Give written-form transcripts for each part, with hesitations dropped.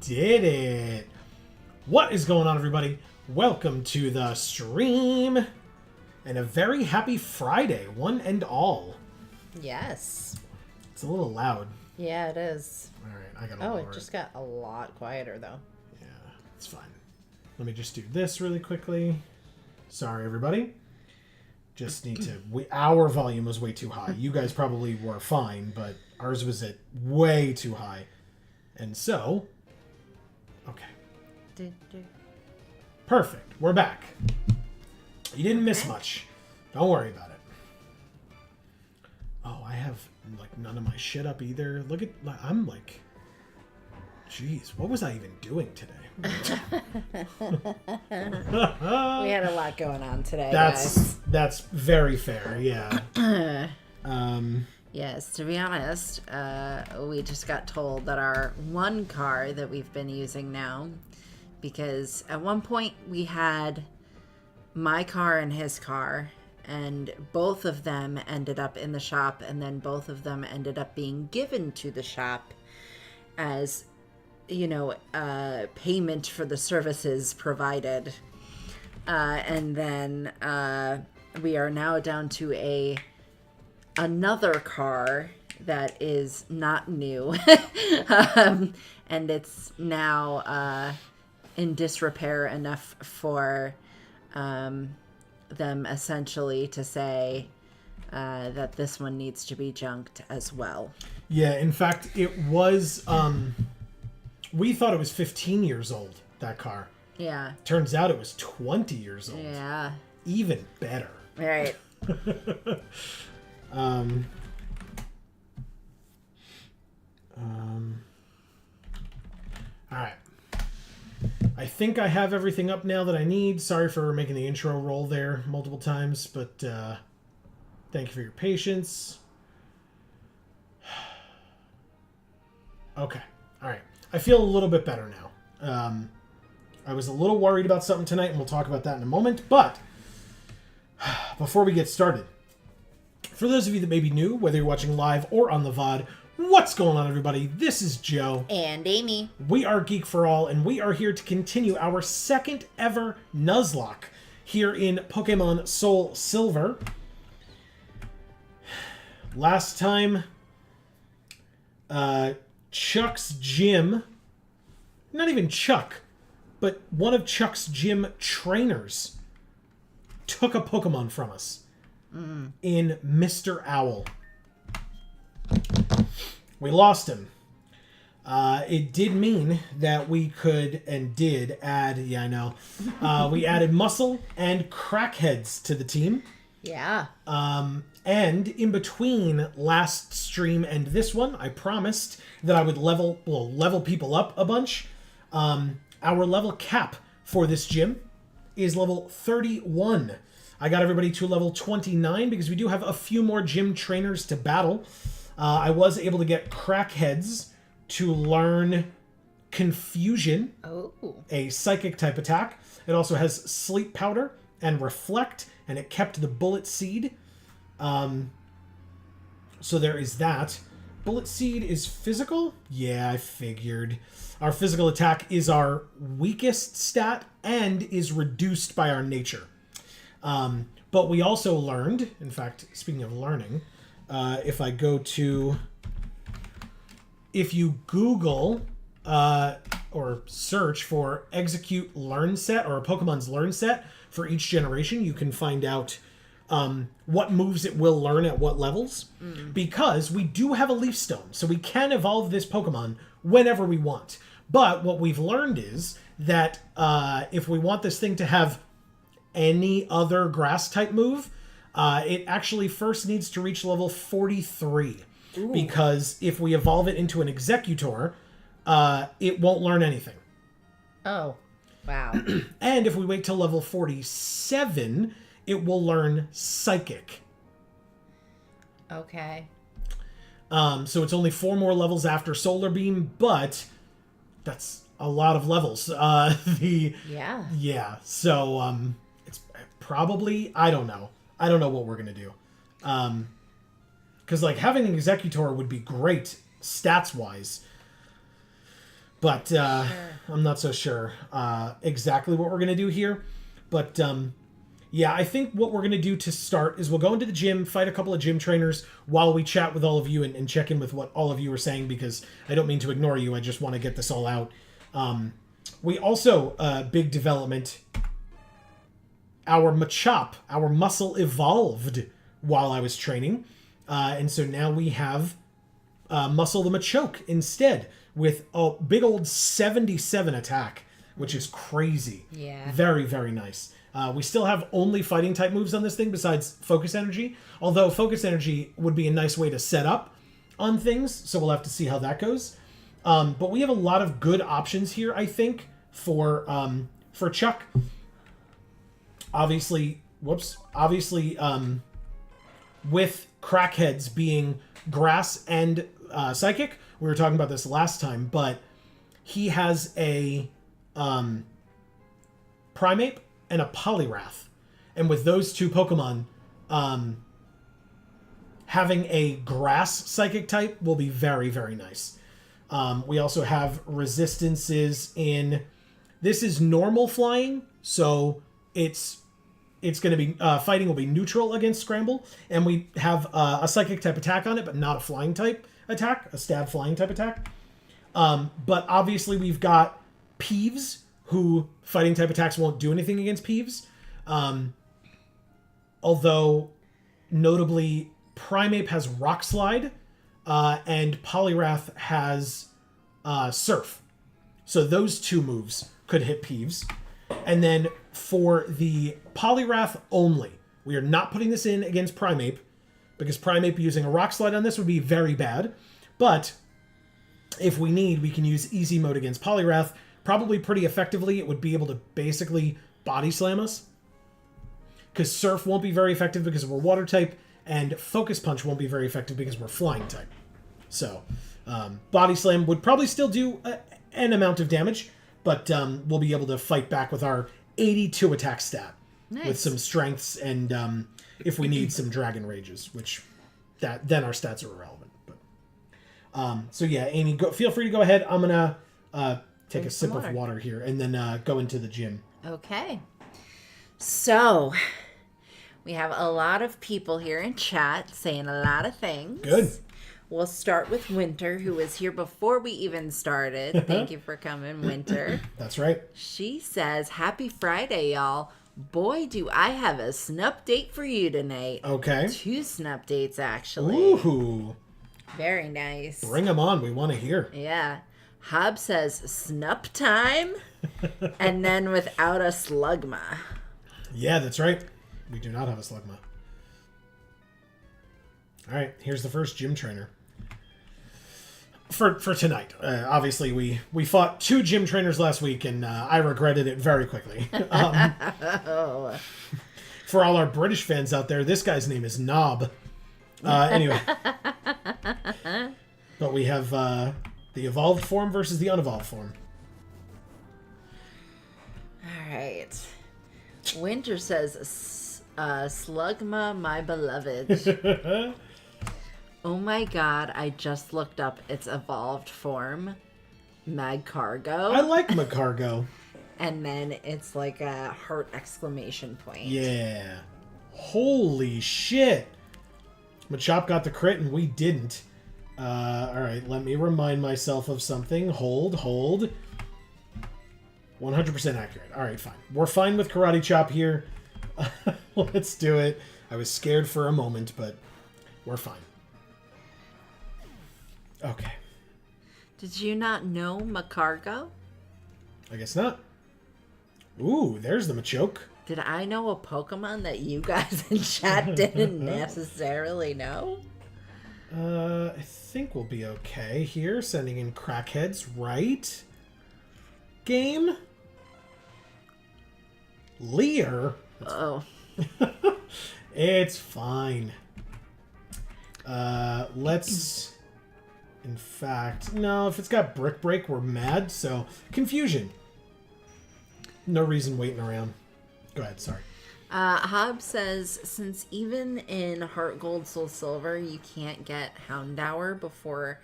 did it. What is going on, everybody? Welcome to the stream. And a very happy Friday, one and all. Yes. It's a little loud. Yeah, it is. All right, I gotta lower it just got a lot quieter, though. Yeah, it's fine. Let me just do this really quickly. Sorry, everybody. Just need to... our volume was way too high. You guys probably were fine, but ours was at way too high. And so... Okay. Perfect. We're back. You didn't miss much. Don't worry about it. Oh, I have, like, none of my shit up either. Look at... I'm, like... Jeez, what was I even doing today? We had a lot going on today, guys. That's very fair, yeah. Yes, to be honest, we just got told that our one car that we've been using now, because at one point we had my car and his car, and both of them ended up in the shop, and then both of them ended up being given to the shop as, you know, payment for the services provided. And then we are now down to another car that is not new. And it's now in disrepair enough for them essentially to say that this one needs to be junked as well. Yeah, in fact, it was... we thought it was 15 years old, that car. Yeah. Turns out it was 20 years old. Yeah. Even better. Right. Alright. I think I have everything up now that I need. Sorry for making the intro roll there multiple times, but thank you for your patience. Okay. Alright. I feel a little bit better now. I was a little worried about something tonight, and we'll talk about that in a moment. But before we get started, for those of you that may be new, whether you're watching live or on the VOD, what's going on, everybody? This is Joe. And Amy. We are Geek for All, and we are here to continue our second ever Nuzlocke here in Pokemon SoulSilver. Last time... Chuck's gym, not even Chuck, but one of Chuck's gym trainers took a Pokemon from us in Mr. Owl. We lost him. It did mean that we could and did add, yeah, I know, we added Muscle and Crackheads to the team. Yeah. And in between last stream and this one, I promised that I would level people up a bunch. Our level cap for this gym is level 31. I got everybody to level 29 because we do have a few more gym trainers to battle. I was able to get Crackheads to learn Confusion, a psychic type attack. It also has Sleep Powder and Reflect, and it kept the Bullet Seed. So there is that. Bullet Seed is physical? Yeah, I figured. Our physical attack is our weakest stat and is reduced by our nature. But we also learned, in fact, speaking of learning, if I go to... If you Google or search for Execute Learn Set, or a Pokemon's Learn Set for each generation, you can find out what moves it will learn at what levels, because we do have a Leaf Stone, so we can evolve this Pokemon whenever we want. But what we've learned is that if we want this thing to have any other grass-type move, it actually first needs to reach level 43. Ooh. Because if we evolve it into an Executor, it won't learn anything. Oh, wow. And if we wait till level 47... it will learn Psychic. Okay. So it's only 4 more levels after Solar Beam, but that's a lot of levels. Yeah. Yeah. So it's probably, I don't know what we're gonna do. Because like having an Executor would be great stats wise, But I'm not so sure exactly what we're going to do here. But yeah, I think what we're going to do to start is we'll go into the gym, fight a couple of gym trainers while we chat with all of you and check in with what all of you are saying, because I don't mean to ignore you. I just want to get this all out. We also, big development, our Machop, our muscle evolved while I was training. And so now we have Muscle the Machoke instead with a big old 77 attack, which is crazy. Yeah. Very, very nice. We still have only fighting type moves on this thing besides Focus Energy, although Focus Energy would be a nice way to set up on things, so we'll have to see how that goes. But we have a lot of good options here, I think, for Chuck. Obviously, with Crackheads being Grass and Psychic, we were talking about this last time, but he has a Primeape and a Poliwrath. And with those two Pokemon, having a Grass Psychic type will be very, very nice. We also have resistances in... This is normal flying, so it's going to be... fighting will be neutral against Scramble, and we have a Psychic type attack on it, but not a flying type attack, a stab flying type attack. But obviously we've got Peeves, who fighting type attacks won't do anything against Peeves. Although, notably, Primeape has Rock Slide, and Poliwrath has Surf. So those two moves could hit Peeves. And then for the Poliwrath only, we are not putting this in against Primeape, because Primeape using a Rock Slide on this would be very bad. But if we need, we can use Easy Mode against Poliwrath, probably pretty effectively. It would be able to basically Body Slam us. Because Surf won't be very effective because we're Water type, and Focus Punch won't be very effective because we're Flying type. So, Body Slam would probably still do an amount of damage, but we'll be able to fight back with our 82 attack stat. Nice. With some strengths and if we need some Dragon Rages, which then our stats are irrelevant. But so yeah, Amy, feel free to go ahead. I'm gonna take a sip of water here and then go into the gym. Okay. So we have a lot of people here in chat saying a lot of things. Good. We'll start with Winter, who was here before we even started. Thank you for coming, Winter. That's right. She says, "Happy Friday, y'all. Boy, do I have a snup date for you tonight." Okay. 2 snup dates, actually. Ooh. Very nice. Bring them on. We want to hear. Yeah. Hob says, "Snup time," and then without a Slugma. Yeah, that's right. We do not have a Slugma. All right, here's the first gym trainer. For tonight. Obviously, we fought 2 gym trainers last week, and I regretted it very quickly. For all our British fans out there, this guy's name is Knob. Anyway. But we have the evolved form versus the unevolved form. All right. Winter says, "Slugma, my beloved." Oh my god, I just looked up its evolved form, Magcargo. I like Magcargo. And then it's like a heart exclamation point. Yeah. Holy shit. Machop got the crit and we didn't. Alright, let me remind myself of something. Hold. 100% accurate. Alright, fine. We're fine with Karate Chop here. Let's do it. I was scared for a moment, but we're fine. Okay. Did you not know Magcargo? I guess not. Ooh, there's the Machoke. Did I know a Pokemon that you guys in chat didn't necessarily know? I think we'll be okay here. Sending in Crackheads, right? Game? Leer? Oh. It's fine. Let's... In fact, no, if it's got Brick Break, we're mad, so... Confusion. No reason waiting around. Go ahead, sorry. Hob says, since even in Heart Gold, Soul Silver, you can't get Houndour before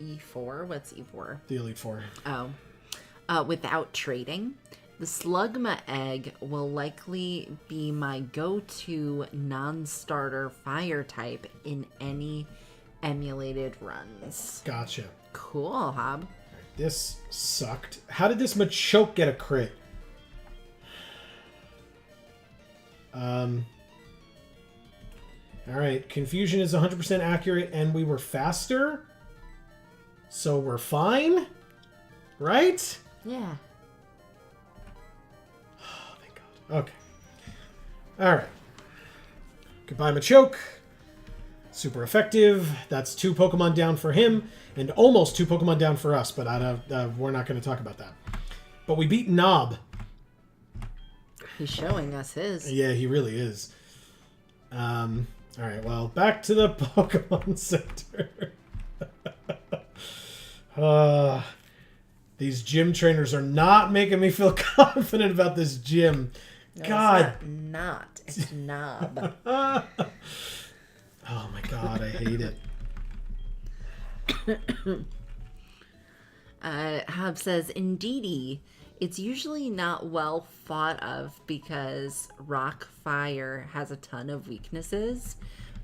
E4? What's E4? The Elite Four. Oh. Without trading, the Slugma egg will likely be my go-to non-starter fire type in any emulated runs. Gotcha. Cool, Hob. This sucked. How did this Machoke get a crit? Alright, confusion is 100% accurate and we were faster. So we're fine? Right? Yeah. Oh, thank God. Okay. Alright. Goodbye, Machoke. Super effective. That's 2 Pokemon down for him, and almost 2 Pokemon down for us, but we're not going to talk about that. But we beat Knob. He's showing us his. Yeah, he really is. Alright, well, back to the Pokemon Center. These gym trainers are not making me feel confident about this gym. No, God. It's not. It's Knob. Oh my God, I hate it. Hob says, indeedy, it's usually not well thought of because Rock Fire has a ton of weaknesses,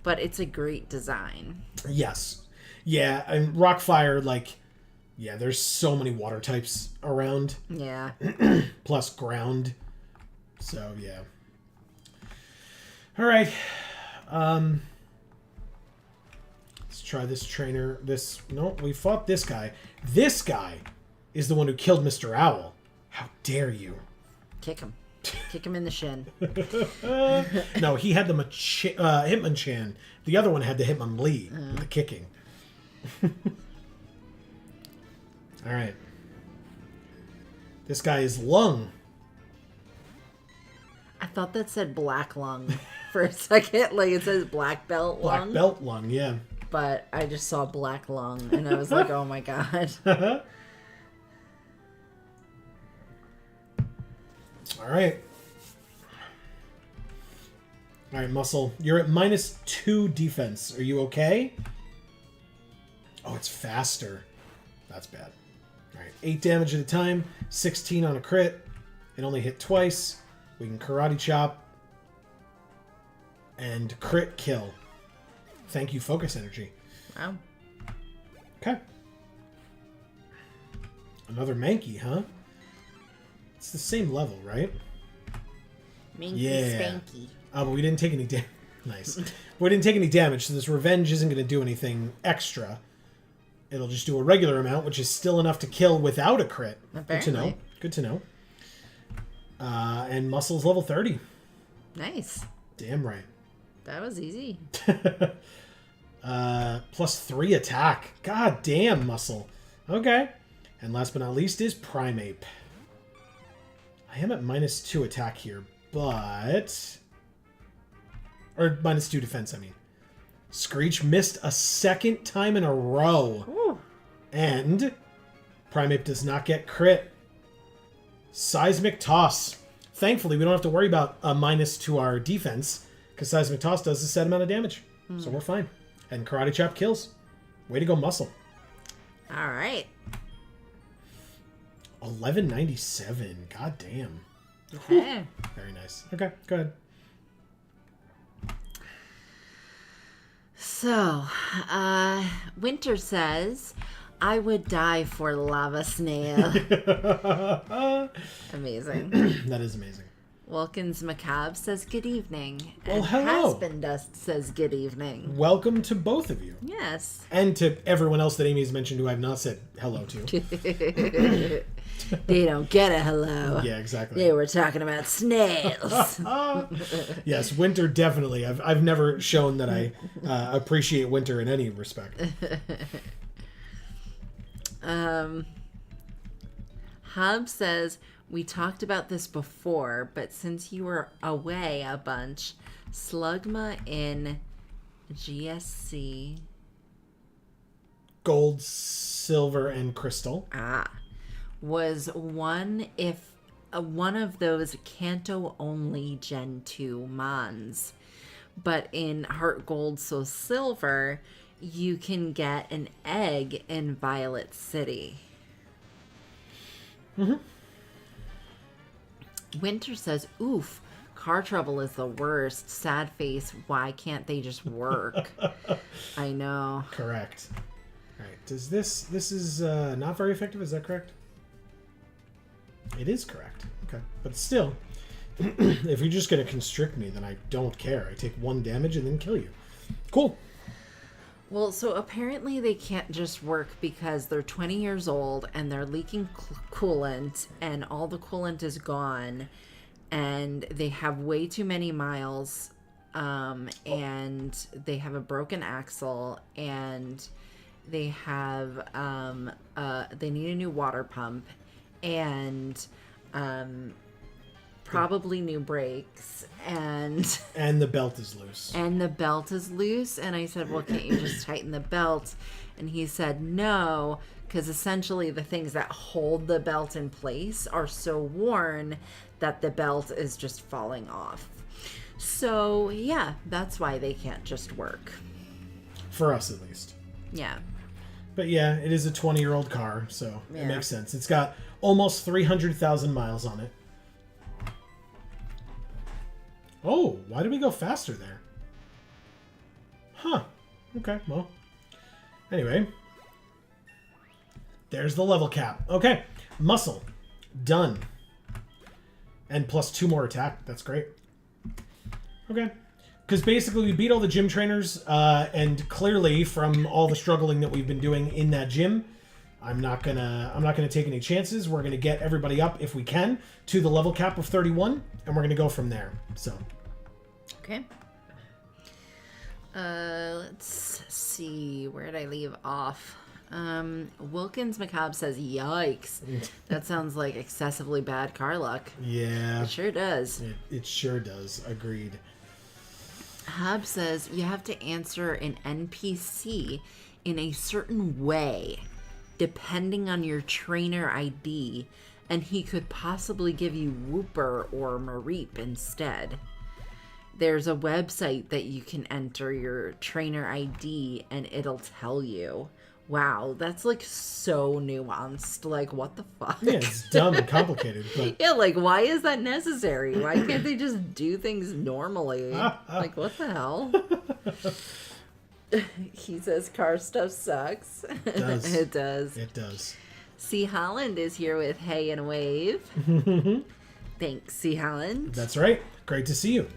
but it's a great design. Yes. Yeah, and Rockfire, like, yeah, there's so many water types around. Yeah. Plus ground. So, yeah. Alright. Let's try this trainer. No, we fought this guy. This guy is the one who killed Mr. Owl. How dare you? Kick him. Kick him in the shin. No, he had the Hitmonchan. The other one had the Hitmonlee with the kicking. Alright. This guy is Lung. I thought that said black lung for a second. Like it says black belt lung. Black belt Lung, yeah. But I just saw black lung and I was like, oh my God. Alright. Alright, Muscle. You're at -2 defense. Are you okay? Oh, it's faster. That's bad. Alright, 8 damage at a time. 16 on a crit. It only hit twice. We can Karate Chop. And crit kill. Thank you, Focus Energy. Wow. Okay. Another Mankey, huh? It's the same level, right? Minky Yeah. Spanky. But we didn't take any damage. Nice. We didn't take any damage, so this revenge isn't going to do anything extra. It'll just do a regular amount, which is still enough to kill without a crit. Apparently. Good to know. Good to know. And Muscle's level 30. Nice. Damn right. That was easy. +3 attack. God damn, Muscle. Okay. And last but not least is Primeape. I am at -2 attack here, but... Or -2 defense, I mean. Screech missed a second time in a row. Ooh. And Primeape does not get crit. Seismic Toss. Thankfully, we don't have to worry about a minus to our defense, because Seismic Toss does a set amount of damage. So we're fine. And Karate Chop kills. Way to go, Muscle. All right. 1197. God damn. Okay. Very nice. Okay, go ahead. So, Winter says, I would die for Lava Snail. Amazing. That is amazing. Wilkins Macabre says, good evening. Well, and hello. Haspin Dust says, good evening. Welcome to both of you. Yes. And to everyone else that Amy has mentioned who I've not said hello to. They don't get a hello. Yeah, exactly. They were talking about snails. Yes, Winter definitely. I've never shown that I appreciate Winter in any respect. Hub says, we talked about this before, but since you were away a bunch, Slugma in GSC... Gold, silver, and crystal. Was one of those Kanto only Gen 2 Mons. But in Heart Gold, Soul Silver, you can get an egg in Violet City. Mm-hmm. Winter says, oof, car trouble is the worst. Sad face, why can't they just work? I know. Correct. All right. Does this is not very effective? Is that correct? It is correct. Okay. But still, if you're just going to constrict me, then I don't care. I take 1 damage and then kill you. Cool. Well, so apparently they can't just work because they're 20 years old and they're leaking coolant and all the coolant is gone and they have way too many miles and they have a broken axle and they have they need a new water pump and probably new brakes and the belt is loose. And I said, well, can't you just tighten the belt? And he said no, because essentially the things that hold the belt in place are so worn that the belt is just falling off. So yeah, that's why they can't just work. For us, at least. Yeah. But yeah, it is a 20-year-old car, so Yeah. It makes sense. It's got almost 300,000 miles on it. Oh, why did we go faster there? Huh. Okay, well. Anyway. There's the level cap. Okay. Muscle. Done. And plus 2 more attack. That's great. Okay. Because basically we beat all the gym trainers, and clearly from all the struggling that we've been doing in that gym, I'm not gonna take any chances. We're gonna get everybody up if we can to the level cap of 31, and we're gonna go from there. So. Okay. Let's see. Where did I leave off? Wilkins Macabre says, yikes. That sounds like excessively bad car luck. Yeah. It sure does. It sure does. Agreed. Hab says, you have to answer an NPC in a certain way, depending on your trainer ID, and he could possibly give you Whooper or Mareep instead. There's a website that you can enter your trainer ID and it'll tell you. Wow, that's like so nuanced. Like, what the fuck? Yeah, it's dumb and complicated. But... yeah, like, why is that necessary? Why can't they just do things normally? Like, what the hell? He says car stuff sucks. It does. It does. It does. C. Holland is here with Hey and Wave. Thanks, C. Holland. That's right. Great to see you.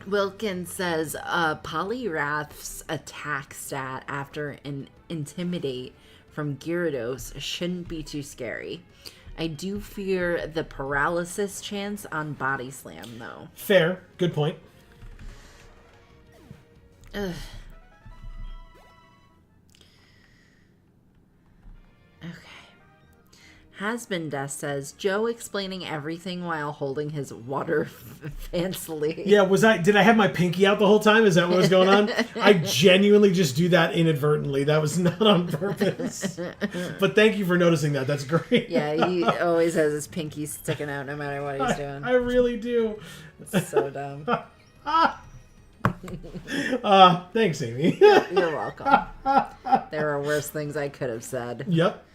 Wilkins says Polyrath's attack stat after an Intimidate from Gyarados shouldn't be too scary. I do fear the paralysis chance on Body Slam, though. Fair. Good point. Ugh. Okay. Hasbin Death says, Joe explaining everything while holding his water fancily. Yeah, did I have my pinky out the whole time? Is that what was going on? I genuinely just do that inadvertently. That was not on purpose. But thank you for noticing that. That's great. Yeah, he always has his pinky sticking out no matter what he's doing. I really do. It's so dumb. Thanks, Amy. You're welcome. There are worse things I could have said. Yep.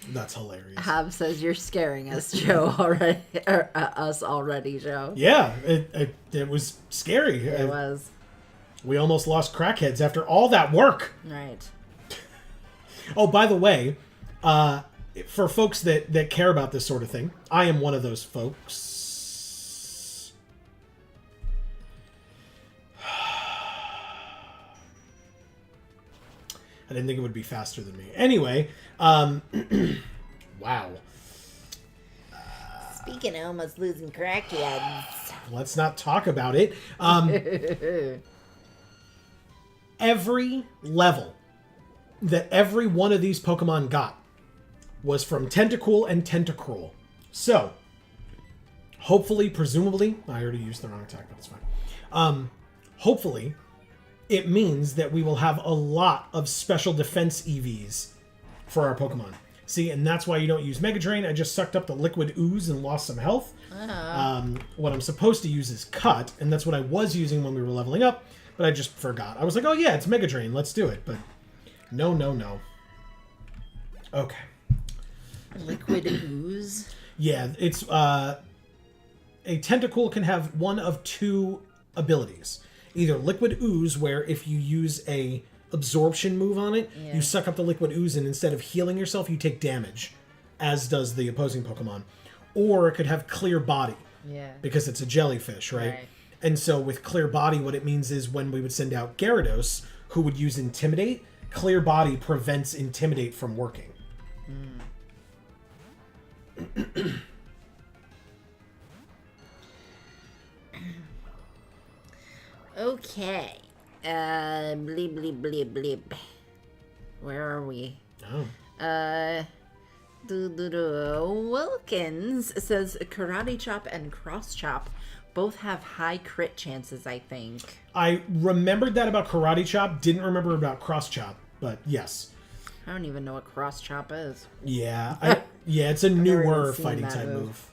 That's hilarious. Hab says you're scaring us, Joe, already. Or, us already, Joe. Yeah, it was scary. It was. We almost lost crackheads after all that work. Right. Oh, by the way, for folks that care about this sort of thing, I am one of those folks. I didn't think it would be faster than me. Anyway, wow. Speaking of almost losing crackheads. Let's not talk about it. Every level that every one of these Pokemon got was from Tentacool and Tentacruel. So, hopefully, presumably, I already used the wrong attack, but it's fine. Hopefully, it means that we will have a lot of special defense EVs for our Pokemon. See, and that's why you don't use Mega Drain. I just sucked up the liquid ooze and lost some health. What I'm supposed to use is Cut, and that's what I was using when we were leveling up, but I just forgot. I was like, oh yeah, it's Mega Drain, let's do it. But no, no, no. Okay. Liquid ooze? Yeah, it's a Tentacool can have one of two abilities. Either Liquid Ooze, where if you use a absorption move on it, you suck up the liquid ooze, and instead of healing yourself, you take damage, as does the opposing Pokemon. Or it could have Clear Body, because it's a jellyfish, right? And so with Clear Body, what it means is when we would send out Gyarados, who would use Intimidate, Clear Body prevents Intimidate from working. Okay. Bleep, bleep, bleep, bleep. Where are we? Wilkins says Karate Chop and Cross Chop both have high crit chances, I think. I remembered that about Karate Chop, didn't remember about Cross Chop, but yes. I don't even know what Cross Chop is. Yeah, it's a newer fighting type move.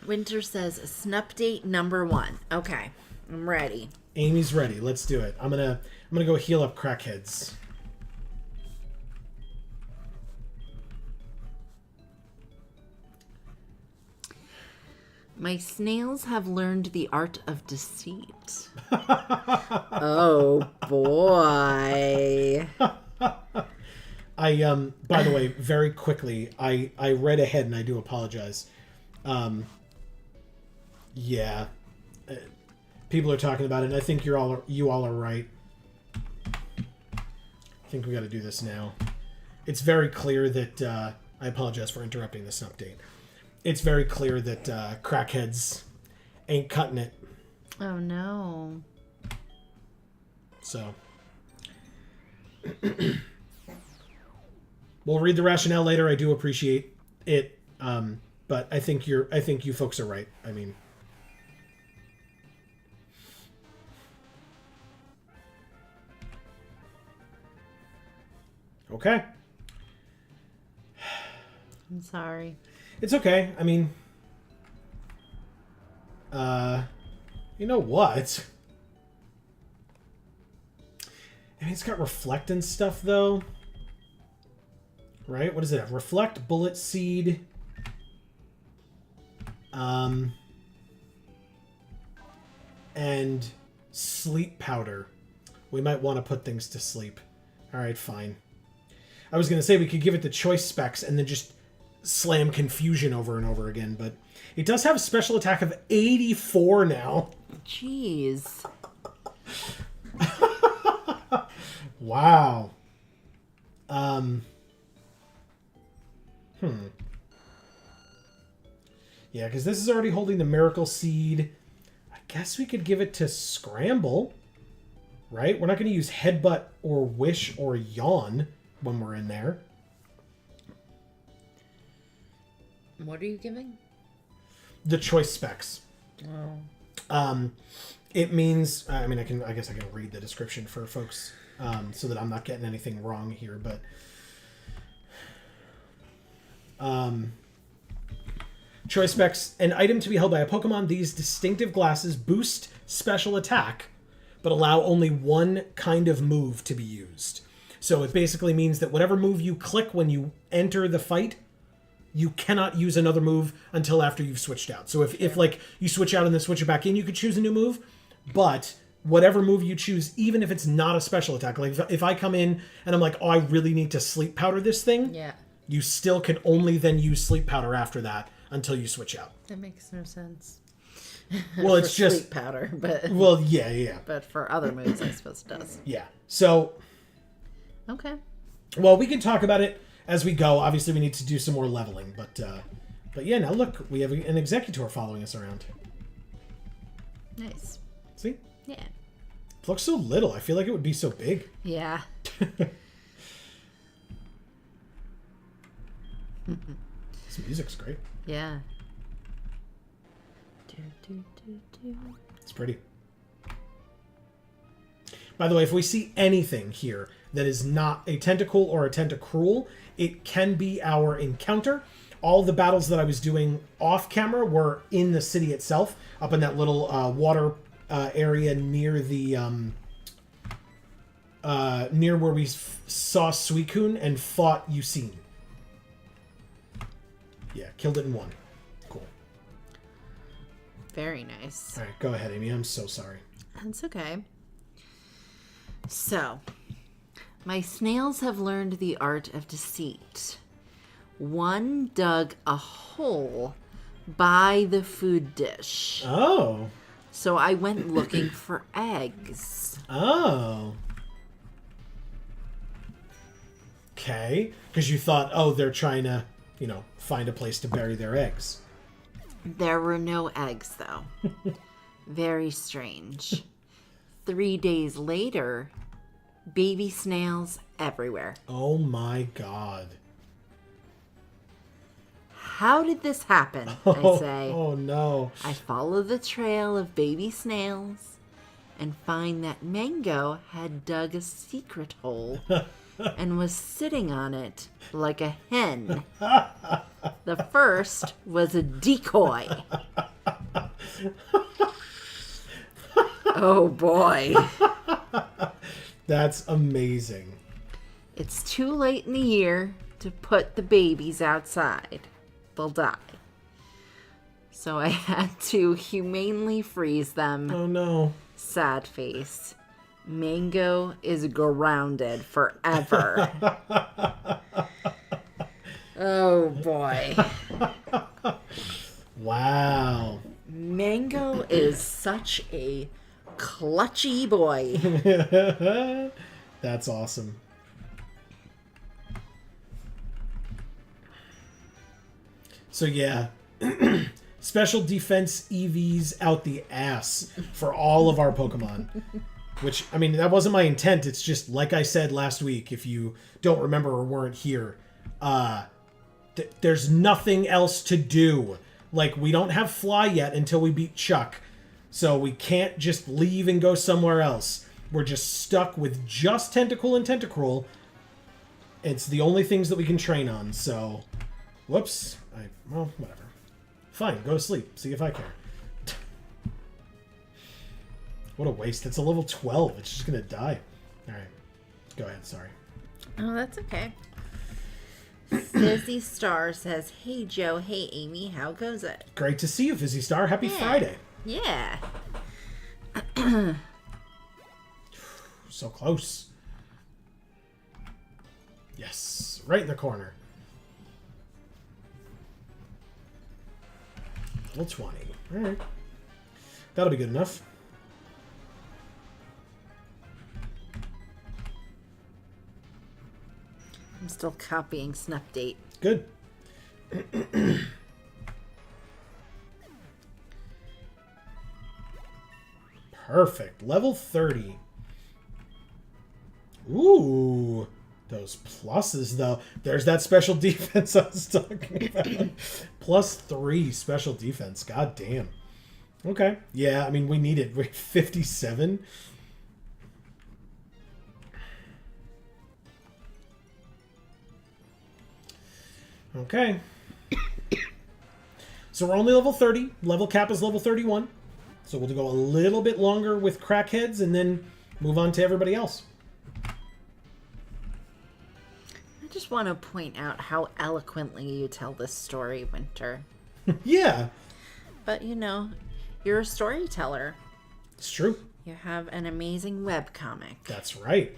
Winter says Snupdate number 1. Okay, I'm ready. Amy's ready. Let's do it. I'm gonna go heal up crackheads. My snails have learned the art of deceit. Oh boy. By the way, very quickly, I read ahead and I do apologize. Yeah. People are talking about it, and I think you all are right. I think we got to do this now. It's very clear that I apologize for interrupting this update. It's very clear that crackheads ain't cutting it. Oh no. So we'll read the rationale later. I do appreciate it, but I think you folks are right. I mean. Okay. I'm sorry. It's okay. I mean, you know what? I mean, it's got Reflect and stuff, though. Right? What does it have? Reflect, Bullet Seed. And Sleep Powder. We might want to put things to sleep. All right, fine. I was going to say we could give it the choice specs and then just slam Confusion over and over again, but it does have a special attack of 84 now. Jeez. Wow. Yeah, because this is already holding the Miracle Seed. I guess we could give it to Scramble, right? We're not going to use Headbutt or Wish or Yawn when we're in there. What are you giving? The choice specs. Oh. It means, I mean, I guess I can read the description for folks so that I'm not getting anything wrong here, but choice specs, an item to be held by a Pokemon. These distinctive glasses boost special attack, but allow only one kind of move to be used. So it basically means that whatever move you click when you enter the fight, you cannot use another move until after you've switched out. So if like you switch out and then switch it back in, you could choose a new move, but whatever move you choose, even if it's not a special attack, like if I come in and I'm like, oh, I really need to Sleep Powder this thing, you still can only then use Sleep Powder after that until you switch out. That makes no sense. Well, it's just Sleep Powder, but well, yeah. But for other moves, I suppose it does. Yeah. So okay. Well, we can talk about it as we go. Obviously, we need to do some more leveling, but yeah. Now look, we have an Executor following us around. Nice. See? Yeah. It looks so little. I feel like it would be so big. Yeah. This music's great. Yeah. It's pretty. By the way, if we see anything here that is not a tentacle or a tentacruel, it can be our encounter. All the battles that I was doing off camera were in the city itself, up in that little water area near the near where we saw Suicune and fought Yusin. Yeah, killed it in one. Cool. Very nice. All right, go ahead, Amy. I'm so sorry. That's okay. So, my snails have learned the art of deceit. One dug a hole by the food dish. Oh. So I went looking for eggs. Oh. Okay. Because you thought, oh, they're trying to, find a place to bury their eggs. There were no eggs, though. Very strange. 3 days later, baby snails everywhere. Oh my god. How did this happen? I say. Oh no. I follow the trail of baby snails and find that Mango had dug a secret hole and was sitting on it like a hen. The first was a decoy. Oh boy. That's amazing. It's too late in the year to put the babies outside. They'll die. So I had to humanely freeze them. Oh no. Sad face. Mango is grounded forever. Oh boy. Wow. Mango is such a clutchy boy. That's awesome. So yeah, special defense EVs out the ass for all of our Pokemon. Which, I mean, that wasn't my intent. It's just, like I said last week, if you don't remember or weren't here, there's nothing else to do. Like, we don't have Fly yet until we beat Chuck. So we can't just leave and go somewhere else. We're just stuck with just Tentacle and Tentacruel. It's the only things that we can train on, so... Whoops. Well, whatever. Fine, go to sleep. See if I care. What a waste. It's a level 12. It's just going to die. Alright. Go ahead, sorry. Oh, that's okay. Fizzy Star says, "Hey Joe, hey Amy, how goes it?" Great to see you, Fizzy Star. Happy Friday. Yeah. So close. Yes. Right in the corner. Level 20. Alright. That'll be good enough. I'm still copying Snupdate. Good. Perfect. Level 30. Ooh. Those pluses, though. There's that special defense I was talking about. +3 special defense. God damn. Okay. Yeah, I mean, we needed 57. Okay. So we're only level 30. Level cap is level 31. So we'll go a little bit longer with crackheads and then move on to everybody else. I just want to point out how eloquently you tell this story, Winter. Yeah. But, you're a storyteller. It's true. You have an amazing webcomic. That's right.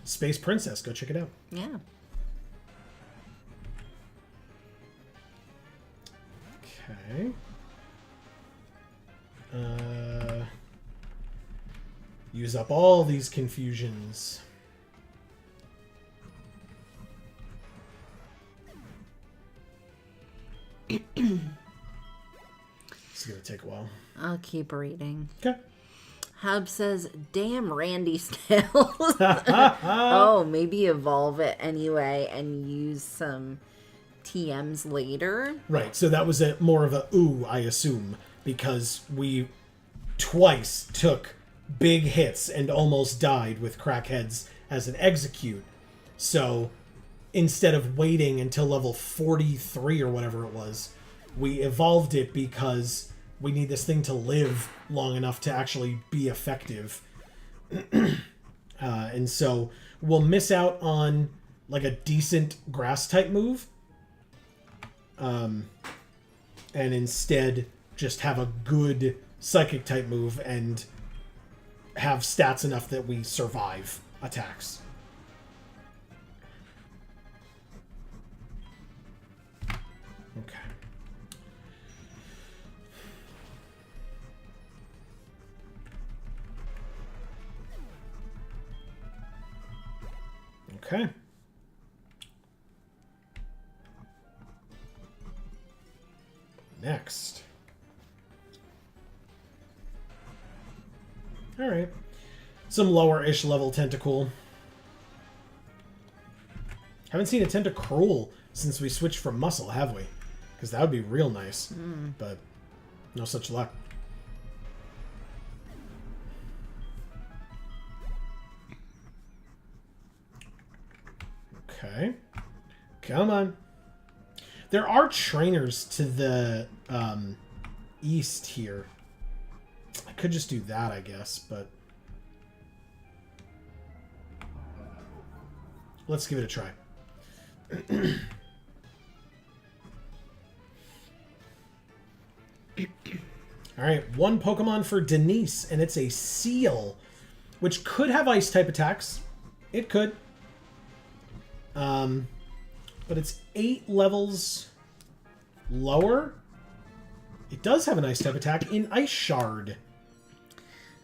Space Princess. Go check it out. Yeah. Okay. Use up all these confusions. It's gonna take a while. I'll keep reading. Okay. Hub says, "Damn Randy Snails." Oh, maybe evolve it anyway and use some TMs later. Right, so that was more of a ooh, I assume, because we twice took big hits and almost died with Crackheads as an execute. So instead of waiting until level 43 or whatever it was, we evolved it because we need this thing to live long enough to actually be effective. And so we'll miss out on like a decent grass type move. And instead just have a good psychic type move and have stats enough that we survive attacks. Okay. Okay. Next. All right. Some lower-ish level Tentacool. Haven't seen a Tentacruel since we switched from Muscle, have we? Because that would be real nice. But no such luck. Okay. Come on. There are trainers to the east here. I could just do that, I guess, but let's give it a try. All right, one Pokemon for Denise, and it's a Seal, which could have Ice-type attacks. It could. But it's 8 levels lower. It does have an Ice-type attack in Ice Shard.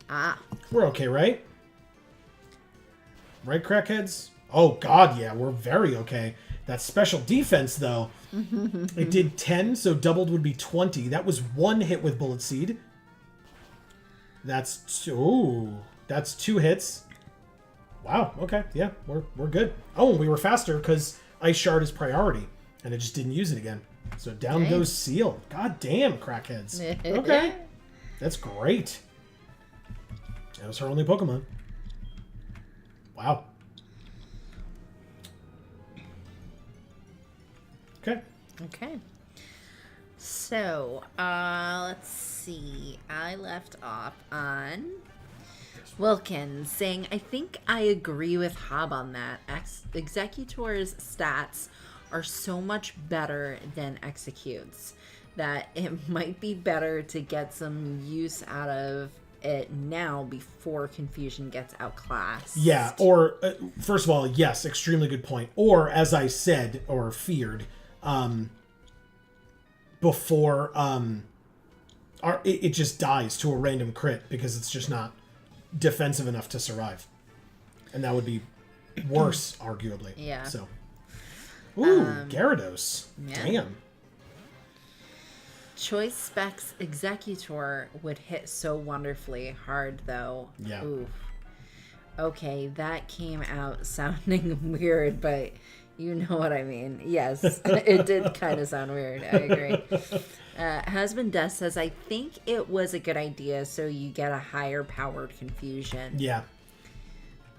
Ah. We're okay, right? Right, Crackheads? Oh, God, yeah, we're very okay. That special defense, though, it did 10, so doubled would be 20. That was 1 hit with Bullet Seed. That's 2 hits. Wow, okay, yeah, we're good. Oh, we were faster because Ice Shard is priority, and it just didn't use it again. So down goes Seal. God damn, Crackheads. Okay, that's great. That was her only Pokemon. Wow. Okay. Okay. So, let's see. I left off on Wilkins saying, I think I agree with Hob on that. Executor's stats are so much better than Executes that it might be better to get some use out of it now before Confusion gets outclassed. Yeah, or first of all, yes, extremely good point. Or as I said or feared, before it just dies to a random crit because it's just not defensive enough to survive, and that would be worse, arguably. Yeah. So, ooh, Gyarados. Yeah. Damn. Choice Specs Executor would hit so wonderfully hard, though. Yeah. Oof. Okay, that came out sounding weird, but you know what I mean. Yes, it did kind of sound weird. I agree. Husband Dust says, I think it was a good idea so you get a higher powered Confusion. Yeah.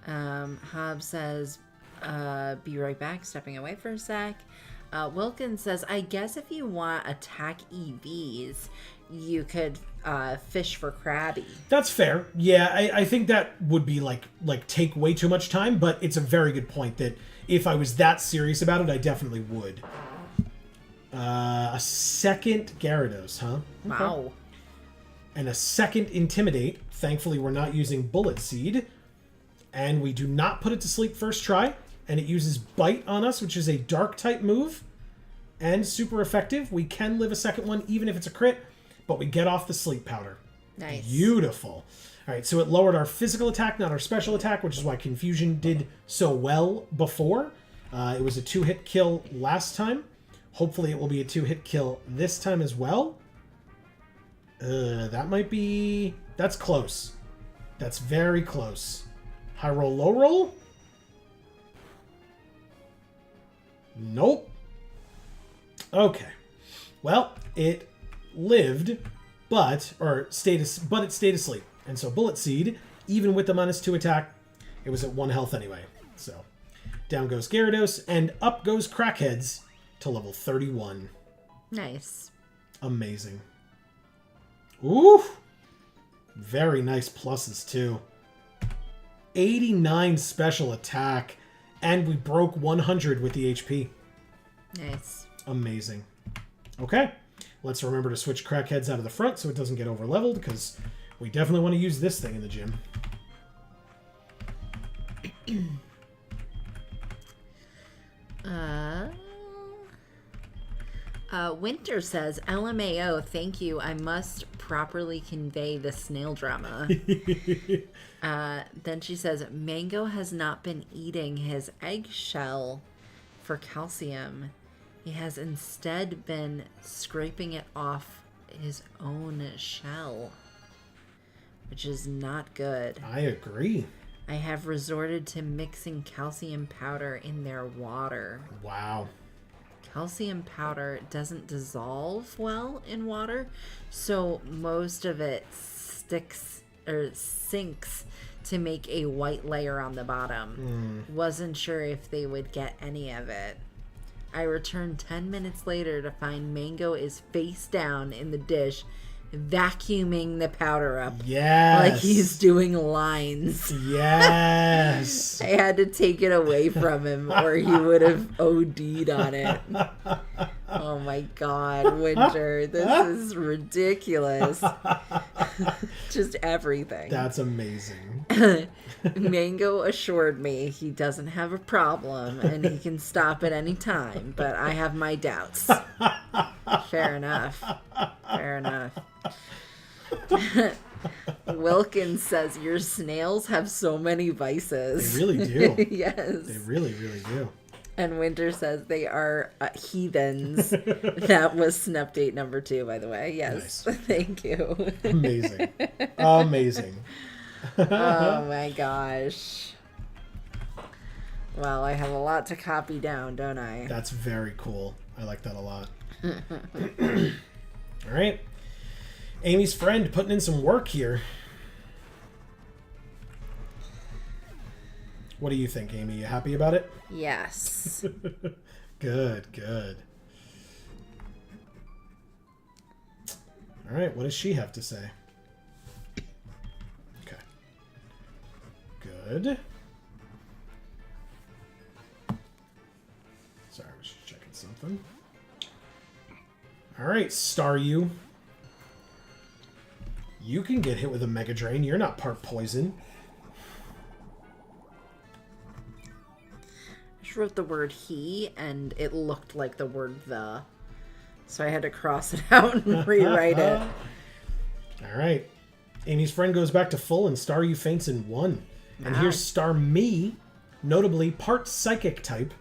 Hobbs says, be right back, stepping away for a sec. Wilkins says, I guess if you want attack EVs, you could fish for Krabby. That's fair. Yeah, I think that would be like take way too much time, but it's a very good point that if I was that serious about it, I definitely would. A second Gyarados, huh? Okay. Wow. And a second Intimidate. Thankfully, we're not using Bullet Seed. And we do not put it to sleep first try. And it uses Bite on us, which is a Dark-type move. And super effective. We can live a second one, even if it's a crit. But we get off the Sleep Powder. Nice. Beautiful. All right, so it lowered our physical attack, not our special attack, which is why Confusion did so well before. It was a 2-hit kill last time. Hopefully it will be a 2-hit kill this time as well. That might be... That's close. That's very close. High roll, low roll? Nope. Okay. Well, it lived, but it stayed asleep. And so Bullet Seed even with the -2 attack, it was at 1 health anyway. So down goes Gyarados, and up goes Crackheads to level 31. Nice. Amazing. Ooh! Very nice pluses, too. 89 special attack, and we broke 100 with the HP. Nice. Amazing. Okay, let's remember to switch Crackheads out of the front so it doesn't get over-leveled, because we definitely want to use this thing in the gym. Winter says, LMAO, thank you. I must properly convey the snail drama. Then she says, Mango has not been eating his eggshell for calcium. He has instead been scraping it off his own shell, which is not good. I agree. I have resorted to mixing calcium powder in their water. Wow. Calcium powder doesn't dissolve well in water, so most of it sticks or sinks to make a white layer on the bottom. Wasn't sure if they would get any of it. I returned 10 minutes later to find Mango is face down in the dish, vacuuming the powder up. Yes. Like he's doing lines. Yes. I had to take it away from him or he would have OD'd on it. Oh my God, Winter. This is ridiculous. Just everything. That's amazing. Mango assured me he doesn't have a problem and he can stop at any time, but I have my doubts. Fair enough. Fair enough. Wilkins says, your snails have so many vices. They really do. Yes. They really, really do. And Winter says they are heathens. That was Snupdate number 2, by the way. Yes. Nice. Thank you. Amazing. Amazing. Oh my gosh. Well, I have a lot to copy down, don't I? That's very cool. I like that a lot. All right. Amy's friend putting in some work here. What do you think, Amy? You happy about it? Yes. Good, good. All right, what does she have to say? Okay. Good. Sorry, I was just checking something. All right, Staryu. You can get hit with a Mega Drain. You're not part poison. I just wrote the word he, and it looked like the word the. So I had to cross it out and rewrite it. All right. Amy's friend goes back to full, and Staryu faints in 1. And Wow. here's Starmie, notably part Psychic type,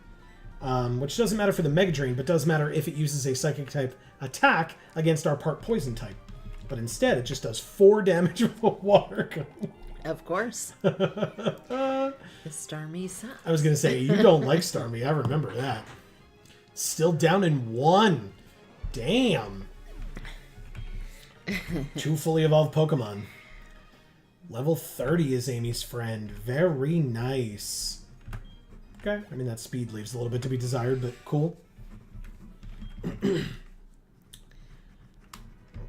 which doesn't matter for the Mega Drain, but does matter if it uses a Psychic type attack against our part Poison type. But instead, it just does 4 damage with a water gun. Of course. Starmie sucks. I was going to say, you don't like Starmie. I remember that. Still down in 1. Damn. 2 fully evolved Pokemon. Level 30 is Amy's friend. Very nice. Okay. I mean, that speed leaves a little bit to be desired, but cool.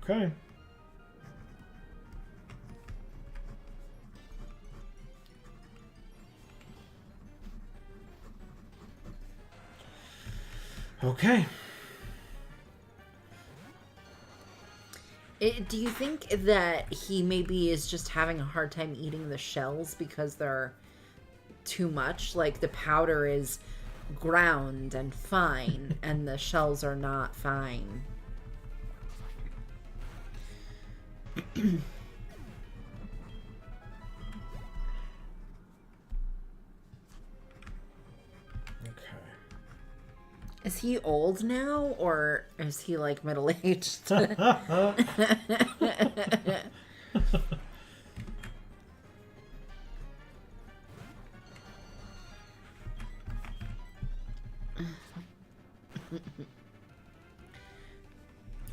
Okay. Okay. Do you think that he maybe is just having a hard time eating the shells because they're too much? Like the powder is ground and fine and the shells are not fine. Is he old now, or is he, like, middle-aged?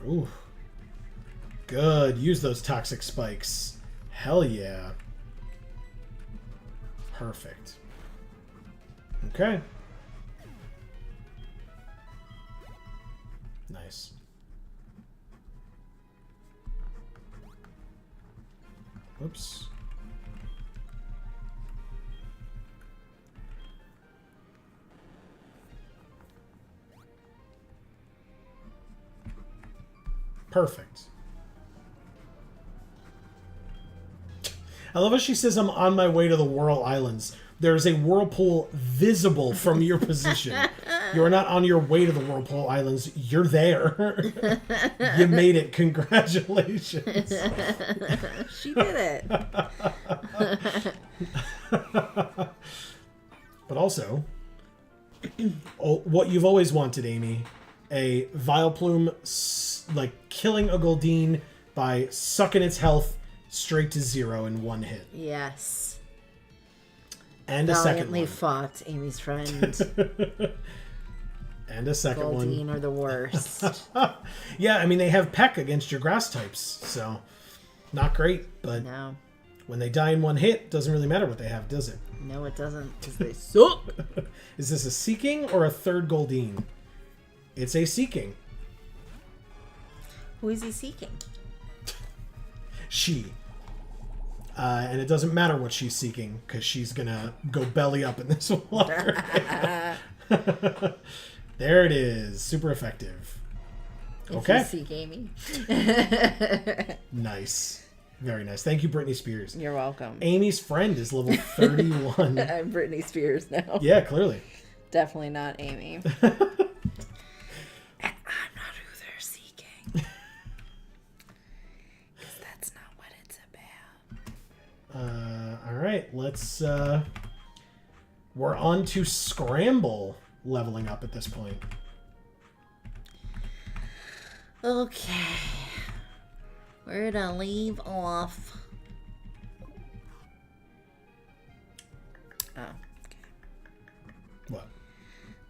Ooh. Good. Use those toxic spikes. Hell yeah. Perfect. Okay. Nice. Oops. Perfect. I love how she says, I'm on my way to the Whirl Islands. There is a whirlpool visible from your position. You are not on your way to the Whirlpool Islands. You're there. You made it. Congratulations. She did it. But also, what you've always wanted, Amy, a Vileplume, like, killing a Goldeen by sucking its health straight to 0 in one hit. Yes. And a second Valiantly one. fought Amy's friend. And a second Goldeen one. are the worst. Yeah, I mean, they have Peck against your grass types, so not great, but No. when they die in one hit, doesn't really matter what they have, does it? No, it doesn't, because they suck. Is this a Seeking or a third Goldeen? It's a Seeking. Who is he seeking? She. And it doesn't matter what she's seeking, because she's going to go belly up in this water. There it is. Super effective. Okay. If you seek Amy. Nice. Very nice. Thank you, Britney Spears. You're welcome. Amy's friend is level 31. I'm Britney Spears now. Yeah, clearly. Definitely not Amy. And I'm not who they're seeking. Because that's not what it's about. All right, let's... we're on to Scramble leveling up at this point. Okay. Where to leave off? Oh, okay. What?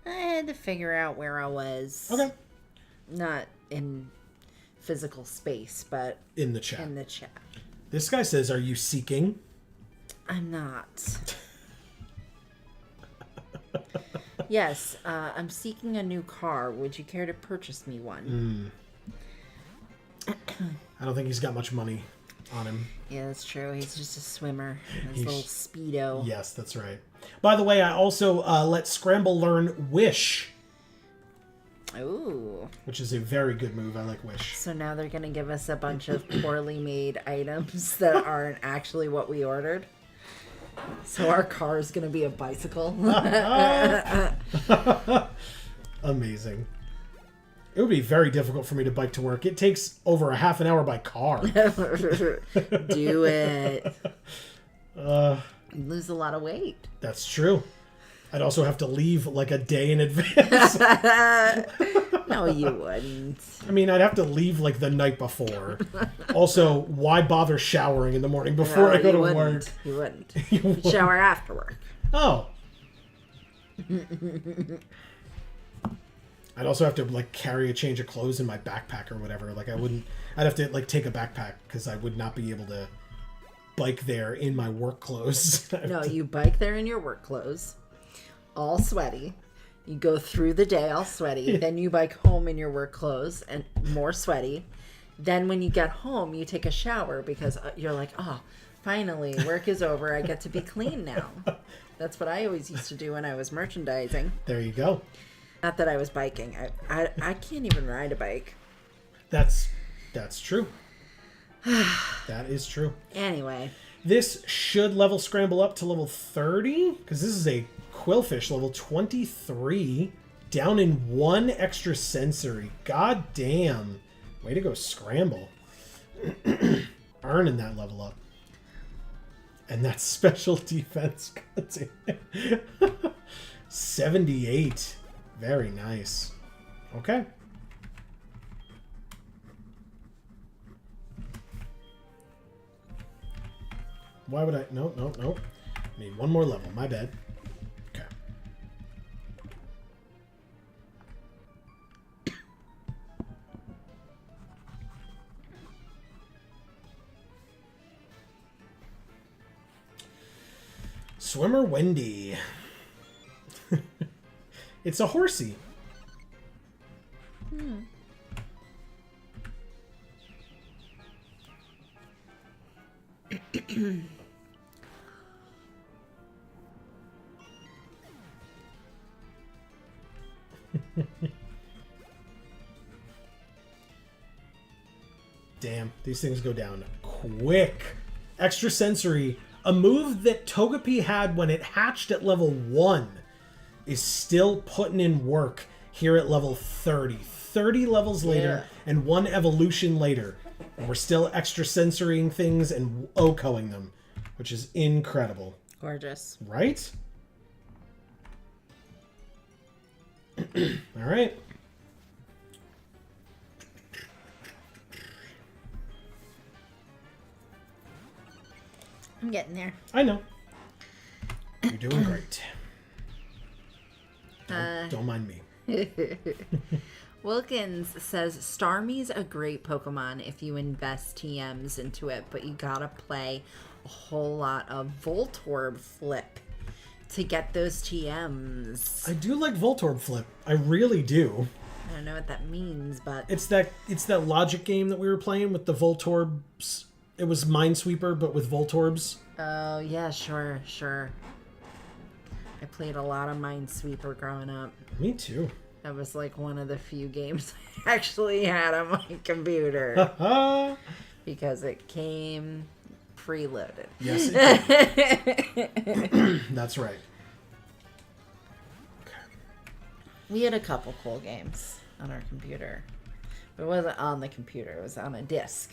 I had to figure out where I was. Okay. Not in physical space, but In the chat. in the chat. This guy says, are you seeking? I'm not. Yes, I'm seeking a new car. Would you care to purchase me one? I don't think he's got much money on him. Yeah, that's true. He's just a swimmer. His little speedo. Yes, that's right. By the way, I also let Scramble learn Wish, Ooh. which is a very good move. I like Wish. So now they're going to give us a bunch of poorly made items that aren't actually what we ordered. So our car is going to be a bicycle. Amazing. It would be very difficult for me to bike to work. It takes over a half an hour by car. Do it. You lose a lot of weight. That's true. I'd also have to leave like a day in advance. No, you wouldn't. I mean, I'd have to leave like the night before. Also, why bother showering in the morning before I go to work? You wouldn't. You wouldn't. Shower after work. Oh. I'd also have to like carry a change of clothes in my backpack or whatever. Like I'd have to like take a backpack because I would not be able to bike there in my work clothes. No, you bike there in your work clothes, all sweaty. You go through the day all sweaty. Then you bike home in your work clothes and more sweaty. Then when you get home, you take a shower because you're like, oh, finally, work is over. I get to be clean now. That's what I always used to do when I was merchandising. There you go. Not that I was biking. I can't even ride a bike. That's true. That is true. Anyway. This should level Scramble up to level 30 because this is a Quillfish level 23 down in 1 extra sensory. God damn. Way to go, Scramble. Earning that level up. And that special defense. 78. Very nice. Okay. Why would I? Nope. I need one more level. My bad. Okay. Swimmer Wendy. It's a horsey. Damn, these things go down quick. Extrasensory, a move that Togepi had when it hatched at level 1, is still putting in work here at level 30. 30 levels later and 1 evolution later. And we're still extrasensorying things and OHKOing them, which is incredible. Gorgeous. Right? All right. I'm getting there. I know. You're doing great. Don't mind me. Wilkins says Starmie's a great Pokemon if you invest TMs into it, but you gotta play a whole lot of Voltorb Flip to get those TMs. I do like Voltorb Flip. I really do. I don't know what that means, but It's that logic game that we were playing with the Voltorbs. It was Minesweeper, but with Voltorbs. oh yeah, sure. I played a lot of Minesweeper growing up. Me too. That was like one of the few games I actually had on my computer because it came preloaded. Yes, it did. That's right. Okay. We had a couple cool games on our computer. It wasn't on the computer. It was on a disc,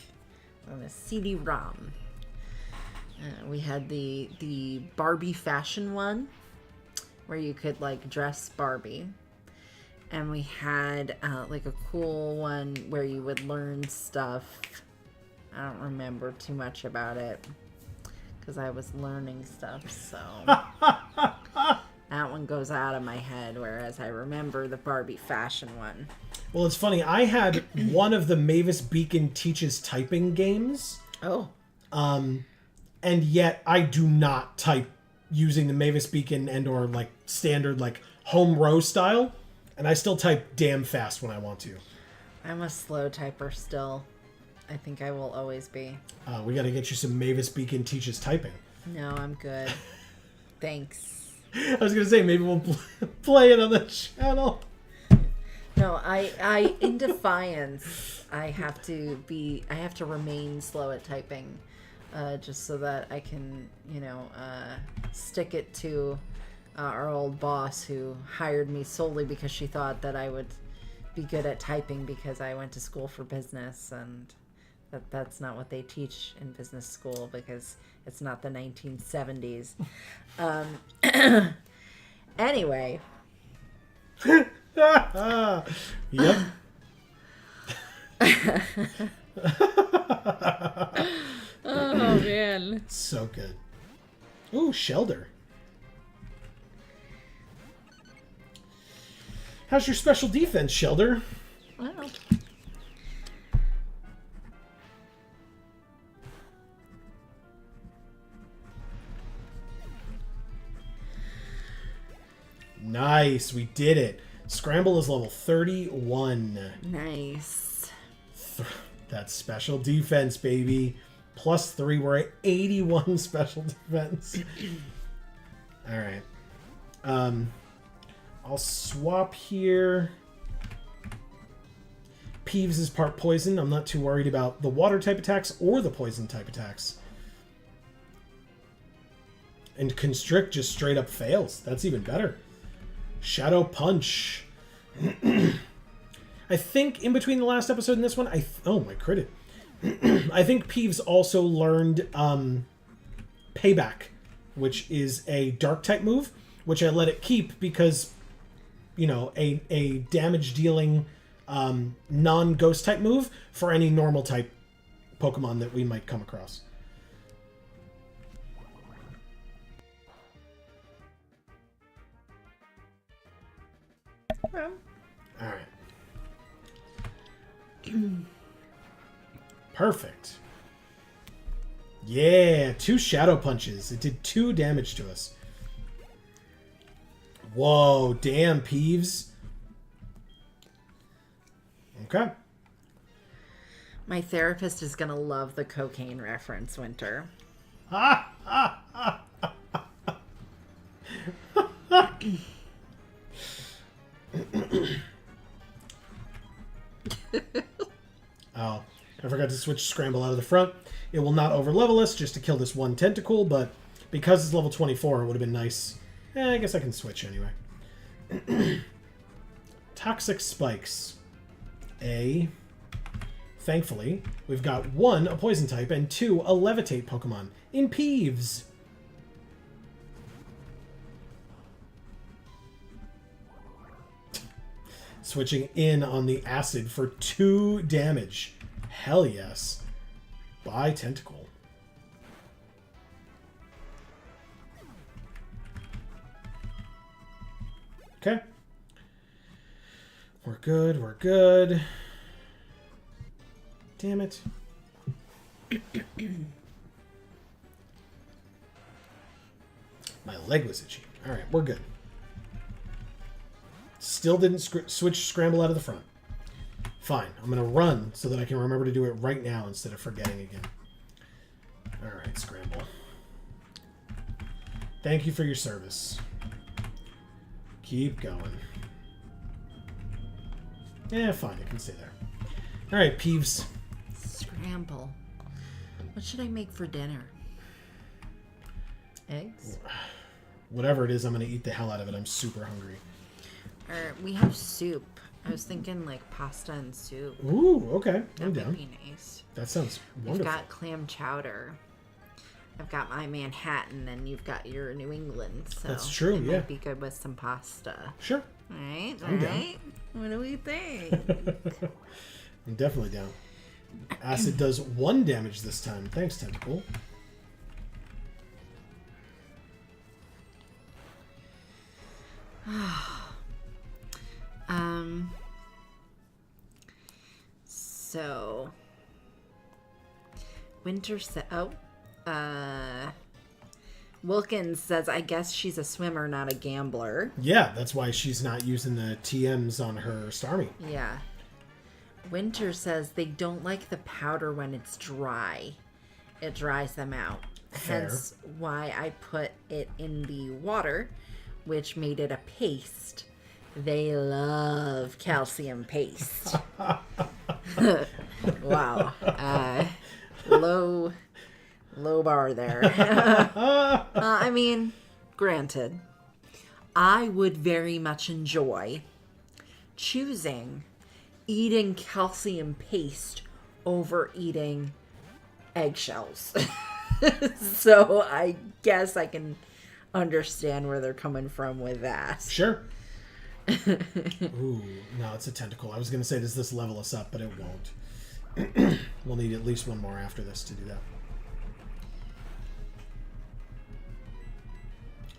on a CD-ROM. We had the Barbie fashion one, where you could like dress Barbie. And we had like a cool one where you would learn stuff. I don't remember too much about it because I was learning stuff, so that one goes out of my head, whereas I remember the Barbie fashion one. Well, it's funny. I had one of the Mavis Beacon Teaches Typing games. Oh. And yet I do not type using the Mavis Beacon and or like standard like home row style. And I still type damn fast when I want to. I'm a slow typer still. I think I will always be. We got to get you some Mavis Beacon Teaches Typing. No, I'm good. Thanks. I was going to say, maybe we'll play it on the channel. No, I in defiance, I have to remain slow at typing, just so that I can, stick it to our old boss who hired me solely because she thought that I would be good at typing because I went to school for business, and that's not what they teach in business school because it's not the 1970s. Anyway. Yep. Oh, man. So good. Ooh, Shelder. How's your special defense, Shelder? Well. Nice, we did it. Scramble is level 31. Nice. That's special defense, baby. +3, we're at 81 special defense. All right. I'll swap here. Peeves is part poison. I'm not too worried about the water type attacks or the poison type attacks. And Constrict just straight up fails. That's even better. Shadow Punch. I think in between the last episode and this one, oh my credit. I think Peeves also learned Payback, which is a dark type move, which I let it keep because, a damage dealing non-ghost type move for any normal type Pokemon that we might come across. Well. All right. Perfect. Yeah, 2 Shadow Punches. It did 2 damage to us. Whoa, damn, Peeves. Okay. My therapist is going to love the cocaine reference, Winter. Oh, I forgot to switch Scramble out of the front. It will not overlevel us just to kill this one tentacle, but because it's level 24, it would have been nice. I guess I can switch anyway. Toxic Spikes. Thankfully, we've got 1, a Poison type, and 2, a Levitate Pokemon in Peeves. Switching in on the Acid for 2 damage. Hell yes. Bye, Tentacle. Okay. We're good, we're good. Damn it. My leg was itchy. Alright, we're good. Still didn't switch Scramble out of the front. Fine. I'm going to run so that I can remember to do it right now instead of forgetting again. Alright, Scramble. Thank you for your service. Keep going. Yeah, fine. I can stay there. Alright, Peeves. Scramble. What should I make for dinner? Eggs? Whatever it is, I'm going to eat the hell out of it. I'm super hungry. We have soup. I was thinking like pasta and soup. Ooh, okay. I'm That down. would be nice. That sounds We've wonderful. got clam chowder. I've got my Manhattan, and you've got your New England. So That's true, it yeah. might be good with some pasta. Sure. All right, I'm down. right. What do we think? I'm definitely down. Acid does 1 damage this time. Thanks, Tentacle. So Winter said, Wilkins says, I guess she's a swimmer, not a gambler. Yeah, that's why she's not using the TMs on her Starmie. Yeah. Winter says they don't like the powder when it's dry. It dries them out. Fair. Hence why I put it in the water, which made it a paste. They love calcium paste. Wow. Low bar there. I mean, granted, I would very much enjoy choosing eating calcium paste over eating eggshells. So I guess I can understand where they're coming from with that. Sure. Ooh, no, it's a tentacle. I was going to say, does this level us up, but it won't. We'll need at least 1 more after this to do that.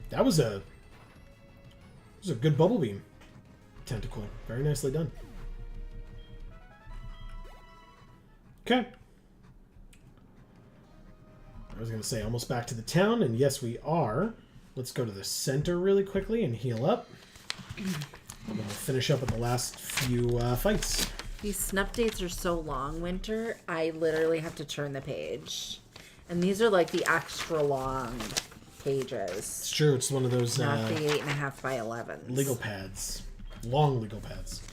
That was a good bubble beam tentacle. Very nicely done. Okay. I was going to say almost back to the town, and yes, we are. Let's go to the center really quickly and heal up. I'm going to finish up with the last few fights. These snup dates are so long, Winter. I literally have to turn the page. And these are like the extra long pages. It's true. It's one of those Not the 8.5 by 11. legal pads. Long legal pads.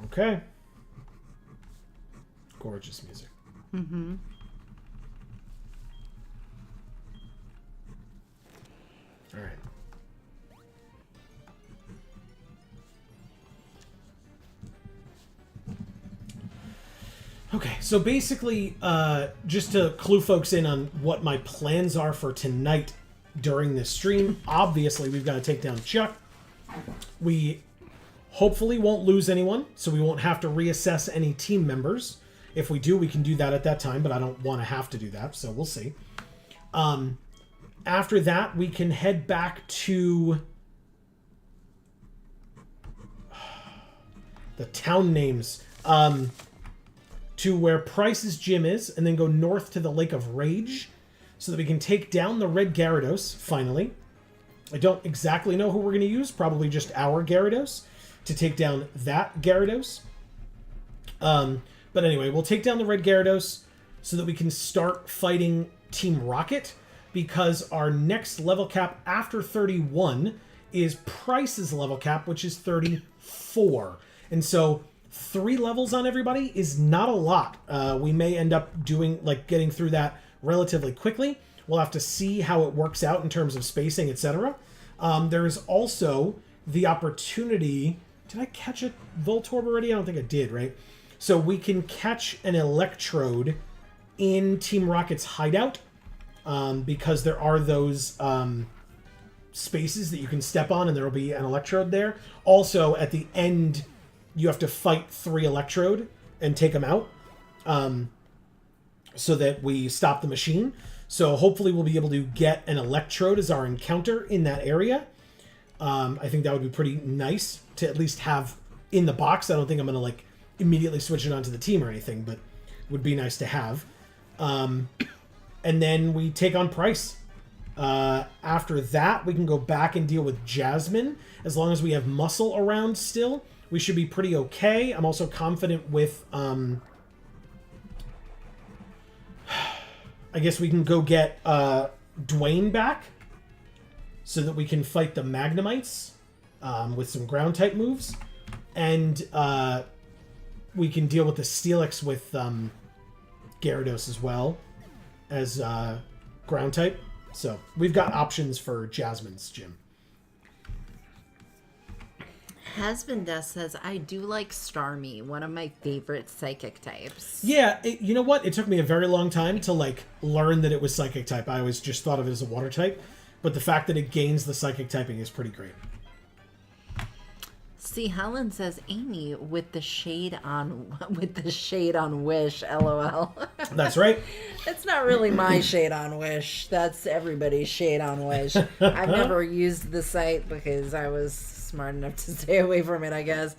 Okay. Gorgeous music. Mm-hmm. All right. Okay, so basically, just to clue folks in on what my plans are for tonight during this stream, obviously we've got to take down Chuck. We hopefully won't lose anyone, so we won't have to reassess any team members. If we do, we can do that at that time, but I don't want to have to do that, so we'll see. After that, we can head back to the town names. to where Price's gym is, and then go north to the Lake of Rage, so that we can take down the red Gyarados, finally. I don't exactly know who we're going to use, probably just our Gyarados, to take down that Gyarados. But anyway, we'll take down the red Gyarados so that we can start fighting Team Rocket, because our next level cap after 31 is Price's level cap, which is 34. And so 3 levels on everybody is not a lot. We may end up getting through that relatively quickly. We'll have to see how it works out in terms of spacing, etc. There is also the opportunity... Did I catch a Voltorb already? I don't think I did, right? So we can catch an Electrode in Team Rocket's hideout, because there are those spaces that you can step on, and there will be an Electrode there. Also, at the end, you have to fight 3 Electrode and take them out, so that we stop the machine. So hopefully we'll be able to get an Electrode as our encounter in that area. I think that would be pretty nice to at least have in the box. I don't think I'm going to immediately switch it onto the team or anything, but would be nice to have. And then we take on Price. After that, we can go back and deal with Jasmine. As long as we have Muscle around still, we should be pretty okay. I'm also confident with... I guess we can go get Dwayne back so that we can fight the Magnemites with some ground-type moves. And we can deal with the Steelix with Gyarados as well as ground-type. So we've got options for Jasmine's gym. Hasbin says, I do like Starmie, one of my favorite psychic types. Yeah, you know what? It took me a very long time to learn that it was psychic type. I always just thought of it as a water type. But the fact that it gains the psychic typing is pretty great. See, Helen says, Amy with the shade on Wish, LOL. That's right. It's not really my shade on Wish. That's everybody's shade on Wish. I've never used the site because I was smart enough to stay away from it, I guess.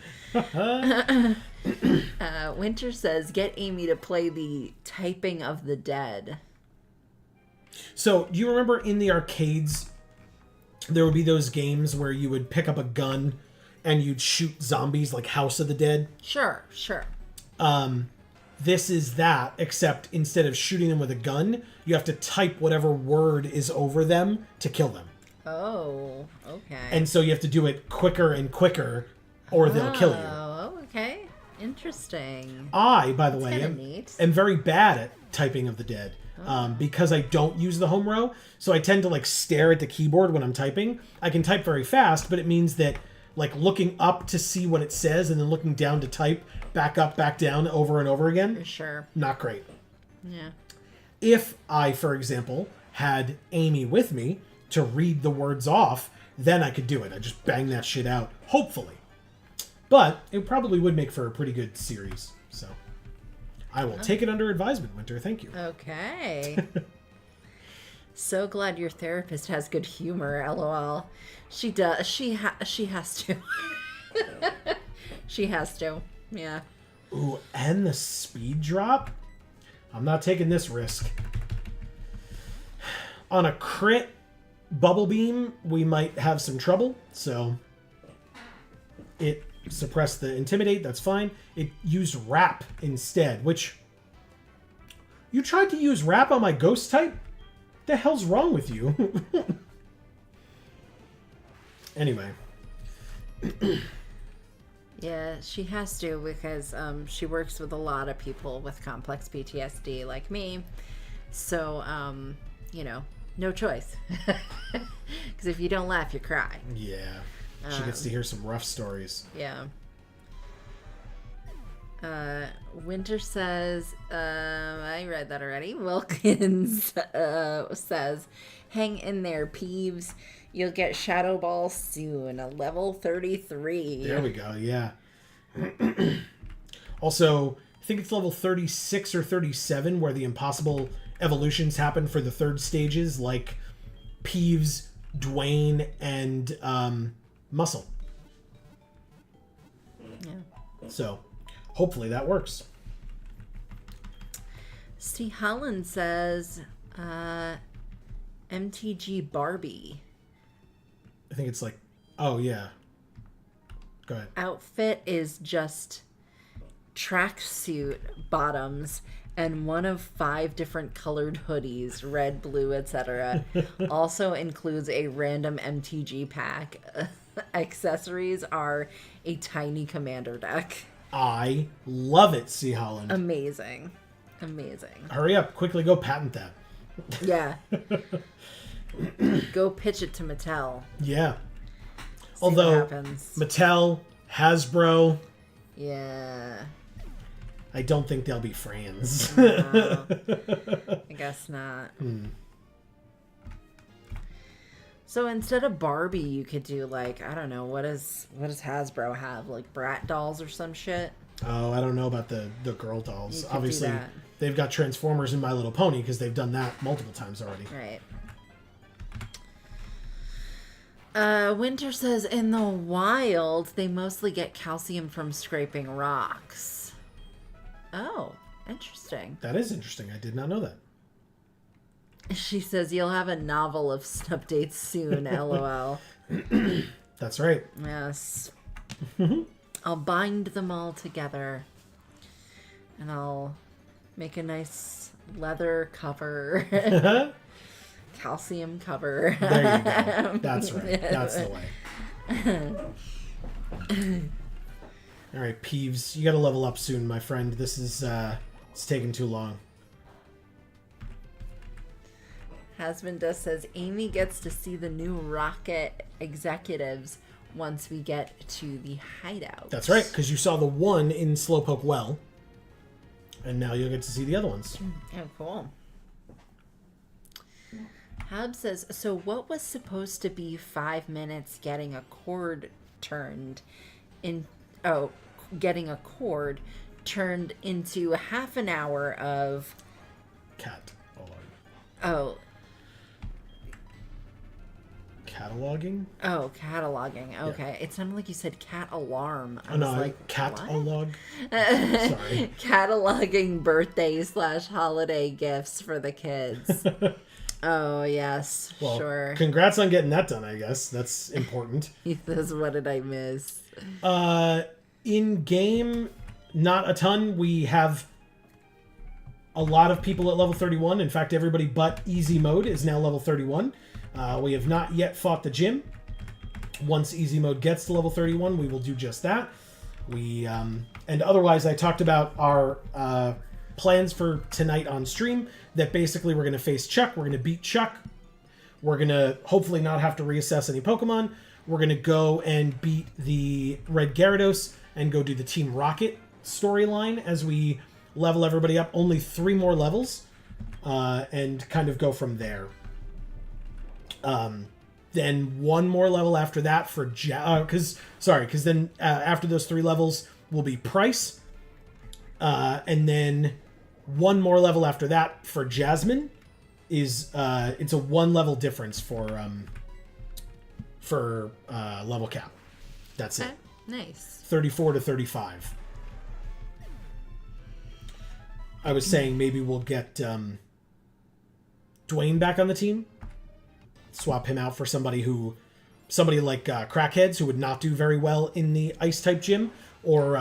Winter says, get Amy to play the Typing of the Dead. So, do you remember in the arcades, there would be those games where you would pick up a gun and you'd shoot zombies like House of the Dead? Sure. This is that, except instead of shooting them with a gun, you have to type whatever word is over them to kill them. Oh, okay. And so you have to do it quicker and quicker, or they'll kill you. Oh, okay. Interesting. I, by the That's way, neat. am very bad at Typing of the Dead. Because I don't use the home row, so I tend to stare at the keyboard when I'm typing. I can type very fast, but it means that looking up to see what it says and then looking down to type, back up, back down, over and over again. For sure. Not great. Yeah. If I, for example, had Amy with me to read the words off, then I could do it. I just bang that shit out, hopefully. But it probably would make for a pretty good series, so... I will take it under advisement, Winter. Thank you. Okay. So glad your therapist has good humor, LOL. She does. She has to. She has to. Yeah. Ooh, and the speed drop? I'm not taking this risk. On a crit Bubble Beam, we might have some trouble, so it suppressed the Intimidate, that's fine. It used Wrap instead, which... You tried to use Wrap on my Ghost type? The hell's wrong with you? Anyway. Yeah, she has to because she works with a lot of people with complex PTSD like me. So, no choice. Because if you don't laugh, you cry. Yeah. She gets to hear some rough stories. Yeah. Winter says, I read that already. Wilkins says, hang in there, Peeves. You'll get Shadow Ball soon. A level 33. There we go, yeah. Also, I think it's level 36 or 37 where the impossible evolutions happen for the third stages, like Peeves, Dwayne, and Muscle. Yeah. So, hopefully that works. Steve Holland says, MTG Barbie. I think it's like, oh yeah. Go ahead. Outfit is just tracksuit bottoms and one of 5 different colored hoodies, red, blue, etc. Also includes a random MTG pack. Accessories are a tiny commander deck. I love it, C. Holland. Amazing. Hurry up. Quickly go patent that. Yeah. Go pitch it to Mattel. Yeah. See Although, what happens. Mattel, Hasbro, Yeah. I don't think they'll be friends. No, I guess not. So instead of Barbie, you could do like, I don't know, what does Hasbro have? Like Brat dolls or some shit? Oh, I don't know about the girl dolls. You could Obviously, do that. they've got Transformers and My Little Pony because they've done that multiple times already. Right. Winter says, in the wild, they mostly get calcium from scraping rocks. Oh, interesting. That is interesting. I did not know that. She says, you'll have a novel of updates soon, LOL. That's right. Yes. I'll bind them all together. And I'll make a nice leather cover. Calcium cover. There you go. That's right. That's the way. All right, Peeves, you got to level up soon, my friend. This is it's taking too long. Hasbinda says Amy gets to see the new Rocket executives once we get to the hideout. That's right, because you saw the one in Slowpoke Well, and now you'll get to see the other ones. Oh, cool. Hab says, so what was supposed to be 5 minutes getting a cord turned in... Oh, getting a cord turned into half an hour of... Oh. Cataloging? Oh, cataloging. Okay. Yeah. It sounded like you said cat alarm. I was like, catalog? Sorry. Cataloging birthday/holiday gifts for the kids. Oh, yes. Well, sure. Congrats on getting that done, I guess. That's important. He says, what did I miss? In game, not a ton. We have a lot of people at level 31. In fact, everybody but easy mode is now level 31. We have not yet fought the gym. Once easy mode gets to level 31, we will do just that. And otherwise, I talked about our plans for tonight on stream, that basically we're going to face Chuck. We're going to beat Chuck. We're going to hopefully not have to reassess any Pokemon. We're going to go and beat the Red Gyarados and go do the Team Rocket storyline as we level everybody up. Only 3 more levels and kind of go from there. Then 1 more level after that for because then after those 3 levels will be Price. And then 1 more level after that for Jasmine is it's a 1 level difference for level cap. That's it. Nice. 34 to 35. I was saying maybe we'll get Dwayne back on the team. Swap him out for somebody like Crackheads, who would not do very well in the ice type gym, or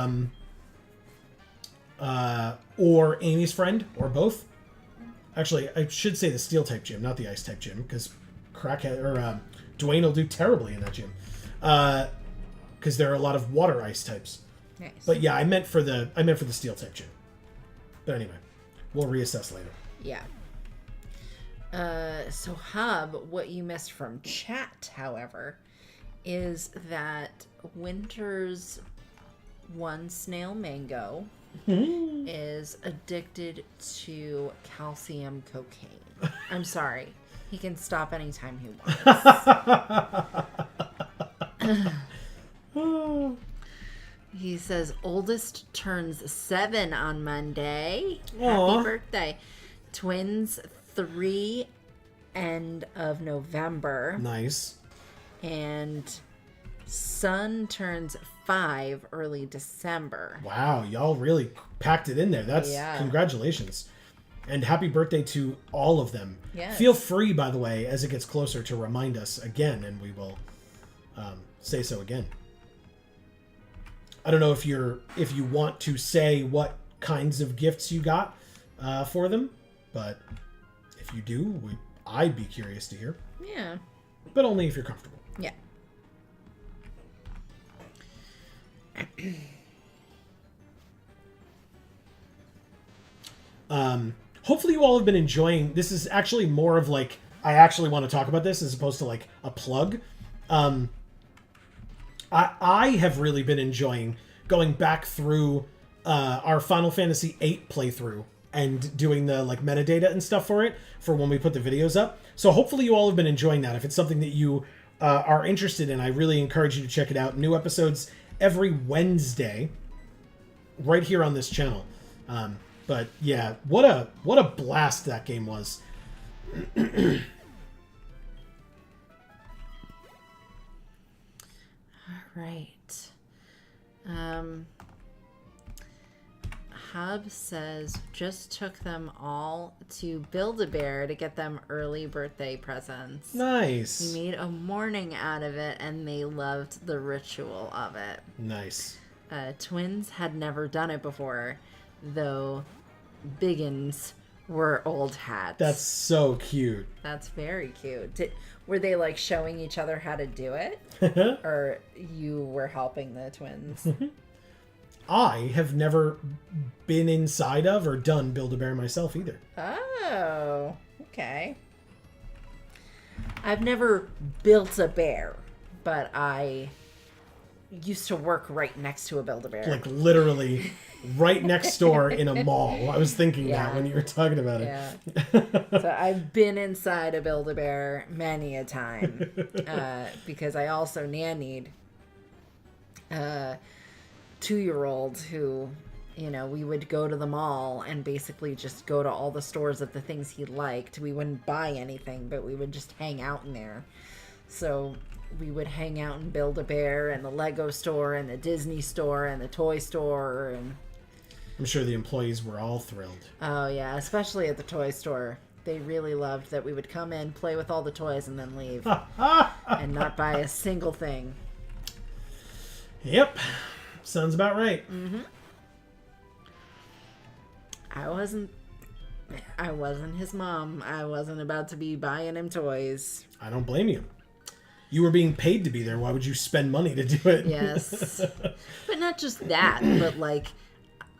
Amy's friend, or both. Actually, I should say the steel type gym, not the ice type gym, because Dwayne will do terribly in that gym, because there are a lot of water ice types. Nice. But yeah, I meant for the steel type gym. But anyway, we'll reassess later. Yeah. So Hub, what you missed from chat, however, is that Winter's one snail mango is addicted to calcium cocaine. I'm sorry. He can stop anytime he wants. He says oldest turns 7 on Monday. Aww. Happy birthday. Twins 3 end of November. Nice. And son turns 5 early December. Wow, y'all really packed it in there. That's congratulations. And happy birthday to all of them. Yes. Feel free, by the way, as it gets closer to remind us again, and we will say so again. I don't know if you want to say what kinds of gifts you got for them, but if you do, I'd be curious to hear. Yeah. But only if you're comfortable. Yeah. Hopefully you all have been enjoying. This is actually more of like, I actually want to talk about this as opposed to like a plug. I have really been enjoying going back through our Final Fantasy VIII playthrough and doing the like metadata and stuff for it for when we put the videos up. So hopefully you all have been enjoying that. If it's something that you are interested in, I really encourage you to check it out. New episodes every Wednesday right here on this channel. But yeah, what a blast that game was. All right. Hub says just took them all to Build-A-Bear to get them early birthday presents. Nice. We made a morning out of it and they loved the ritual of it. Nice. Twins had never done it before, though Biggins were old hats. That's so cute. That's very cute. Were they like showing each other how to do it? Or you were helping the twins? I have never been inside of or done Build-A-Bear myself either. Oh, okay. I've never built a bear, but I used to work right next to a Build-A-Bear. Like literally right next door in a mall. I was thinking Yeah. that when you were talking about it. Yeah. So I've been inside a Build-A-Bear many a time because I also nannied a 2-year-old who, you know, we would go to the mall and basically just go to all the stores of the things he liked. We wouldn't buy anything, but we would just hang out in there. So we would hang out and Build-A-Bear and the Lego store and the Disney store and the toy store. And I'm sure the employees were all thrilled. oh yeah, especially at the toy store. They really loved that we would come in, play with all the toys, and then leave. And not buy a single thing. Yep. Sounds about right. Mm-hmm. I wasn't his mom. I wasn't about to be buying him toys. I don't blame you. You were being paid to be there. Why would you spend money to do it? Yes. But not just that, but like,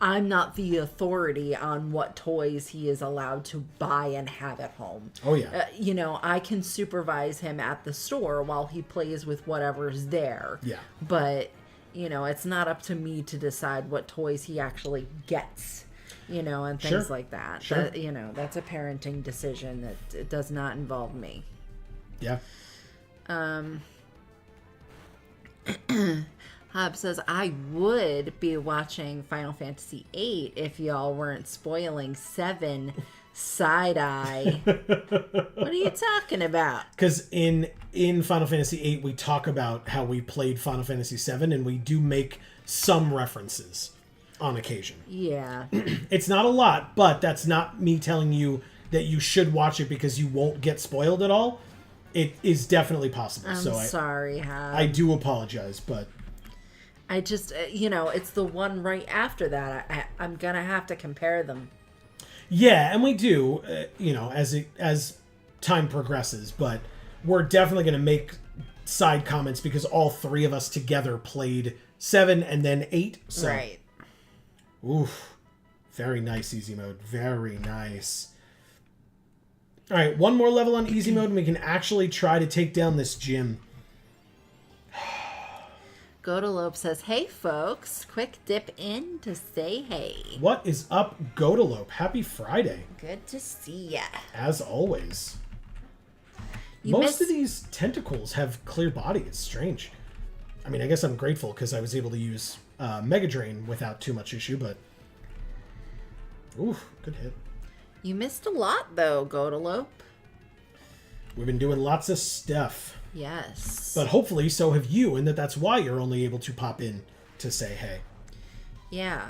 I'm not the authority on what toys he is allowed to buy and have at home. Oh, yeah. You know, I can supervise him at the store while he plays with whatever's there. Yeah. But, you know, it's not up to me to decide what toys he actually gets, you know, and things Sure. like that. Sure. That, you know, that's a parenting decision that it does not involve me. Yeah. Hub says, I would be watching Final Fantasy VIII if y'all weren't spoiling 7 side-eye. What are you talking about? Because in Final Fantasy VIII, we talk about how we played Final Fantasy VII, and we do make some references on occasion. Yeah. It's not a lot, but that's not me telling you that you should watch it because you won't get spoiled at all. It is definitely possible. I'm so sorry, Hub. I do apologize, but I just, you know, it's the one right after that. I'm going to have to compare them. yeah, and we do, you know, as time progresses, but we're definitely going to make side comments because all 3 of us together played 7 and then 8. So. Right. Oof. Very nice easy mode. Very nice. All right, one more level on easy mode and we can actually try to take down this gym. Godalope says, hey, folks. Quick dip in to say hey. What is up, Godalope? Happy Friday. Good to see ya. As always. You Most missed- of these tentacles have clear body. It's strange. I mean, I guess I'm grateful because I was able to use Mega Drain without too much issue, but... Oof, good hit. You missed a lot, though, Godalope. We've been doing lots of stuff. Yes. But hopefully so have you, and that's why you're only able to pop in to say hey. Yeah.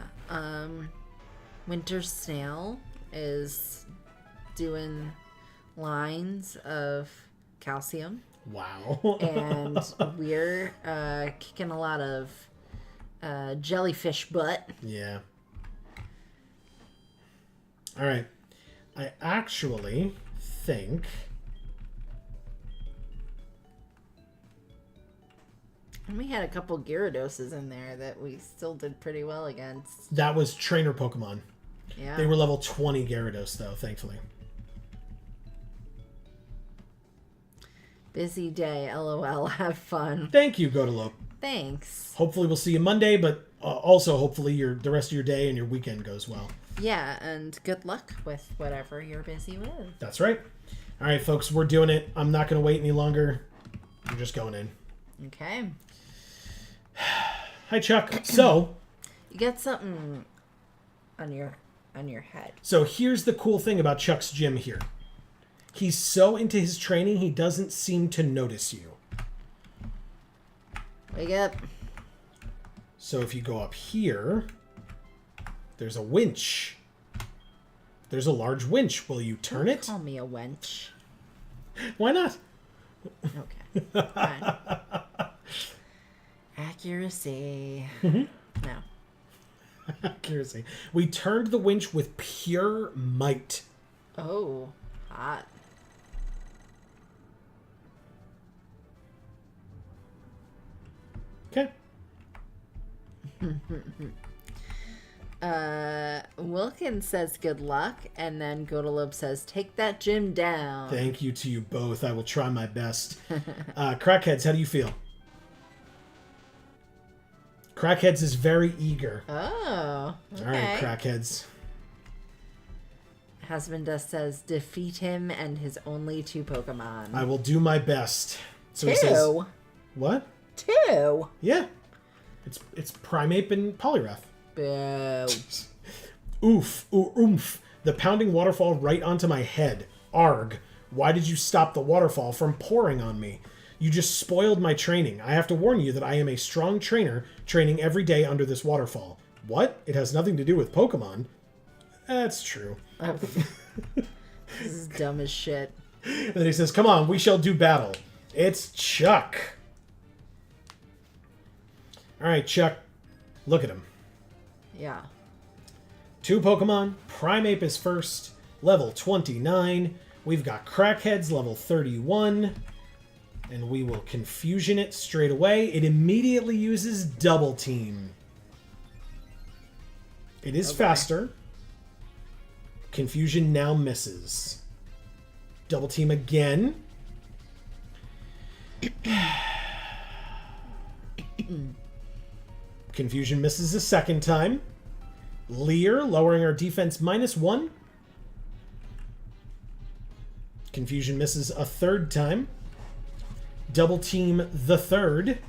Winter Snail is doing lines of calcium. Wow. And we're kicking a lot of jellyfish butt. Yeah. All right. I actually think... And we had a couple Gyarados in there that we still did pretty well against. That was trainer Pokemon. Yeah. They were level 20 Gyarados, though, thankfully. Busy day, LOL. Have fun. Thank you, Godalope. Thanks. Hopefully we'll see you Monday, but also hopefully the rest of your day and your weekend goes well. Yeah, and good luck with whatever you're busy with. That's right. All right, folks, we're doing it. I'm not going to wait any longer. We're just going in. Okay. Hi, Chuck. So... You got something on your head. So here's the cool thing about Chuck's gym here. He's so into his training, he doesn't seem to notice you. Wake up. So if you go up here, there's a winch. There's a large winch. Will you turn it? Call me a wench. Why not? Okay. Fine. Accuracy. Mm-hmm. No. Accuracy. We turned the winch with pure might. Oh, hot. Okay. Wilkins says good luck, and then Godalope says take that gym down. Thank you to you both. I will try my best. Crackheads, how do you feel? Crackheads is very eager. Oh, okay. All right, Crackheads. Husbandus says defeat him and his only 2 Pokemon. I will do my best. So 2? he says, what? 2? Yeah. It's Primeape and Poliwrath. Boo. Oof. Oomph. The pounding waterfall right onto my head. Arg. Why did you stop the waterfall from pouring on me? You just spoiled my training. I have to warn you that I am a strong trainer training every day under this waterfall. What? It has nothing to do with Pokemon. That's true. This is dumb as shit. And then he says, come on, we shall do battle. It's Chuck. All right, Chuck. Look at him. Yeah. 2 Pokemon. Primeape is first. Level 29. We've got Crackheads, level 31. And we will Confusion it straight away. It immediately uses Double Team. It is faster. Confusion now misses. Double Team again. Confusion misses a second time. Leer, lowering our defense -1. Confusion misses a third time. Double Team the third.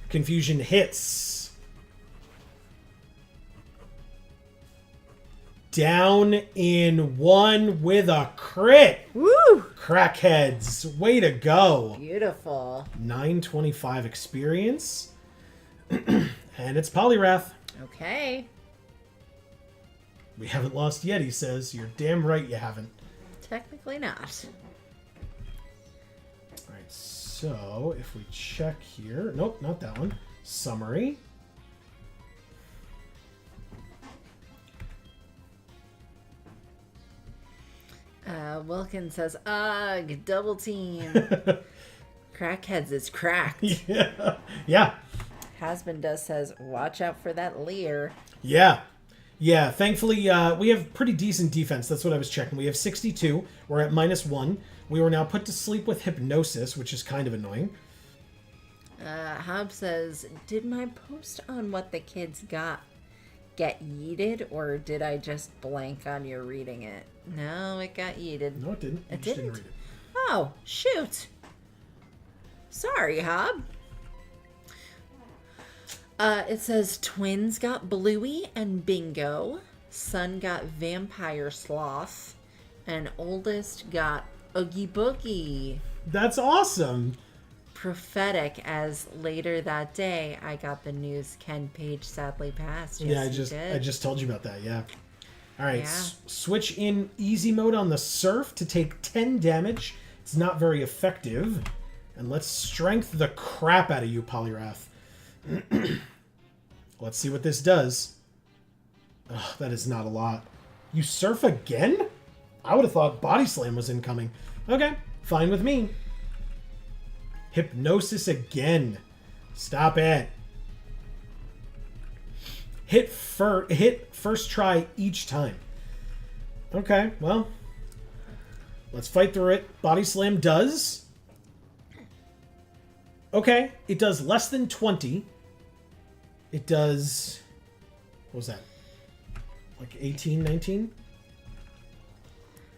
Confusion hits. Down in 1 with a crit. Woo! Crackheads, way to go. Beautiful. 925 experience. And it's Poliwrath. Okay. We haven't lost yet, he says. You're damn right you haven't. Technically not. Alright, so if we check here... Nope, not that one. Summary. Wilkins says, ugh, double team. Crackheads is cracked. Yeah. Yeah. Hasbin says, watch out for that Leer. Yeah. Yeah, thankfully, we have pretty decent defense. That's what I was checking. We have 62. We're at -1. We were now put to sleep with Hypnosis, which is kind of annoying. Hob says, did my post on what the kids got get yeeted, or did I just blank on your reading it? No, it got yeeted. No, it didn't. You It just didn't? read it. Oh, shoot. Sorry, Hob. It says twins got Bluey and Bingo. Son got Vampire Sloth. And oldest got Oogie Boogie. That's awesome. prophetic as later that day I got the news Ken Page sadly passed. Yes, I just told you about that. Yeah. All right. Yeah. Switch in easy mode on the Surf to take 10 damage. It's not very effective. And let's strength the crap out of you, Poliwrath. Let's see what this does. Ugh, that is not a lot. You Surf again? I would have thought Body Slam was incoming. Okay, fine with me. Hypnosis again. Stop it. Hit first try each time. Okay, well. Let's fight through it. Body Slam does. Okay, it does less than 20. It does... What was that? Like 18, 19?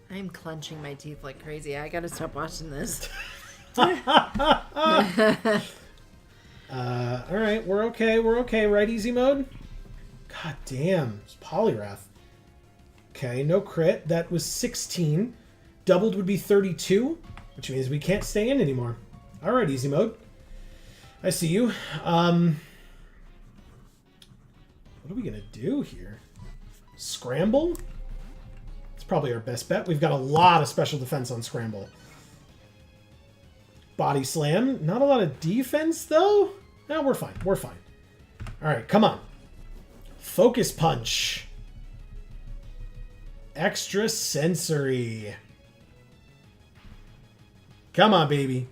I'm clenching my teeth like crazy. I gotta stop watching this. Alright, we're okay, right, easy mode? God damn, it's Poliwrath. Okay, no crit. That was 16. Doubled would be 32, which means we can't stay in anymore. Alright, easy mode. I see you. What are we gonna do here? Scramble? It's probably our best bet. We've got a lot of special defense on Scramble. Body Slam. Not a lot of defense, though. No, we're fine. We're fine. Alright, come on. Focus Punch. Extra Sensory. Come on, baby.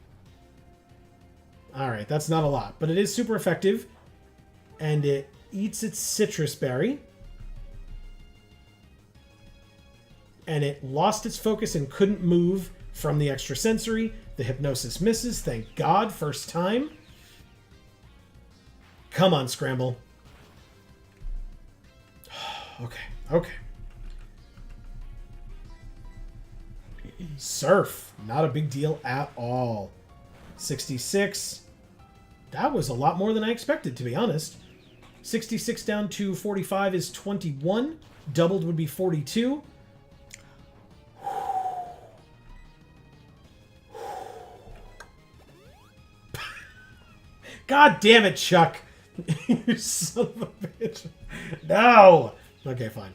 Alright, that's not a lot, but it is super effective. And it eats its Citrus Berry. And it lost its focus and couldn't move from the extra sensory. The hypnosis misses. Thank God. First time. Come on, Scramble. Okay. Surf. Not a big deal at all. 66. That was a lot more than I expected, to be honest. 66 down to 45 is 21. Doubled would be 42. God damn it, Chuck. You son of a bitch. No. Okay, fine.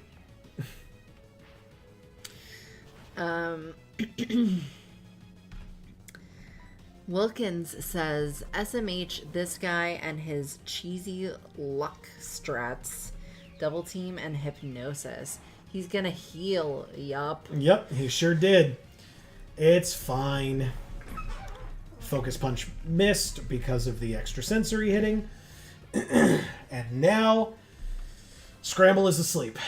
Wilkins says, SMH, this guy and his cheesy luck strats, double team and hypnosis. He's gonna heal, yup. Yep, he sure did. It's fine. Focus Punch missed because of the extra sensory hitting. And now, Scramble is asleep.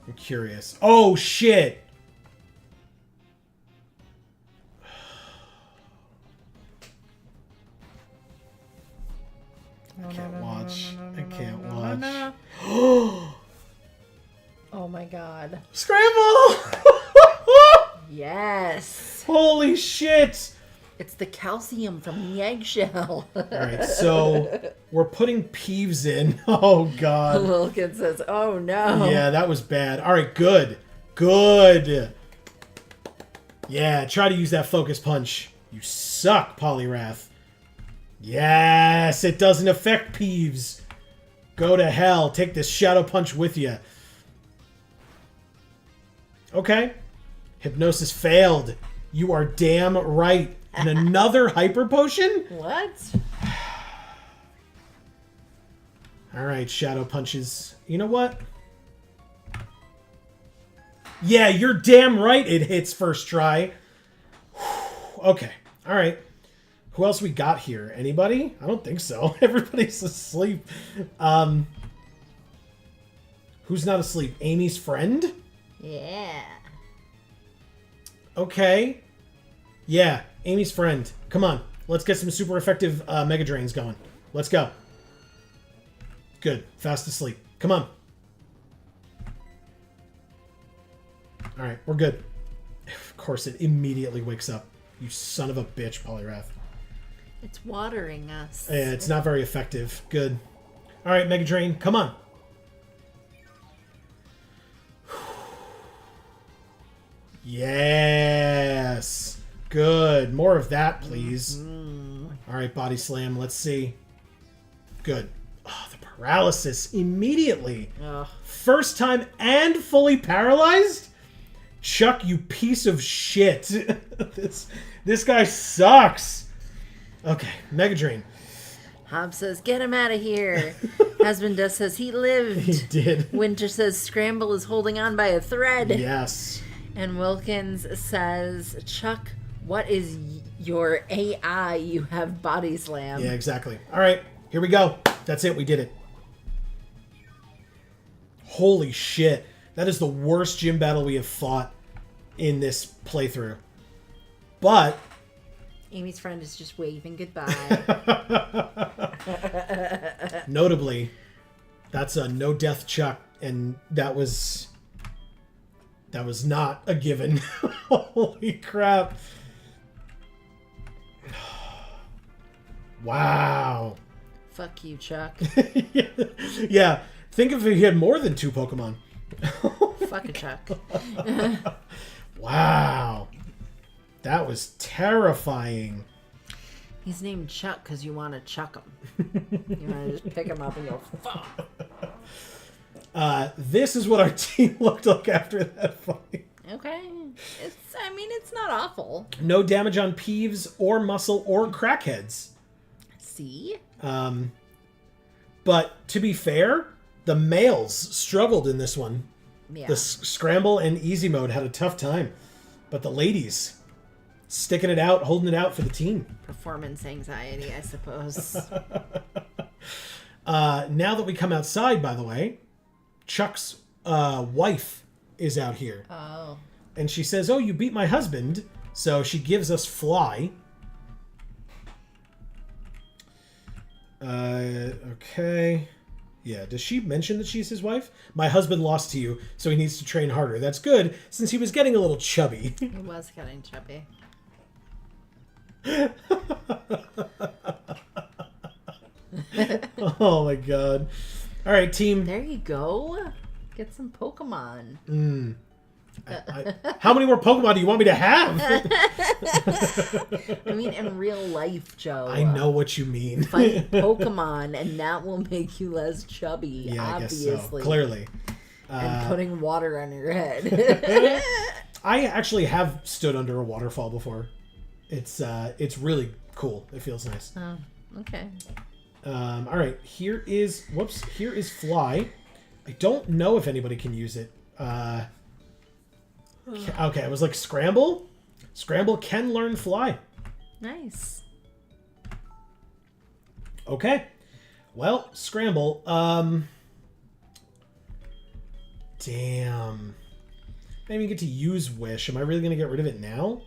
I'm curious. Oh, shit! I can't watch. I can't watch. Oh my god. Scramble! Yes. Holy shit! It's the calcium from the eggshell. Alright, so we're putting Peeves in. Oh, God. Wilkins says, oh no. Yeah, that was bad. Alright, good. Good. Yeah, try to use that Focus Punch. You suck, Poliwrath. Yes, it doesn't affect Peeves. Go to hell. Take this Shadow Punch with you. Okay. Hypnosis failed. You are damn right. And another Hyper Potion? What? Alright, Shadow Punches. You know what? Yeah, you're damn right it hits first try. Okay. Alright. Who else we got here? Anybody? I don't think so. Everybody's asleep. Who's not asleep? Amy's friend? Yeah. Okay. Yeah, Amy's friend. Come on. Let's get some super effective Mega Drains going. Let's go. Good. Fast asleep. Come on. Alright, we're good. Of course, it immediately wakes up. You son of a bitch, Poliwrath. It's watering us. Yeah, it's not very effective. Good. Alright, Mega Drain. Come on. Yes. Good. More of that, please. All right, body slam. Let's see. Good. Oh, the paralysis immediately. Ugh. First time and fully paralyzed? Chuck, you piece of shit. This guy sucks. Okay, Mega Drain. Hobbs says, get him out of here. Husband Dust says, he lived. He did. Winter says, Scramble is holding on by a thread. Yes. And Wilkins says, Chuck, what is your AI? You have body slam. Yeah, exactly. All right, here we go. That's it. We did it. Holy shit. That is the worst gym battle we have fought in this playthrough. But... Amy's friend is just waving goodbye. Notably, that's a no-death Chuck, and that was not a given. Holy crap. Wow. Fuck you, Chuck. Yeah. Think if he had more than 2 Pokemon. Fuck a Chuck. Wow. That was terrifying. He's named Chuck because you want to chuck him. You want to just pick him up and go, fuck. This is what our team looked like after that fight. Okay. It's not awful. No damage on Peeves or Muscle or Crackheads. See? But to be fair, the males struggled in this one. Yeah. The Scramble and Easy Mode had a tough time. But the ladies, sticking it out, holding it out for the team. Performance anxiety, I suppose. Now that we come outside, by the way, Chuck's wife is out here. Oh. And she says, oh, you beat my husband. So she gives us Fly. Okay. Yeah, does she mention that she's his wife? My husband lost to you, so he needs to train harder. That's good, since he was getting a little chubby. He was getting chubby. Oh my god. All right, team. There you go. Get some Pokemon. How many more Pokemon do you want me to have? I mean, in real life, Joe. I know what you mean. Fight Pokemon, and that will make you less chubby, Yeah, obviously. I guess so. Clearly. And putting water on your head. I actually have stood under a waterfall before. It's really cool. It feels nice. Oh, okay. All right, here is Fly. I don't know if anybody can use it. Okay, it was like Scramble. Scramble can learn Fly. Nice. Okay. Well, Scramble. Damn. I didn't even get to use Wish. Am I really going to get rid of it now?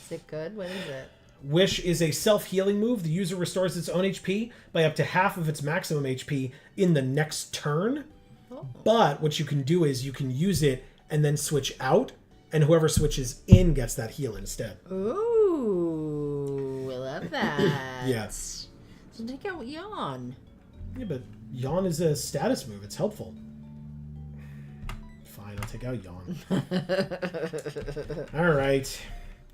Is it good? What is it? Wish is a self-healing move. The user restores its own HP by up to half of its maximum HP in the next turn. Oh. But what you can do is you can use it and then switch out, and whoever switches in gets that heal instead. Ooh, I love that. Yeah. So take out Yawn. Yeah, but Yawn is a status move. It's helpful. Fine, I'll take out Yawn. All right.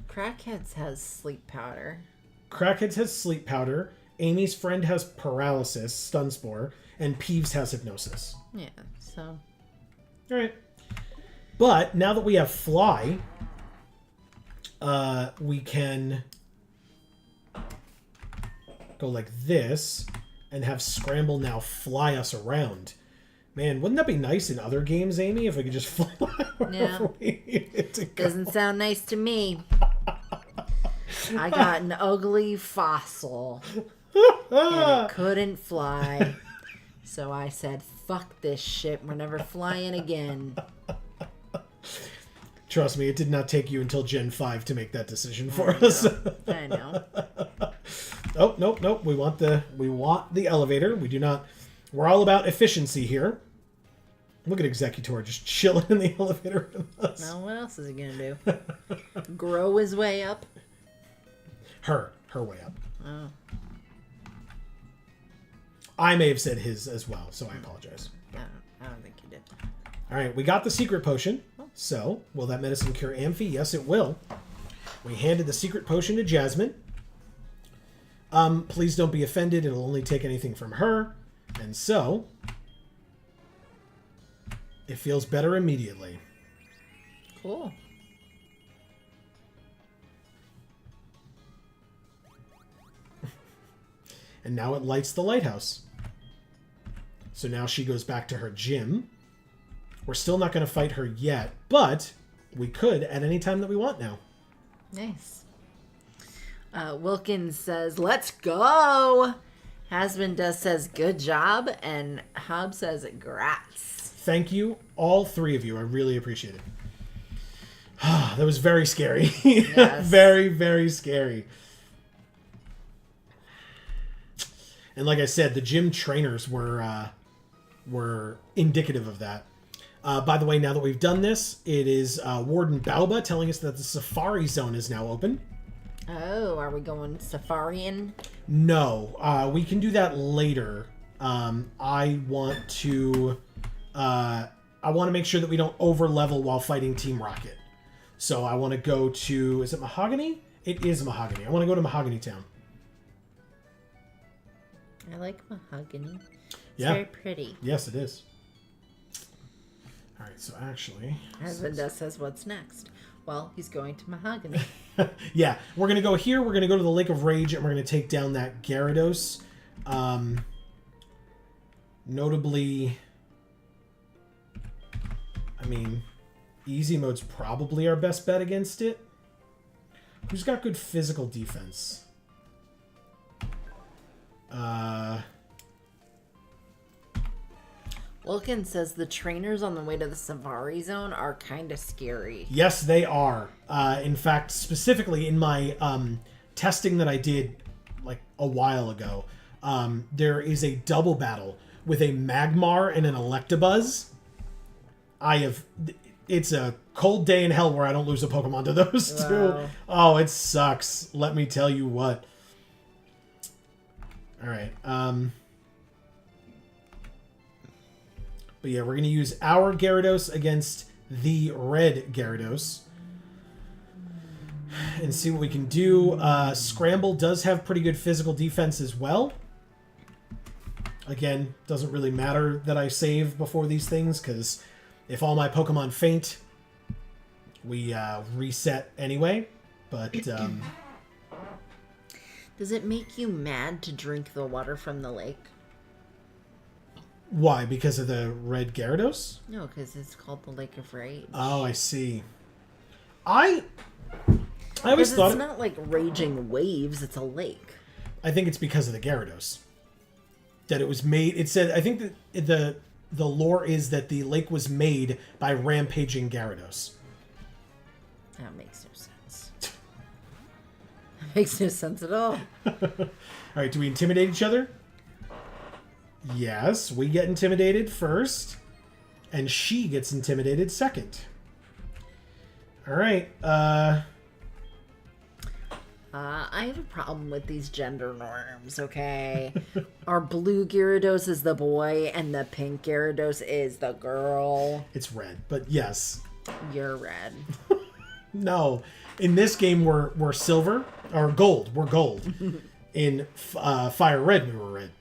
Crackheads has sleep powder. Crackheads has sleep powder. Amy's friend has paralysis, stun spore, and Peeves has hypnosis. Yeah, so. All right. But now that we have Fly, we can go like this and have Scramble now fly us around. Man, wouldn't that be nice in other games, Amy, if we could just fly wherever we needed to go? Doesn't sound nice to me. I got an ugly fossil. And it couldn't fly. So I said, fuck this shit. We're never flying again. Trust me, it did not take you until Gen 5 to make that decision for us. I know. Oh, nope. We want the elevator. We do not. We're all about efficiency here. Look at Executor just chilling in the elevator with us. Now, what else is he gonna do? Grow his way up? Her way up. Oh. I may have said his as well, so I apologize. I don't think you did. All right, we got the secret potion. So, will that medicine cure Amphi? Yes, it will. We handed the secret potion to Jasmine. Please don't be offended. It'll only take anything from her. And so, it feels better immediately. Cool. And now it lights the lighthouse. So now she goes back to her gym. We're still not going to fight her yet, but we could at any time that we want now. Nice. Wilkins says, let's go. Hasbin does says, good job. And Hob says, grats. Thank you, all three of you. I really appreciate it. That was very scary. Yes. Very, very scary. And like I said, the gym trainers were indicative of that. By the way, now that we've done this, it is Warden Bauba telling us that the Safari Zone is now open. Oh, are we going safarian? No, we can do that later. I want to make sure that we don't over level while fighting Team Rocket. So I want to go to, is it Mahogany? It is Mahogany. I want to go to Mahogany Town. I like mahogany. It's Yeah. very pretty. Yes, it is. All right, so actually... Hasbin does says, what's next? Well, he's going to mahogany. Yeah, we're going to go here. We're going to go to the Lake of Rage, and we're going to take down that Gyarados. Notably, I mean, easy mode's probably our best bet against it. Who's got good physical defense? Wilkins says the trainers on the way to the Safari Zone are kind of scary. Yes, they are. In fact, specifically in my testing that I did like a while ago, there is a double battle with a Magmar and an Electabuzz. It's a cold day in hell where I don't lose a Pokemon to those two. Oh, it sucks. Let me tell you what. All right. But yeah, we're going to use our Gyarados against the red Gyarados. And see what we can do. Scramble does have pretty good physical defense as well. Again, doesn't really matter that I save before these things, because if all my Pokemon faint, we reset anyway. But does it make you mad to drink the water from the lake? Why? Because of the red Gyarados? No, because it's called the Lake of Rage. Oh, I see. I always thought it's not like raging waves; it's a lake. I think it's because of the Gyarados that it was made. It said, I think that the lore is that the lake was made by rampaging Gyarados. That makes no sense. That makes no sense at all. All right, do we intimidate each other? Yes, we get intimidated first, and she gets intimidated second. All right. I have a problem with these gender norms, okay? Our blue Gyarados is the boy, and the pink Gyarados is the girl. It's red, but yes. You're red. No. In this game, we're silver, or gold. We're gold. In Fire Red, we were red.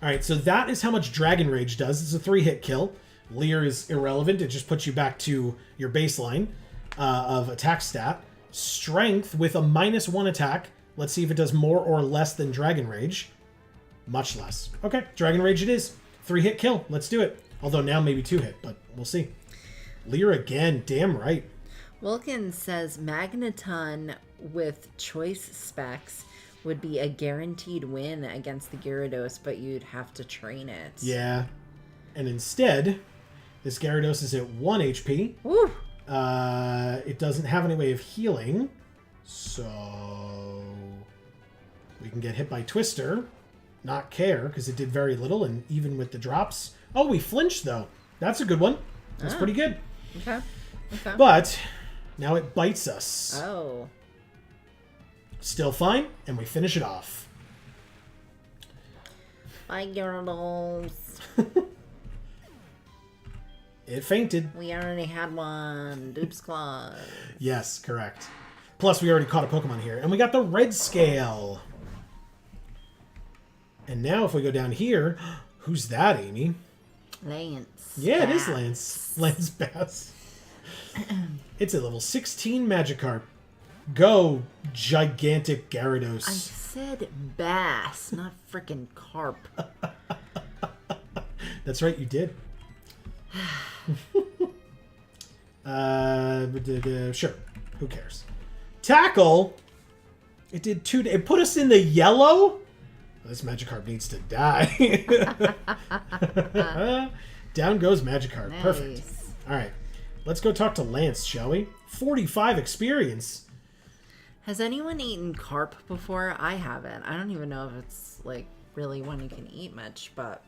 All right, so that is how much Dragon Rage does. It's a 3-hit kill. Leer is irrelevant. It just puts you back to your baseline of attack stat. Strength with a -1 attack. Let's see if it does more or less than Dragon Rage. Much less. Okay, Dragon Rage it is. 3-hit kill. Let's do it. Although now maybe 2-hit, but we'll see. Leer again. Damn right. Wilkins says Magneton with choice specs would be a guaranteed win against the Gyarados, but you'd have to train it. Yeah. And instead, this Gyarados is at 1 HP. Woo! It doesn't have any way of healing, so we can get hit by Twister. Not care, because it did very little, and even with the drops... Oh, we flinched, though. That's a good one. That's pretty good. Okay. But now it bites us. Oh. Still fine, and we finish it off. Bye, Gyarados. It fainted. We already had one. Dupes Claws. Yes, correct. Plus, we already caught a Pokemon here. And we got the red scale. And now if we go down here... Who's that, Amy? Lance. Yeah, Bass. it is Lance. Lance Bass. It's a level 16 Magikarp. Go, gigantic Gyarados. I said bass, not frickin' carp. That's right, you did. Sure. Who cares? Tackle. It did 2. It put us in the yellow. This Magikarp needs to die. Down goes Magikarp. Nice. Perfect. All right. Let's go talk to Lance, shall we? 45 experience. Has anyone eaten carp before? I haven't. I don't even know if it's like really one you can eat much, but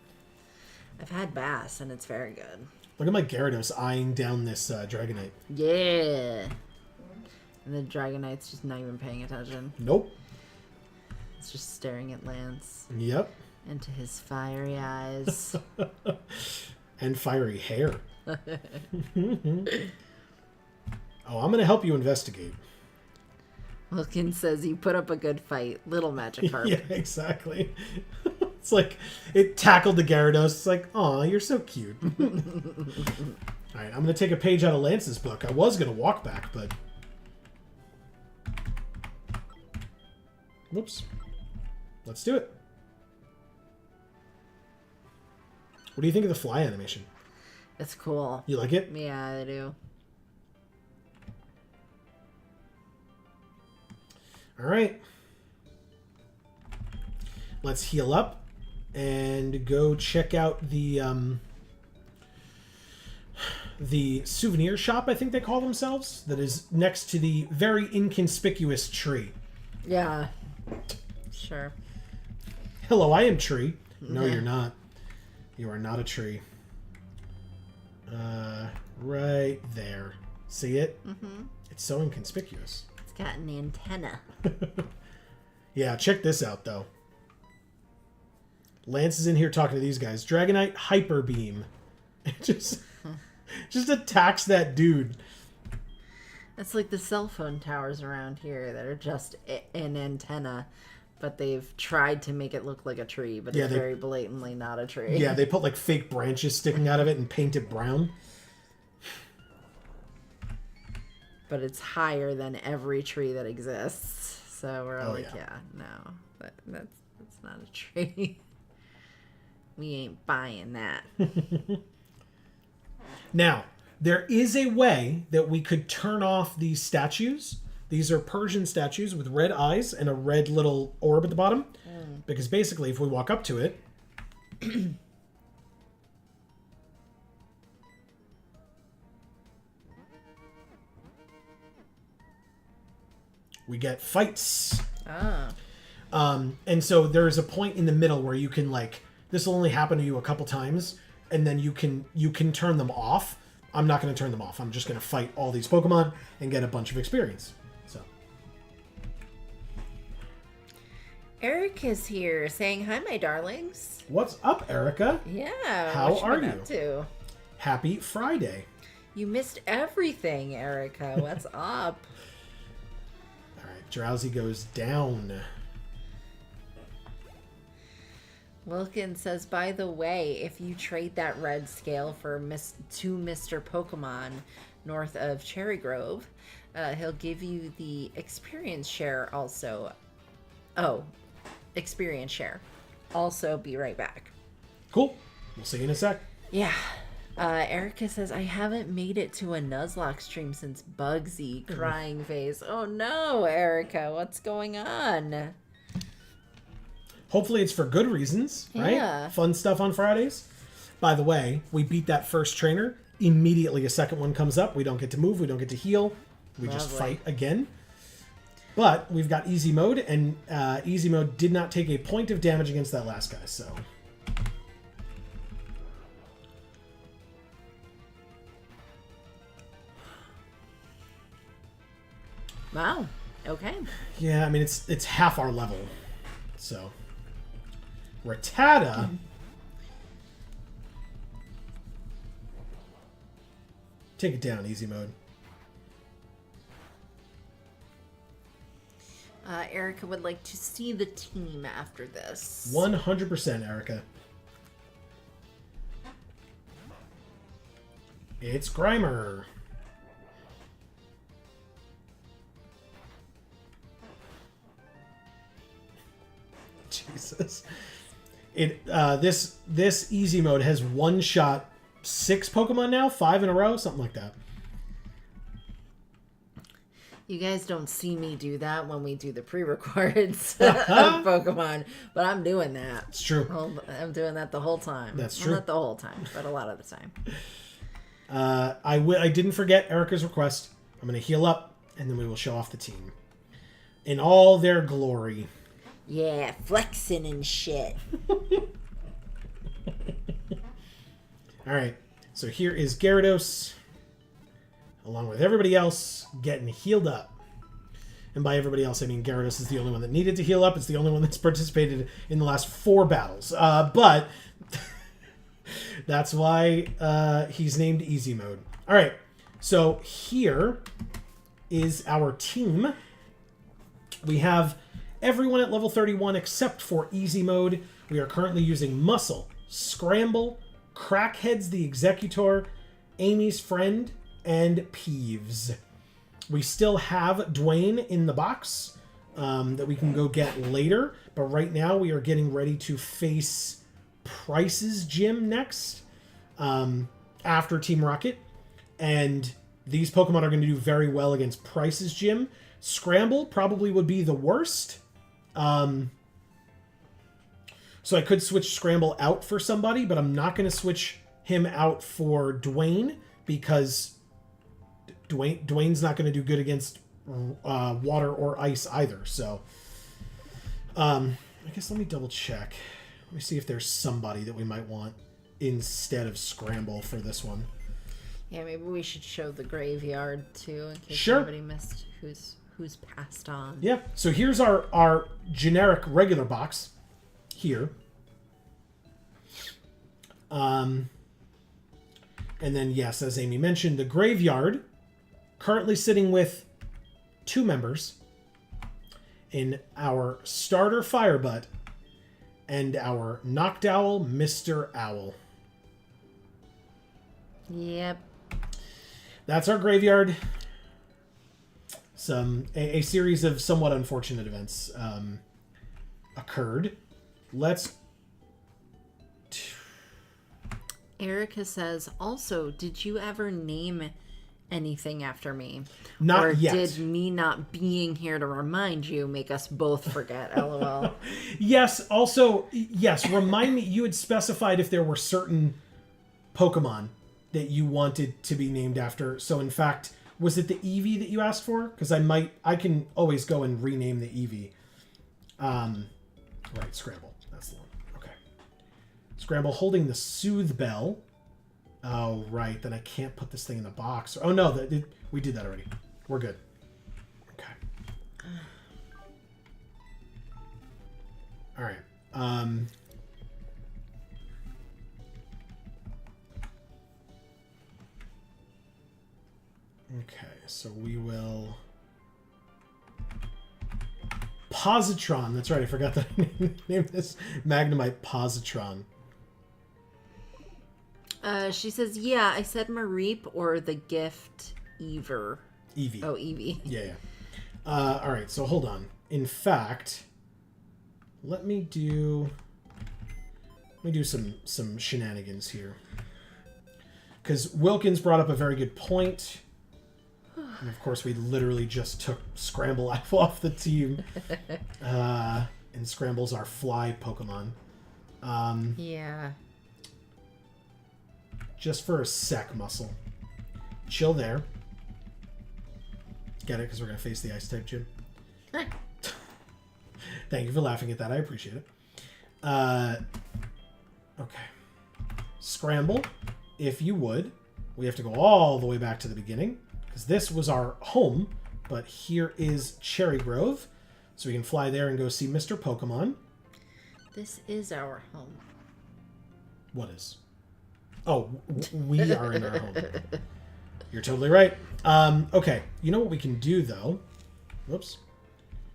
I've had bass and it's very good. Look at my Gyarados eyeing down this Dragonite. Yeah. And the Dragonite's just not even paying attention. Nope. It's just staring at Lance. Yep. Into his fiery eyes. And fiery hair. Oh, I'm going to help you investigate. Wilkins says you put up a good fight. Little Magikarp. Yeah, exactly. It's like, it tackled the Gyarados. It's like, aw, you're so cute. All right, I'm going to take a page out of Lance's book. I was going to walk back, but... Whoops. Let's do it. What do you think of the fly animation? It's cool. You like it? Yeah, I do. All right. Let's heal up and go check out the souvenir shop, I think they call themselves, that is next to the very inconspicuous tree. Yeah. Sure. Hello, I am tree. No, you're not. You are not a tree. Right there. See it? Mm-hmm. It's so inconspicuous. It's got an antenna. Yeah, check this out, though. Lance is in here talking to these guys. Dragonite Hyper Beam. It just attacks that dude. It's like the cell phone towers around here that are just an antenna, but they've tried to make it look like a tree, but it's very blatantly not a tree. Yeah, they put like fake branches sticking out of it and paint it brown. But it's higher than every tree that exists. So we're no, that's not a tree. We ain't buying that. Now, there is a way that we could turn off these statues. These are Persian statues with red eyes and a red little orb at the bottom. Because basically, if we walk up to it... we get fights. And so there's a point in the middle where you can, like... This will only happen to you a couple times, and then you can turn them off. I'm not going to turn them off. I'm just going to fight all these Pokemon and get a bunch of experience. So, Erica's here saying, hi, my darlings. what's up, Erica? Yeah. How what you are been you? up to? Happy Friday. You missed everything, Erica. What's up? All right, Drowsy goes down. Wilkins says, by the way, if you trade that red scale for two Mr. Pokemon north of Cherry Grove, he'll give you the experience share also. Oh, experience share. Also, be right back. Cool. We'll see you in a sec. Yeah. Erica says, I haven't made it to a Nuzlocke stream since Bugsy. Crying face. Oh no, Erica, what's going on? Hopefully it's for good reasons, right? Yeah. Fun stuff on Fridays. By the way, we beat that first trainer. Immediately a second one comes up. We don't get to move. We don't get to heal. We just fight again. But we've got easy mode, and easy mode did not take a point of damage against that last guy, so... Wow. Okay. Yeah, I mean, it's half our level, so... Rattata Take it down, easy mode. Erica would like to see the team after this. 100%, Erica. It's Grimer. Jesus. This easy mode has one-shot 6 Pokemon now? 5 in a row? Something like that. You guys don't see me do that when we do the pre-recordeds of Pokemon, but I'm doing that. It's true. I'm doing that the whole time. That's well, true. Not the whole time, but a lot of the time. I didn't forget Erica's request. I'm going to heal up, and then we will show off the team. In all their glory. Yeah, flexing and shit. Alright, so here is Gyarados, along with everybody else, getting healed up. And by everybody else, I mean Gyarados is the only one that needed to heal up. It's the only one that's participated in the last 4 battles. But that's why he's named Easy Mode. Alright, so here is our team. We have everyone at level 31 except for Easy Mode. We are currently using Muscle, Scramble, Crackheads the Executor, Amy's Friend, and Peeves. We still have Dwayne in the box that we can go get later, but right now we are getting ready to face Price's gym next after Team Rocket, and these Pokemon are going to do very well against Price's gym. Scramble probably would be the worst. So I could switch Scramble out for somebody, but I'm not going to switch him out for Dwayne because Dwayne's not going to do good against water or ice either. So I guess let me double check. Let me see if there's somebody that we might want instead of Scramble for this one. Yeah, maybe we should show the graveyard too in case Sure. anybody missed who's passed on. Yeah, so here's our generic regular box here. And then, yes, as Amy mentioned, the graveyard currently sitting with 2 members in our starter Firebutt and our Noctowl Mr. Owl. Yep. That's our graveyard. A series of somewhat unfortunate events occurred. Erica says, also, did you ever name anything after me? Not yet. Or did me not being here to remind you make us both forget? LOL. Yes, also, yes, remind me, you had specified if there were certain Pokemon that you wanted to be named after. So, in fact, was it the Eevee that you asked for? Because I can always go and rename the Eevee. Right, Scramble. That's the one. Okay. Scramble holding the Soothe Bell. Oh, right. Then I can't put this thing in the box. Oh, no. We did that already. We're good. Okay. All right. Okay, so we will... Positron. That's right, I forgot that I named this Magnemite Positron. She says, yeah, I said Mareep or the gift Eevee. Eevee. Oh, Eevee. Yeah. All right, so hold on. In fact, let me do some shenanigans here. Because Wilkins brought up a very good point. And of course, we literally just took Scramble off the team. And Scramble's our fly Pokemon. Yeah. Just for a sec, Muscle. Chill there. Get it? Because we're going to face the Ice-type gym. Thank you for laughing at that. I appreciate it. Okay. Scramble, if you would. We have to go all the way back to the beginning. Because this was our home. But here is Cherry Grove. So we can fly there and go see Mr. Pokemon. This is our home. What is? Oh, we are in our home. You're totally right. Okay, you know what we can do, though? Whoops.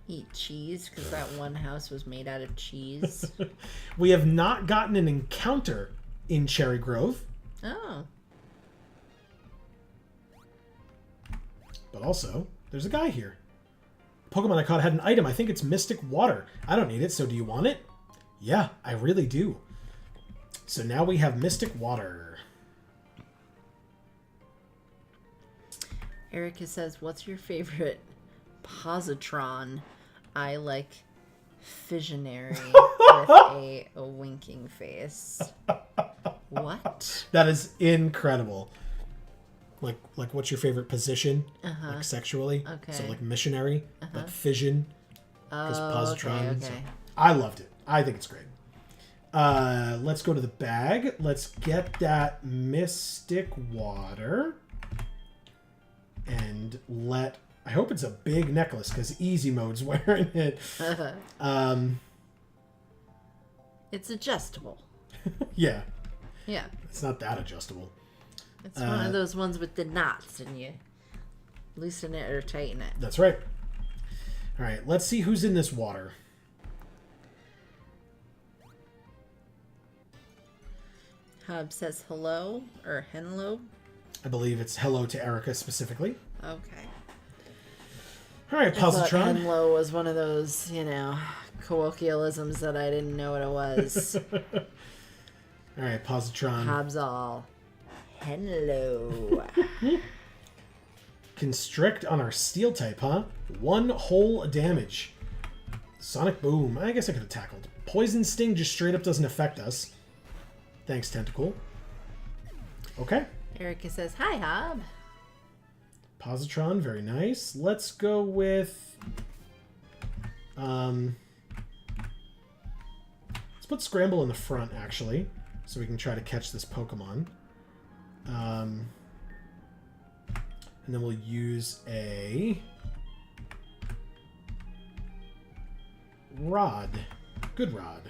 Eat cheese, because that one house was made out of cheese. We have not gotten an encounter in Cherry Grove. Oh. But also, there's a guy here. Pokemon I caught had an item. I think it's Mystic Water. I don't need it, so do you want it? Yeah, I really do. So now we have Mystic Water. Erica says, what's your favorite positron? I like Fissionary with a winking face. What? That is incredible. Like what's your favorite position? Like sexually? Okay. So like missionary, but fission. Because positron. Okay. So I loved it. I think it's great. Let's go to the bag. Let's get that Mystic Water. And I hope it's a big necklace because easy mode's wearing it. It's adjustable. Yeah. Yeah. It's not that adjustable. It's one of those ones with the knots and you loosen it or tighten it. That's right. All right, let's see who's in this water. Hub says hello or hello. I believe it's hello to Erica specifically. Okay. All right, positron. Hello was one of those, colloquialisms that I didn't know what it was. All right, positron. Hub's all hello. Constrict on our steel type, huh? 1 whole damage. Sonic Boom. I guess I could have tackled. Poison Sting just straight up doesn't affect us. Thanks, Tentacool. Okay. Erica says, hi, Hub. Positron, very nice. Let's go with... let's put Scramble in the front, actually, so we can try to catch this Pokemon. And then we'll use a... Rod. Good Rod.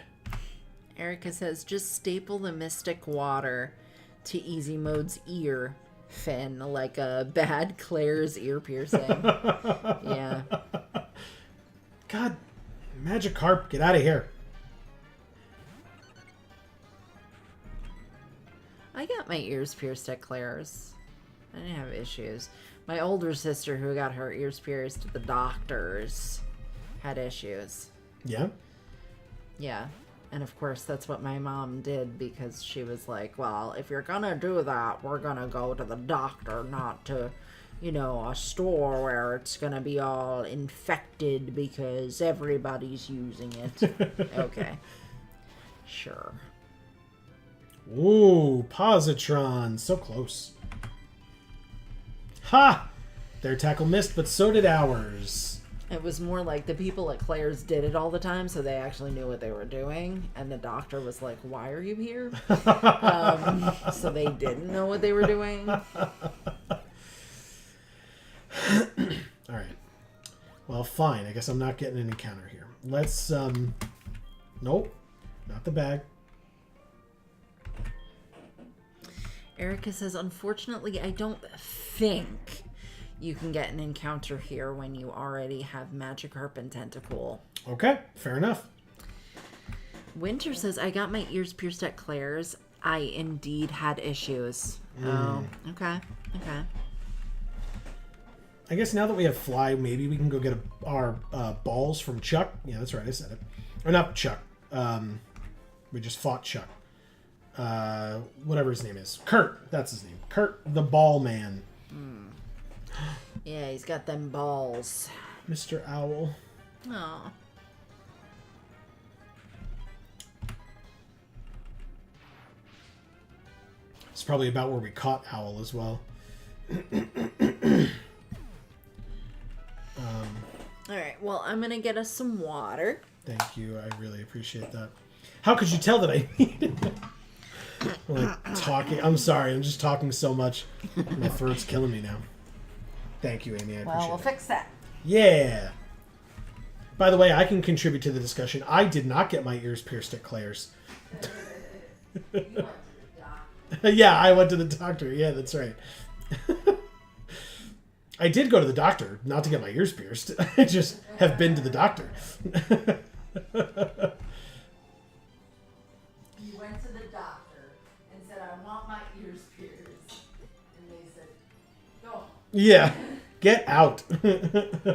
Erica says, just staple the Mystic Water to Easy Mode's ear, Finn, like a bad Claire's ear piercing. Yeah. God, Magikarp, get out of here. I got my ears pierced at Claire's. I didn't have issues. My older sister, who got her ears pierced at the doctor's, had issues. Yeah? Yeah. And of course, that's what my mom did because she was like, well, if you're gonna do that, we're gonna go to the doctor, not to, a store where it's gonna be all infected because everybody's using it. Okay. Sure. Ooh, Positron. So close. Ha! Their tackle missed, but so did ours. It was more like the people at Claire's did it all the time, so they actually knew what they were doing. And the doctor was like, why are you here? So they didn't know what they were doing. All right. Well, fine. I guess I'm not getting an encounter here. Let's, nope. Not the bag. Erica says, unfortunately, I don't think you can get an encounter here when you already have Magikarp and Tentacool. Okay, fair enough. Winter says, I got my ears pierced at Claire's. I indeed had issues. Oh, okay. I guess now that we have Fly, maybe we can go get our balls from Chuck. Yeah, that's right, I said it. Or not Chuck. We just fought Chuck. Whatever his name is. Kurt, that's his name. Kurt the Ball Man. Yeah, he's got them balls. Mr. Owl. Aw. It's probably about where we caught Owl as well. Alright, well, I'm gonna get us some water. Thank you. I really appreciate that. How could you tell that I needed it? I'm like talking. I'm sorry. I'm just talking so much. My throat's killing me now. Thank you, Amy. I appreciate Well, we'll it. fix that. Yeah. By the way, I can contribute to the discussion. I did not get my ears pierced at Claire's. Yeah, I went to the doctor. Yeah, that's right. I did go to the doctor, not to get my ears pierced. I just have been to the doctor. You went to the doctor and said, I want my ears pierced. And they said, go. Yeah, get out. That's what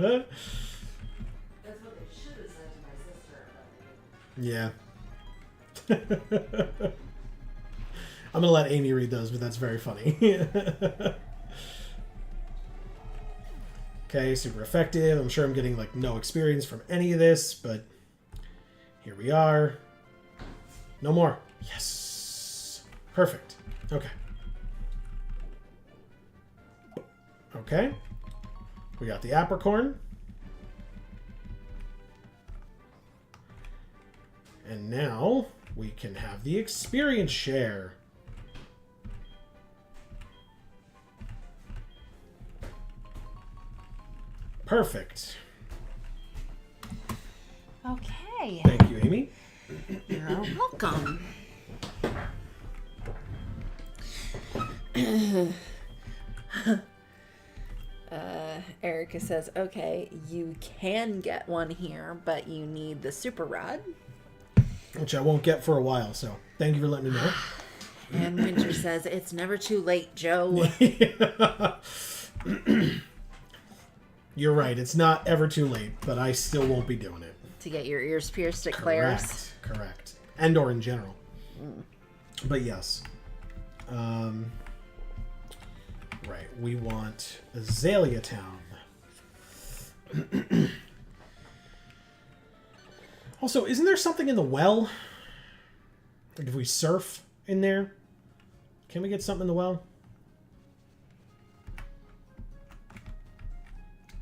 they should have said to my sister. Yeah. I'm going to let Amy read those, but that's very funny. Okay, super effective. I'm sure I'm getting like no experience from any of this, but here we are. No more. Yes. Perfect. Okay. Okay. We got the apricorn. And now we can have the experience share. Perfect. Okay. Thank you, Amy. You're welcome. Erica says, okay, you can get one here, but you need the super rod. Which I won't get for a while, so thank you for letting me know. And Winter says, it's never too late, Joe. You're right. It's not ever too late, but I still won't be doing it. To get your ears pierced at Claire's. Correct. And or in general. But yes. Right. We want Azalea Town. Also, isn't there something in the well? Like if we surf in there? Can we get something in the well?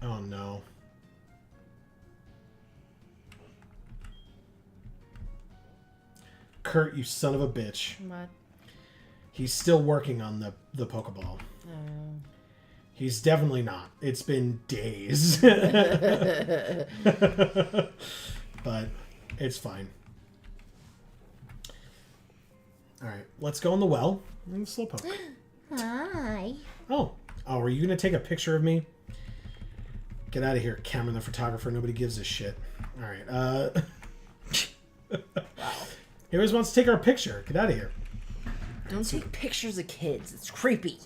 Oh no. Kurt, you son of a bitch. What? He's still working on the Pokeball. He's definitely not. It's been days. But it's fine. Alright, let's go in the well. And Slowpoke. Hi. Oh, are you going to take a picture of me? Get out of here, Cameron the photographer. Nobody gives a shit. Alright, Wow. He always wants to take our picture. Get out of here. Don't take pictures of kids. It's creepy.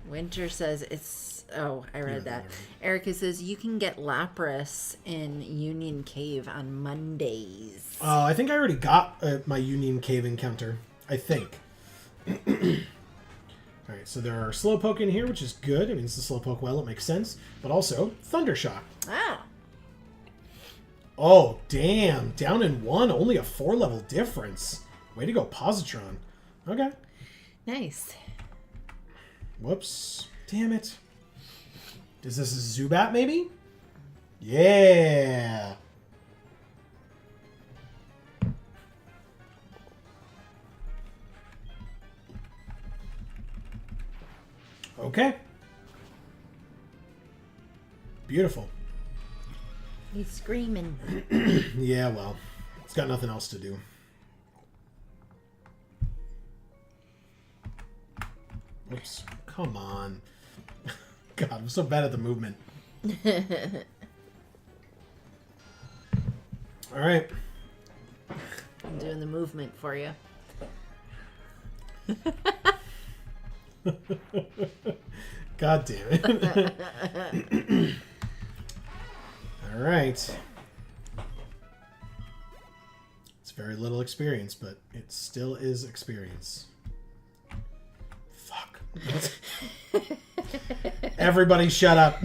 Winter says it's... Oh, I read that. Erica says you can get Lapras in Union Cave on Mondays. Oh, I think I already got my Union Cave encounter. I think. Alright, so there are Slowpoke in here, which is good. It means the Slowpoke well, it makes sense. But also, Thundershock. Ah. Oh, damn. Down in one, only a 4-level difference. Way to go, Positron. Okay. Nice. Whoops. Damn it. Is this a Zubat, maybe? Yeah. Okay. Beautiful. He's screaming. Yeah, well, it's got nothing else to do. Whoops. Come on. God, I'm so bad at the movement. All right. I'm doing the movement for you. God damn it. All right. It's very little experience, but it still is experience. Fuck. Everybody shut up.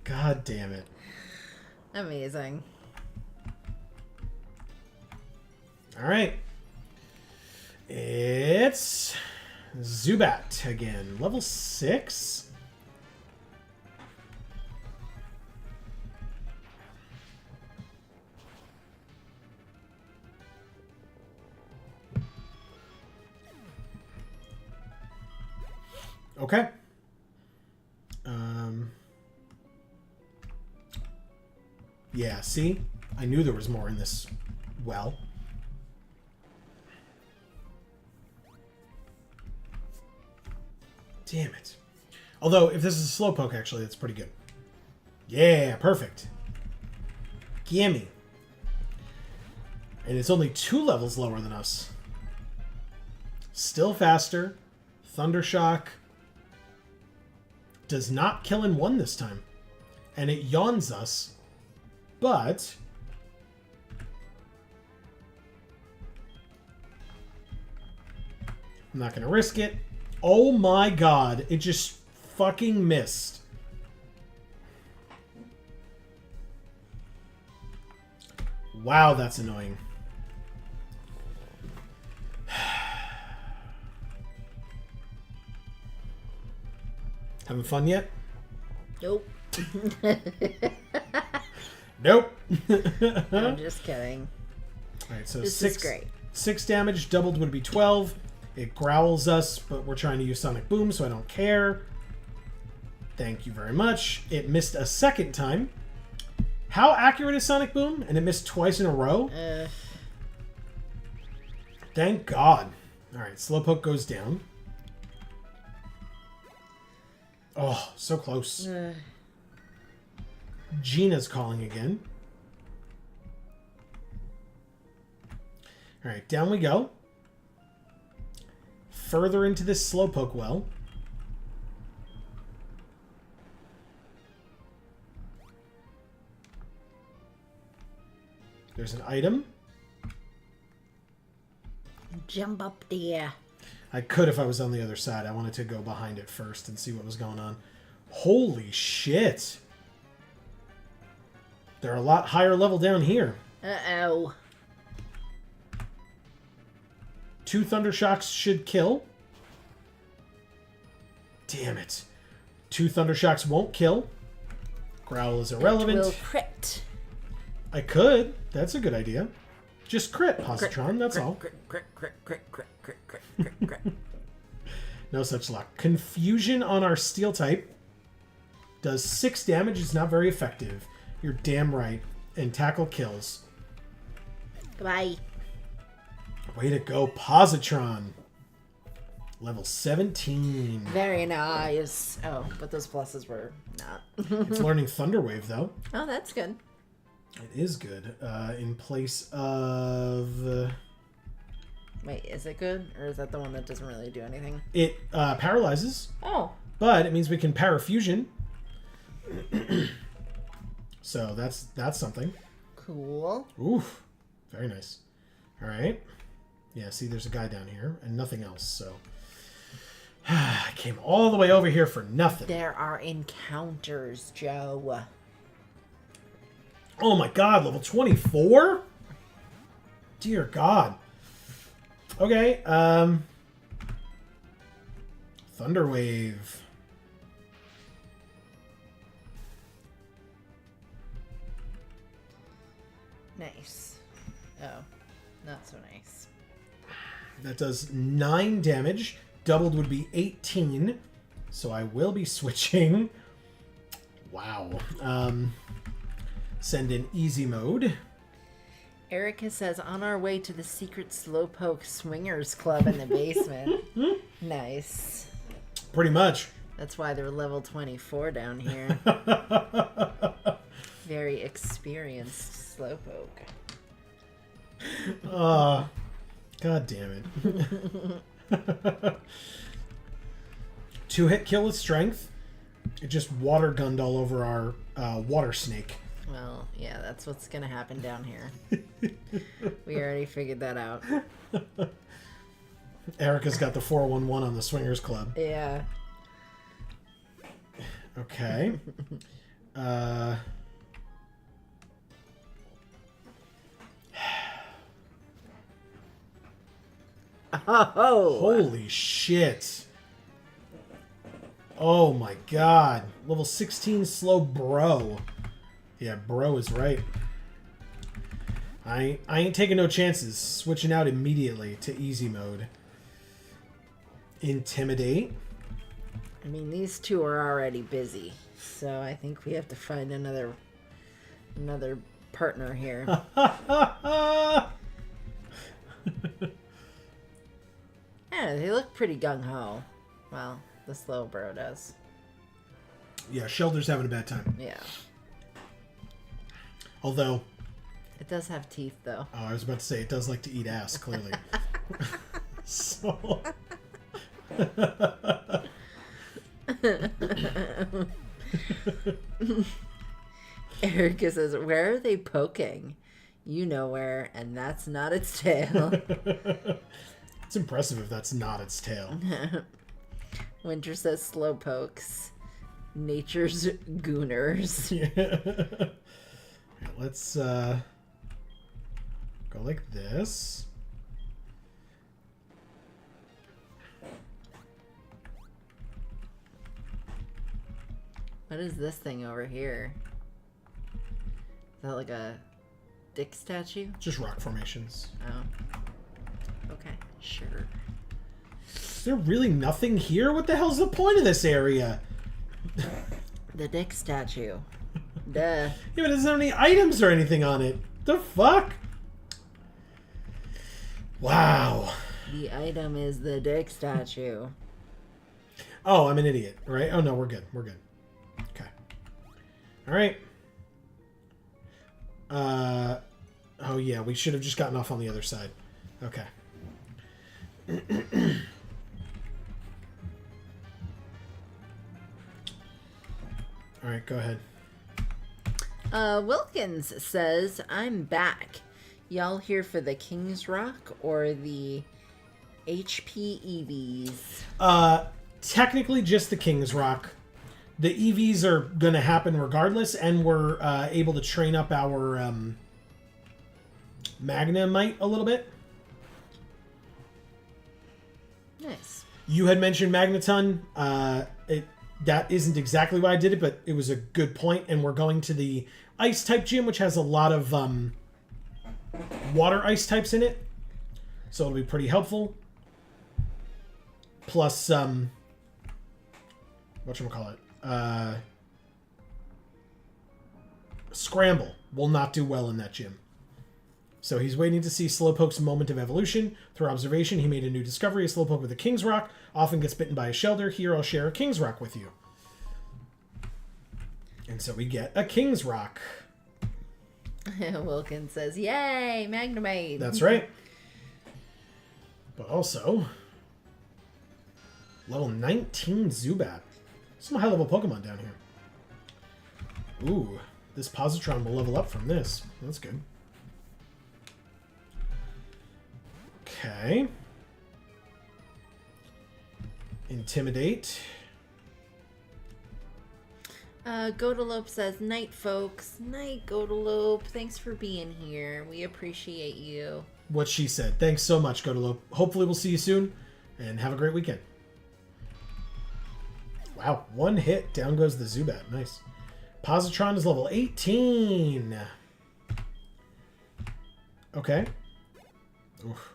God damn it. Amazing. All right. It's Zubat again. Level 6. Okay. Yeah, see? I knew there was more in this well. Damn it. Although, if this is a Slowpoke, actually, that's pretty good. Yeah, perfect. Gimme. And it's only 2 levels lower than us. Still faster. Thundershock. Does not kill in 1 this time. And it yawns us. But... I'm not going to risk it. Oh my god. It just fucking missed. Wow, that's annoying. Having fun yet? Nope. Nope. I'm just kidding. Alright, so This is great. 6 damage, doubled would be 12. It growls us, but we're trying to use Sonic Boom, so I don't care. Thank you very much. It missed a second time. How accurate is Sonic Boom? And it missed twice in a row? Thank God. Alright, Slowpoke goes down. Oh, so close. Gina's calling again. Alright, down we go. Further into this Slowpoke well. There's an item. Jump up there. I could if I was on the other side. I wanted to go behind it first and see what was going on. Holy shit. They're a lot higher level down here. Uh-oh. 2 Thundershocks should kill. Damn it. 2 Thundershocks won't kill. Growl is irrelevant. It will crit. I could. That's a good idea. Just crit, Positron, that's all. Crit. No such luck. Confusion on our steel type does 6 damage. It's not very effective. You're damn right. And tackle kills. Goodbye. Way to go, Positron. Level 17. Very nice. Oh, but those pluses were not. It's learning Thunderwave, though. Oh, that's good. It is good. In place of... Wait, is it good? Or is that the one that doesn't really do anything? It paralyzes. Oh. But it means we can parafusion. So that's something. Cool. Oof. Very nice. All right. Yeah, see, there's a guy down here and nothing else, so... I came all the way over here for nothing. There are encounters, Joe. Oh my god, level 24? Dear God. Okay, Thunderwave. Nice. Oh, not so nice. That does 9 damage. Doubled would be 18. So I will be switching. Wow. Send in easy mode. Erica says, on our way to the secret Slowpoke Swingers Club in the basement. Nice. Pretty much. That's why they're level 24 down here. Very experienced Slowpoke. God damn it. 2-hit kill with strength. It just water gunned all over our water snake. Well, yeah, that's what's going to happen down here. We already figured that out. Erica's got the 411 on the Swingers Club. Yeah. Okay. Oh! Holy shit. Oh my god. Level 16 slow bro. Yeah, bro is right. I ain't taking no chances. Switching out immediately to easy mode. Intimidate. I mean, these two are already busy, so I think we have to find another partner here. Yeah, they look pretty gung-ho. Well, the slow bro does. Yeah, Shelter's having a bad time. Yeah. Although... It does have teeth, though. Oh, I was about to say, it does like to eat ass, clearly. So... Erica says, where are they poking? You know where, and that's not its tail. It's impressive if that's not its tail. Winter says slow pokes. Nature's gooners. Yeah. Let's go like this. What is this thing over here? Is that like a dick statue? Just rock formations. Oh. Okay, sure. Is there really nothing here? What the hell's the point of this area? The dick statue. Duh. Yeah, but it doesn't have any items or anything on it. The fuck? Wow. The item is the dick statue. Oh, I'm an idiot, right? Oh, no, we're good. We're good. Okay. All right. Oh, yeah, we should have just gotten off on the other side. Okay. All right, go ahead. Wilkins says, I'm back. Y'all here for the King's Rock or the HP EVs? Technically just the King's Rock. The EVs are going to happen regardless, and we're able to train up our Magnemite a little bit. Nice. You had mentioned Magneton. That isn't exactly why I did it, but it was a good point, and we're going to the Ice-type gym, which has a lot of water ice types in it, so it'll be pretty helpful. Plus, whatchamacallit? Scramble will not do well in that gym. So he's waiting to see Slowpoke's moment of evolution. Through observation, he made a new discovery. A Slowpoke with a King's Rock often gets bitten by a Shelter. Here, I'll share a King's Rock with you. And so we get a King's Rock. Wilkins says, yay, Magnemite. That's right. But also, level 19 Zubat. Some high-level Pokemon down here. Ooh, this Positron will level up from this. That's good. Okay. Intimidate. Godalope says, night, folks. Night, Godalope. Thanks for being here. We appreciate you. What she said. Thanks so much, Godalope. Hopefully we'll see you soon, and have a great weekend. Wow, one hit. Down goes the Zubat. Nice. Positron is level 18. Okay. Oof.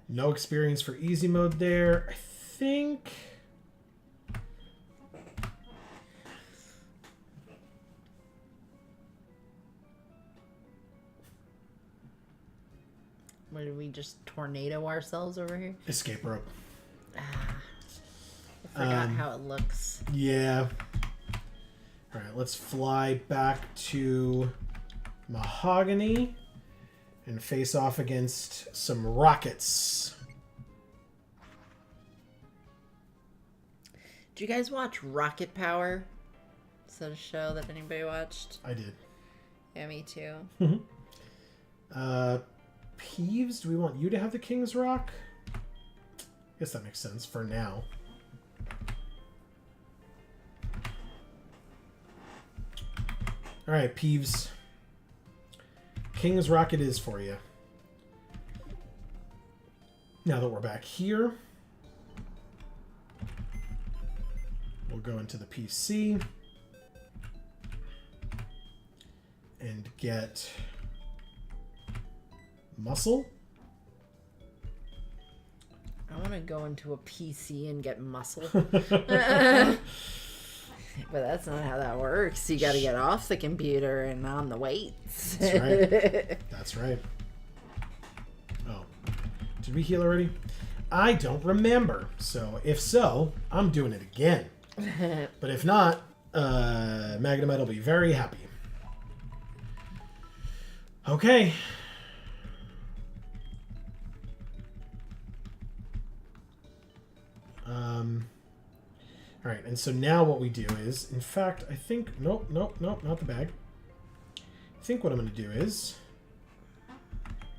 No experience for easy mode there. I think... What, did we just tornado ourselves over here? Escape rope. I forgot how it looks. Yeah. Alright, let's fly back to Mahogany and face off against some rockets. Did you guys watch Rocket Power? Is that a show that anybody watched? I did. Yeah, me too. Peeves, do we want you to have the King's Rock? I guess that makes sense for now. Alright, Peeves. King's Rock it is for you. Now that we're back here, we'll go into the PC and get Muscle. I want to go into a PC and get Muscle. But that's not how that works. You got to get off the computer and on the weights. That's right. That's right. Oh, did we heal already? I don't remember. So if so, I'm doing it again. But if not, Magnemite will be very happy. Okay. All right, and so now what we do is, in fact, I think, nope, not the bag. I think what I'm going to do is,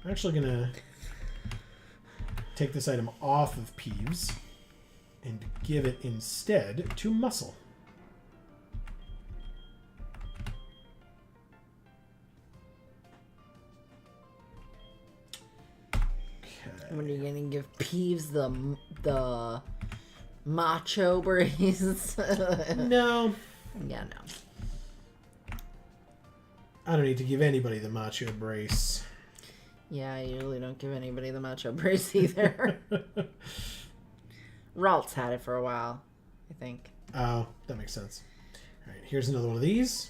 I'm actually going to take this item off of Peeves and give it instead to Muscle. Okay. What are you gonna give Peeves the macho brace? No. Yeah, no. I don't need to give anybody the macho brace. Yeah, I usually don't give anybody the macho brace either. Ralt's had it for a while, I think. Oh, that makes sense. All right, here's another one of these.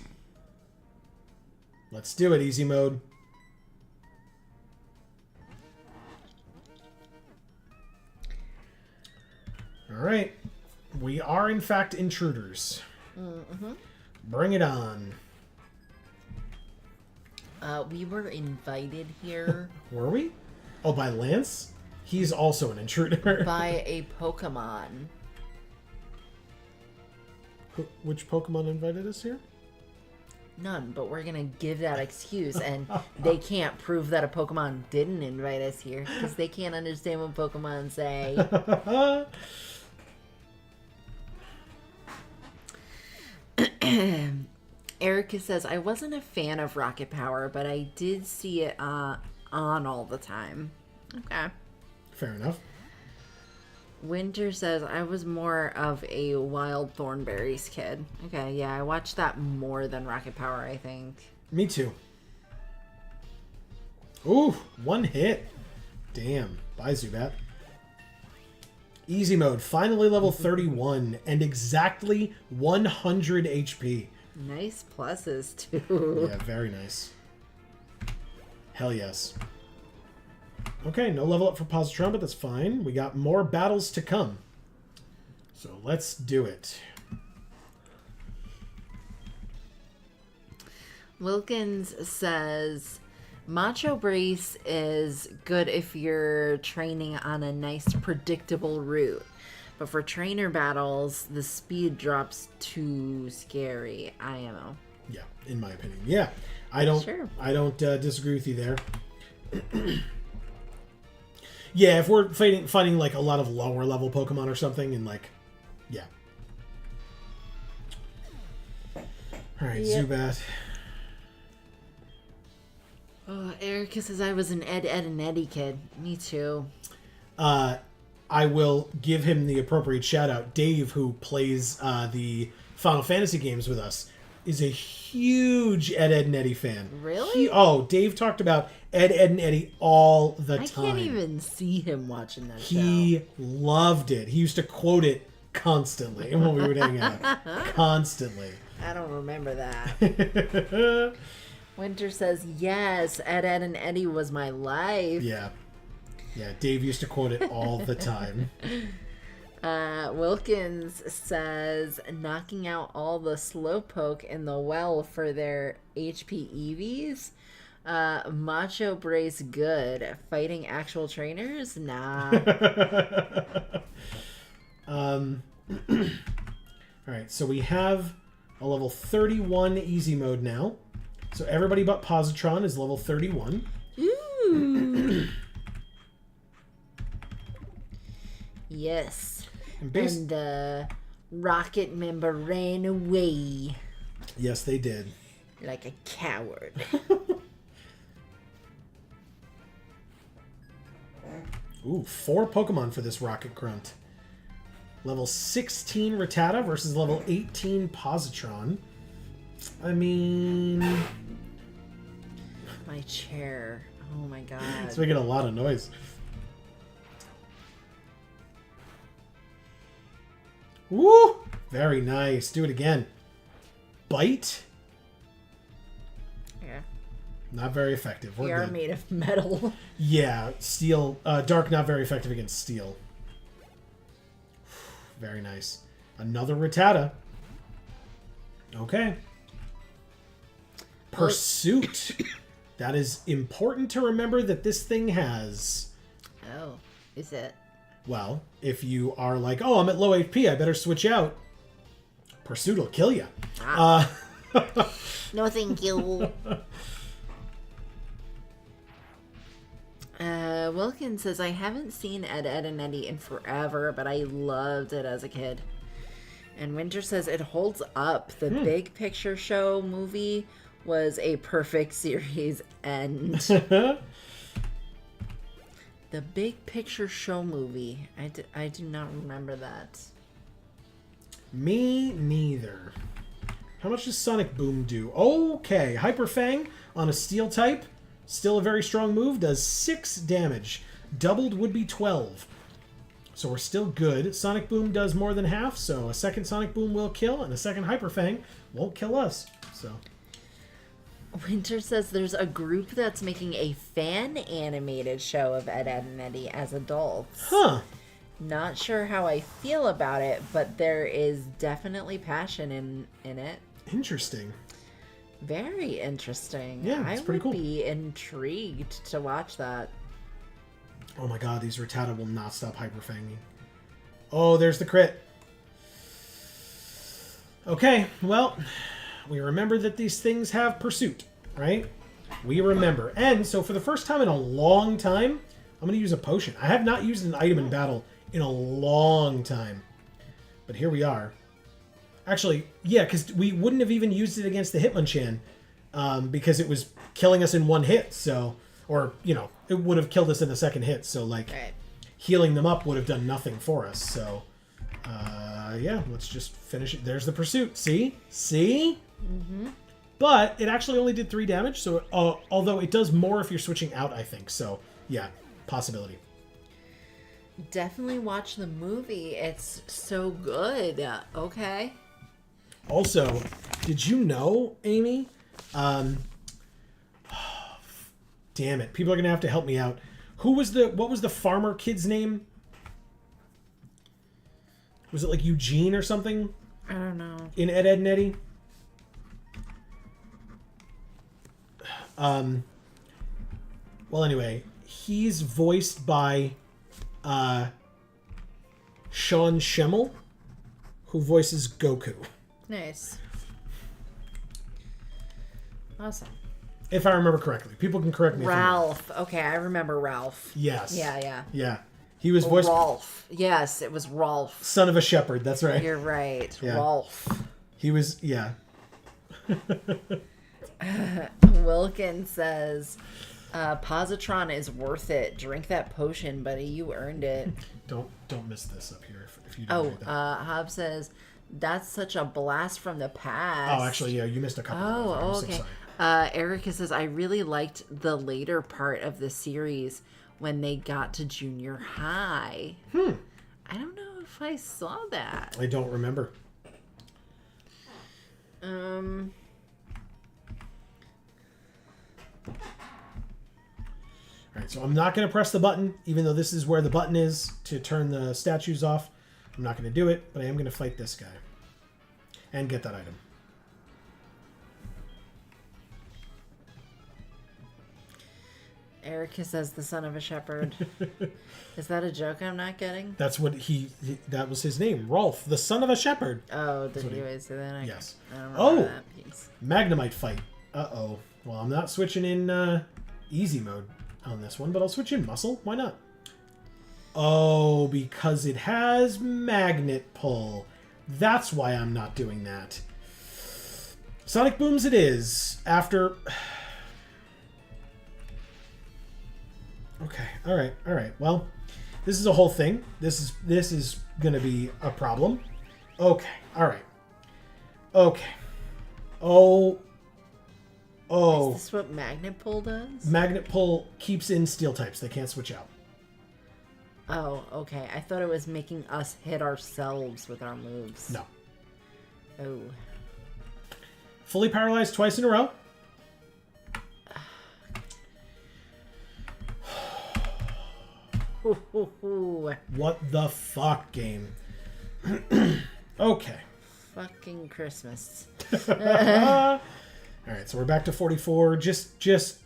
Let's do it, easy mode. All right. We are, in fact, intruders. Mm-hmm. Bring it on. We were invited here Were we? Oh, by Lance? He's also an intruder. by a Pokemon. Which Pokemon invited us here? None, but we're gonna give that excuse, and they can't prove that a Pokemon didn't invite us here because they can't understand what Pokemon say. Erica says, I wasn't a fan of Rocket Power, but I did see it on all the time. Okay. Fair enough. Winter says, I was more of a Wild Thornberries kid. Okay, yeah, I watched that more than Rocket Power, I think. Me too. Ooh, one hit. Damn. Bye, Zubat. Easy mode. Finally level 31 and exactly 100 HP. Nice pluses, too. Yeah, very nice. Hell yes. Okay, no level up for Positron, but that's fine. We got more battles to come. So let's do it. Wilkins says, Macho Brace is good if you're training on a nice, predictable route. But for trainer battles, the speed drops too scary. IMO. Yeah, in my opinion. Yeah, I don't disagree with you there. Yeah, if we're fighting like a lot of lower level Pokemon or something, and like, yeah. All right, yep. Zubat. Oh, Erica says I was an Ed, and Eddie kid. Me too. I will give him the appropriate shout out. Dave, who plays the Final Fantasy games with us, is a huge Ed, and Eddie fan. Really? Dave talked about Ed, and Eddie all the time. I can't even see him watching that show. He loved it. He used to quote it constantly when we would hang out. Constantly. I don't remember that. Winter says, yes, Ed, and Eddie was my life. Yeah. Yeah, Dave used to quote it all the time. Wilkins says, knocking out all the Slowpoke in the well for their HP EVs. Macho Brace good. Fighting actual trainers? Nah. Alright, so we have a level 31 easy mode now. So everybody but Positron is level 31. Ooh. Yes. And the Rocket member ran away. Yes, they did. Like a coward. Ooh, 4 Pokemon for this Rocket Grunt. Level 16 Rattata versus level 18 Positron. I mean... My chair. Oh my god. It's making a lot of noise. Woo! Very nice. Do it again. Bite. Yeah. Not very effective. We are made of metal. Yeah, steel. Dark, not very effective against steel. Very nice. Another Rattata. Okay. Pursuit. That is important to remember that this thing has. Oh, is it? Well, if you are like, oh, I'm at low HP, I better switch out. Pursuit will kill you. No, thank you. Wilkins says, I haven't seen Ed, Edd and Eddy in forever, but I loved it as a kid. And Winter says, it holds up. The Big Picture Show movie was a perfect series end. The Big Picture Show movie. I do not remember that. Me neither. How much does Sonic Boom do? Okay, Hyper Fang on a steel type. Still a very strong move. Does 6 damage. Doubled would be 12. So we're still good. Sonic Boom does more than half, so a second Sonic Boom will kill, and a second Hyper Fang won't kill us. So Winter says there's a group that's making a fan animated show of Ed, Edd and Eddy as adults. Huh. Not sure how I feel about it, but there is definitely passion in it. Interesting. Very interesting. Yeah, it's pretty cool. I would be intrigued to watch that. Oh my god, these Rattata will not stop Hyper Fanging. Oh, there's the crit. Okay, well, we remember that these things have Pursuit, right? We remember. And so for the first time in a long time, I'm going to use a potion. I have not used an item in battle in a long time. But here we are. Actually, yeah, because we wouldn't have even used it against the Hitmonchan because it was killing us in one hit, so... Or, you know, it would have killed us in the second hit, so, like, Right. Healing them up would have done nothing for us, so... yeah, let's just finish it. There's the Pursuit. See? See? Mm-hmm. But it actually only did 3 damage, so... although it does more if you're switching out, I think, so, yeah, possibility. Definitely watch the movie. It's so good. Okay. Also, did you know, Amy? Damn it. People are going to have to help me out. What was the farmer kid's name? Was it like Eugene or something? I don't know. In Ed, Edd and Eddy? Well, anyway, he's voiced by Sean Schemmel, who voices Goku. Nice. Awesome. If I remember correctly. People can correct me. Ralph. Okay, I remember Ralph. Yes. Yeah. Yeah. He was voiced... Rolf. Yes, it was Rolf. Son of a shepherd, that's right. You're right. Yeah. Rolf. He was... Yeah. Wilkins says, Positron is worth it. Drink that potion, buddy. You earned it. Don't miss this up here if you don't read that. Hobbs says, that's such a blast from the past. Oh, actually, yeah, you missed a couple of them. I'm okay. so sorry. Erica says, I really liked the later part of the series when they got to junior high. I don't know if I saw that. I don't remember. Alright, so I'm not going to press the button, even though this is where the button is to turn the statues off. I'm not going to do it, but I am going to fight this guy. And get that item. Erica says, the son of a shepherd. Is that a joke I'm not getting? That's what that was his name. Rolf, the son of a shepherd. Oh, did you always say that? Yes. I don't remember that piece. Magnemite fight. Uh-oh. Well, I'm not switching in easy mode on this one, but I'll switch in muscle. Why not? Oh, because it has magnet pull. That's why I'm not doing that. Sonic Booms it is. After... Okay. All right. Well, this is a whole thing. This is going to be a problem. Okay. All right. Okay. Oh. Is this what magnet pull does? Magnet pull keeps in steel types. They can't switch out. Oh, okay. I thought it was making us hit ourselves with our moves. No. Oh. Fully paralyzed twice in a row. What the fuck, game? Okay. Fucking Christmas. Alright, so we're back to 44. Just... This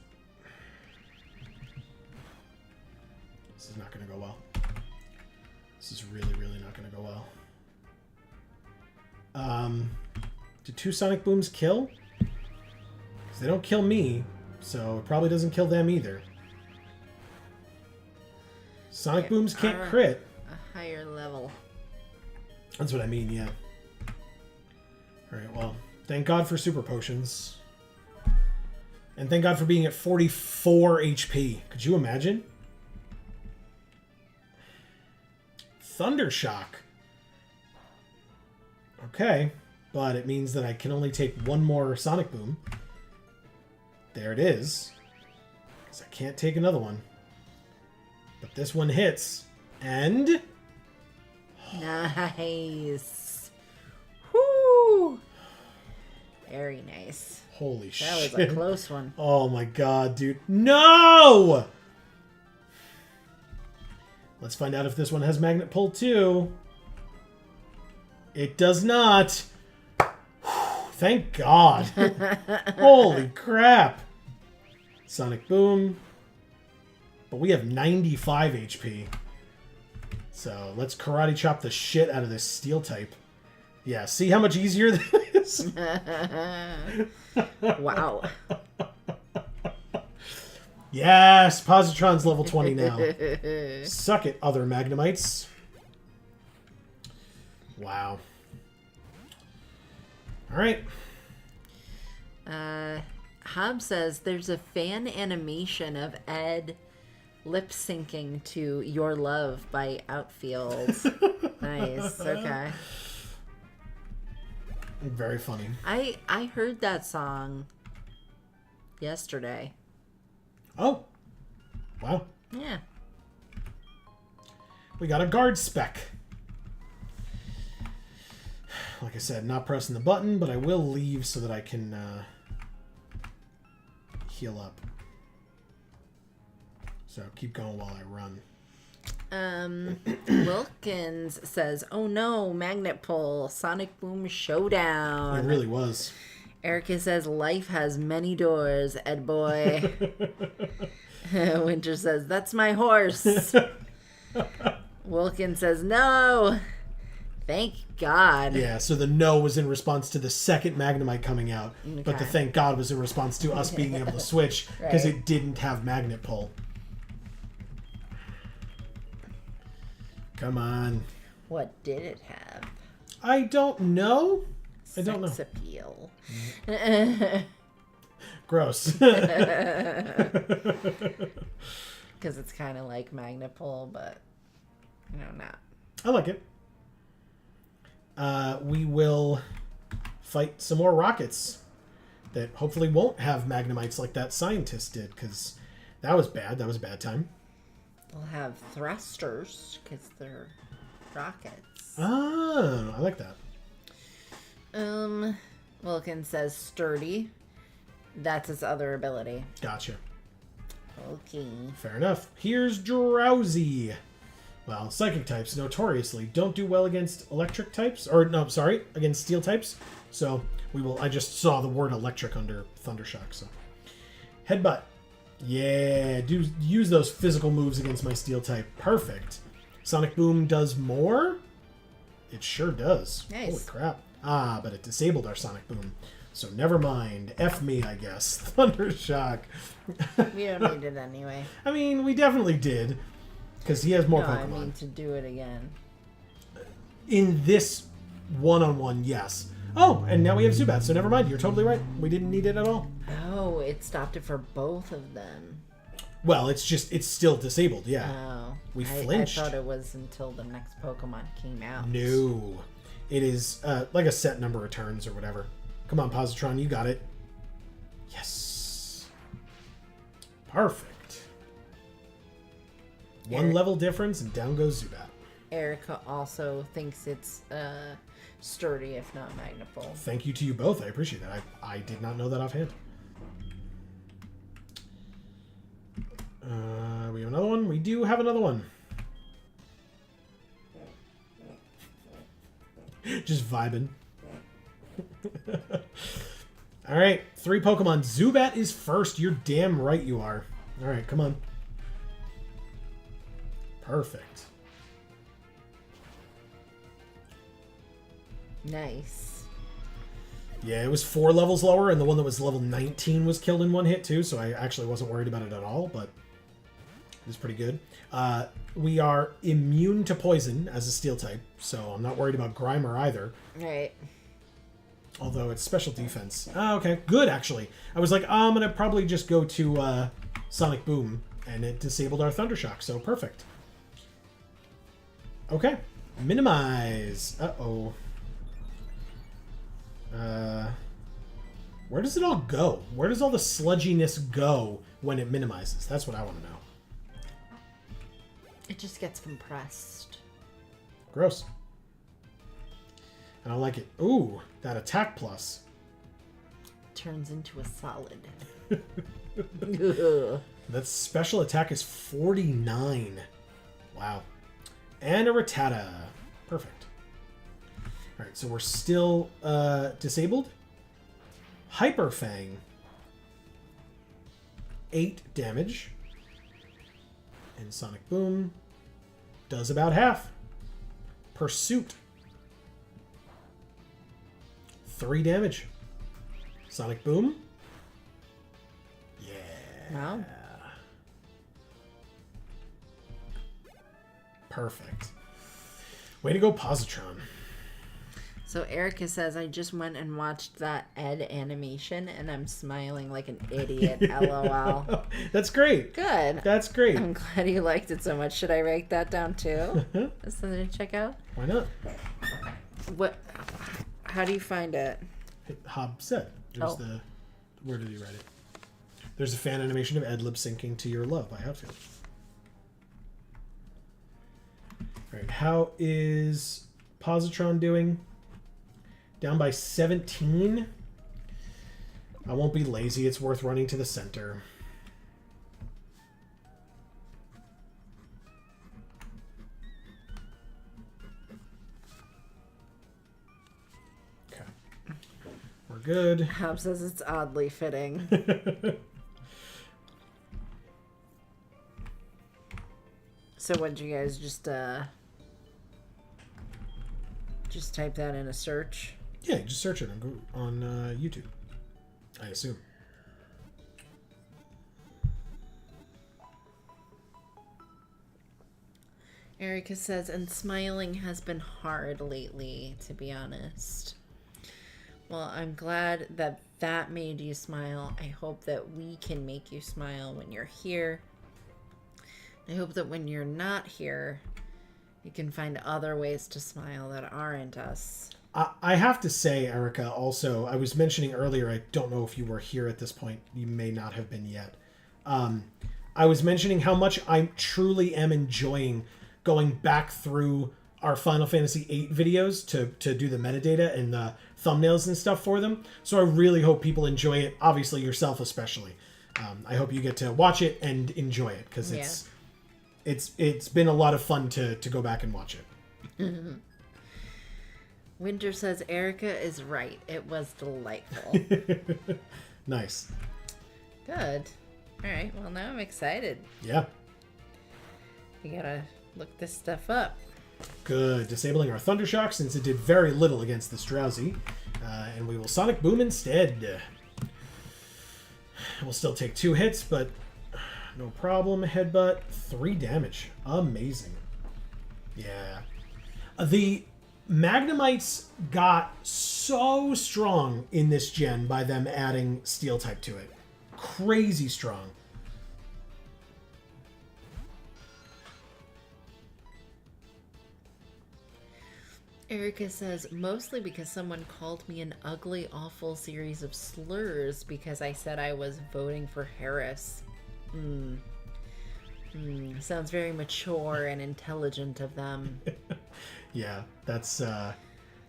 is not going to go well. This is really, really not going to go well. Do 2 Sonic Booms kill? Because they don't kill me, so it probably doesn't kill them either. Sonic Booms can't crit. A higher level. That's what I mean, yeah. Alright, well, thank God for Super Potions. And thank God for being at 44 HP. Could you imagine? Thundershock. Okay, but it means that I can only take 1 more Sonic Boom. There it is. Because I can't take another one. But this one hits. And... Nice. Woo! Very nice. Holy shit. That was a close one. Oh my god, dude. No! Let's find out if this one has magnet pull too. It does not. Thank God. Holy crap. Sonic Boom. But we have 95 HP. So let's karate chop the shit out of this steel type. Yeah, see how much easier this is? Wow. Yes, Positron's level 20 now. Suck it, other Magnemites. Wow. Alright. Hob says there's a fan animation of Ed lip syncing to Your Love by Outfield. Nice. Okay. Very funny. I heard that song yesterday. Oh. Wow. Yeah. We got a guard spec. Like I said, not pressing the button, but I will leave so that I can heal up. So keep going while I run. Wilkins says, "Oh no, magnet pull, Sonic Boom showdown." It really was. Erica says, "Life has many doors, Ed boy." Winter says, "That's my horse." Wilkins says, "No." Thank God. Yeah, so the no was in response to the second Magnemite coming out, but the thank God was in response to us being able to switch because Right. it didn't have magnet pull. Come on. What did it have? I don't know. I don't know. Sex appeal. Gross. Because it's kind of like magnet pull, but not. I like it. We will fight some more rockets that hopefully won't have Magnemites like that scientist did, because that was bad. That was a bad time. We'll have thrusters because they're rockets. Ah, I like that. Wilkins says sturdy. That's his other ability. Gotcha. Okay. Fair enough. Here's Drowsy. Well, psychic types notoriously don't do well against electric types. Or, no, sorry, against steel types. So, I just saw the word electric under Thundershock, so. Headbutt. Yeah, use those physical moves against my steel type. Perfect. Sonic Boom does more? It sure does. Nice. Holy crap. Ah, but it disabled our Sonic Boom. So never mind. F me, I guess. Thundershock. We don't need it anyway. I mean, we definitely did. Because he has more No, Pokemon. I mean to do it again. In this one-on-one, yes. Oh, and now we have Zubat, so never mind. You're totally right. We didn't need it at all. Oh, it stopped it for both of them. Well, it's still disabled, yeah. Oh. We flinched. I thought it was until the next Pokemon came out. No. It is like a set number of turns or whatever. Come on, Positron, you got it. Yes. Perfect. One level difference, and down goes Zubat. Erica also thinks it's sturdy, if not magniful. Thank you to you both. I appreciate that. I did not know that offhand. We have another one. We do have another one. Just vibing. All right, 3 Pokemon. Zubat is first. You're damn right you are. All right, come on. Perfect. Nice. Yeah, it was 4 levels lower, and the one that was level 19 was killed in one hit, too, so I actually wasn't worried about it at all, but it was pretty good. We are immune to poison as a steel type, so I'm not worried about Grimer either. Right. Although it's special defense. Oh, okay. Good, actually. I was like, I'm going to probably just go to Sonic Boom, and it disabled our Thundershock, so perfect. Okay. Minimize. Uh-oh. Where does it all go? Where does all the sludginess go when it minimizes? That's what I want to know. It just gets compressed. Gross. I don't like it. Ooh, that attack plus. Turns into a solid. That special attack is 49. Wow. And a Rattata. Perfect. Alright, so we're still disabled. Hyper Fang. 8 damage. And Sonic Boom does about half. Pursuit. 3 damage. Sonic Boom. Yeah. Wow. Perfect. Way to go, Positron. So Erica says, I just went and watched that Ed animation and I'm smiling like an idiot. LOL. That's great. Good. That's great. I'm glad you liked it so much. Should I write that down too? Is something to check out? Why not? What? How do you find it? Hob said. There's Oh. Where did he write it? There's a fan animation of Ed lip syncing to Your Love by Outfield. Alright, how is Positron doing? Down by 17. I won't be lazy. It's worth running to the center. Okay. We're good. Hob says it's oddly fitting. So what did you guys just type that in a search? Yeah, just search it on YouTube, I assume. Erica says, and smiling has been hard lately, to be honest. Well, I'm glad that that made you smile. I hope that we can make you smile when you're here. I hope that when you're not here, you can find other ways to smile that aren't us. I have to say, Erica, also, I was mentioning earlier, I don't know if you were here at this point. You may not have been yet. I was mentioning how much I truly am enjoying going back through our Final Fantasy VIII videos to do the metadata and the thumbnails and stuff for them. So I really hope people enjoy it. Obviously, yourself especially. I hope you get to watch it and enjoy it because it's been a lot of fun to go back and watch it. Winter says, Erica is right. It was delightful. Nice. Good. All right. Well, now I'm excited. Yeah. We gotta look this stuff up. Good. Disabling our Thundershock since it did very little against this Drowsy. And we will Sonic Boom instead. We'll still take 2 hits, but no problem. Headbutt. 3 damage. Amazing. Yeah. The Magnemites got so strong in this gen by them adding Steel type to it. Crazy strong. Erica says, mostly because someone called me an ugly, awful series of slurs because I said I was voting for Harris. Sounds very mature and intelligent of them. Yeah, that's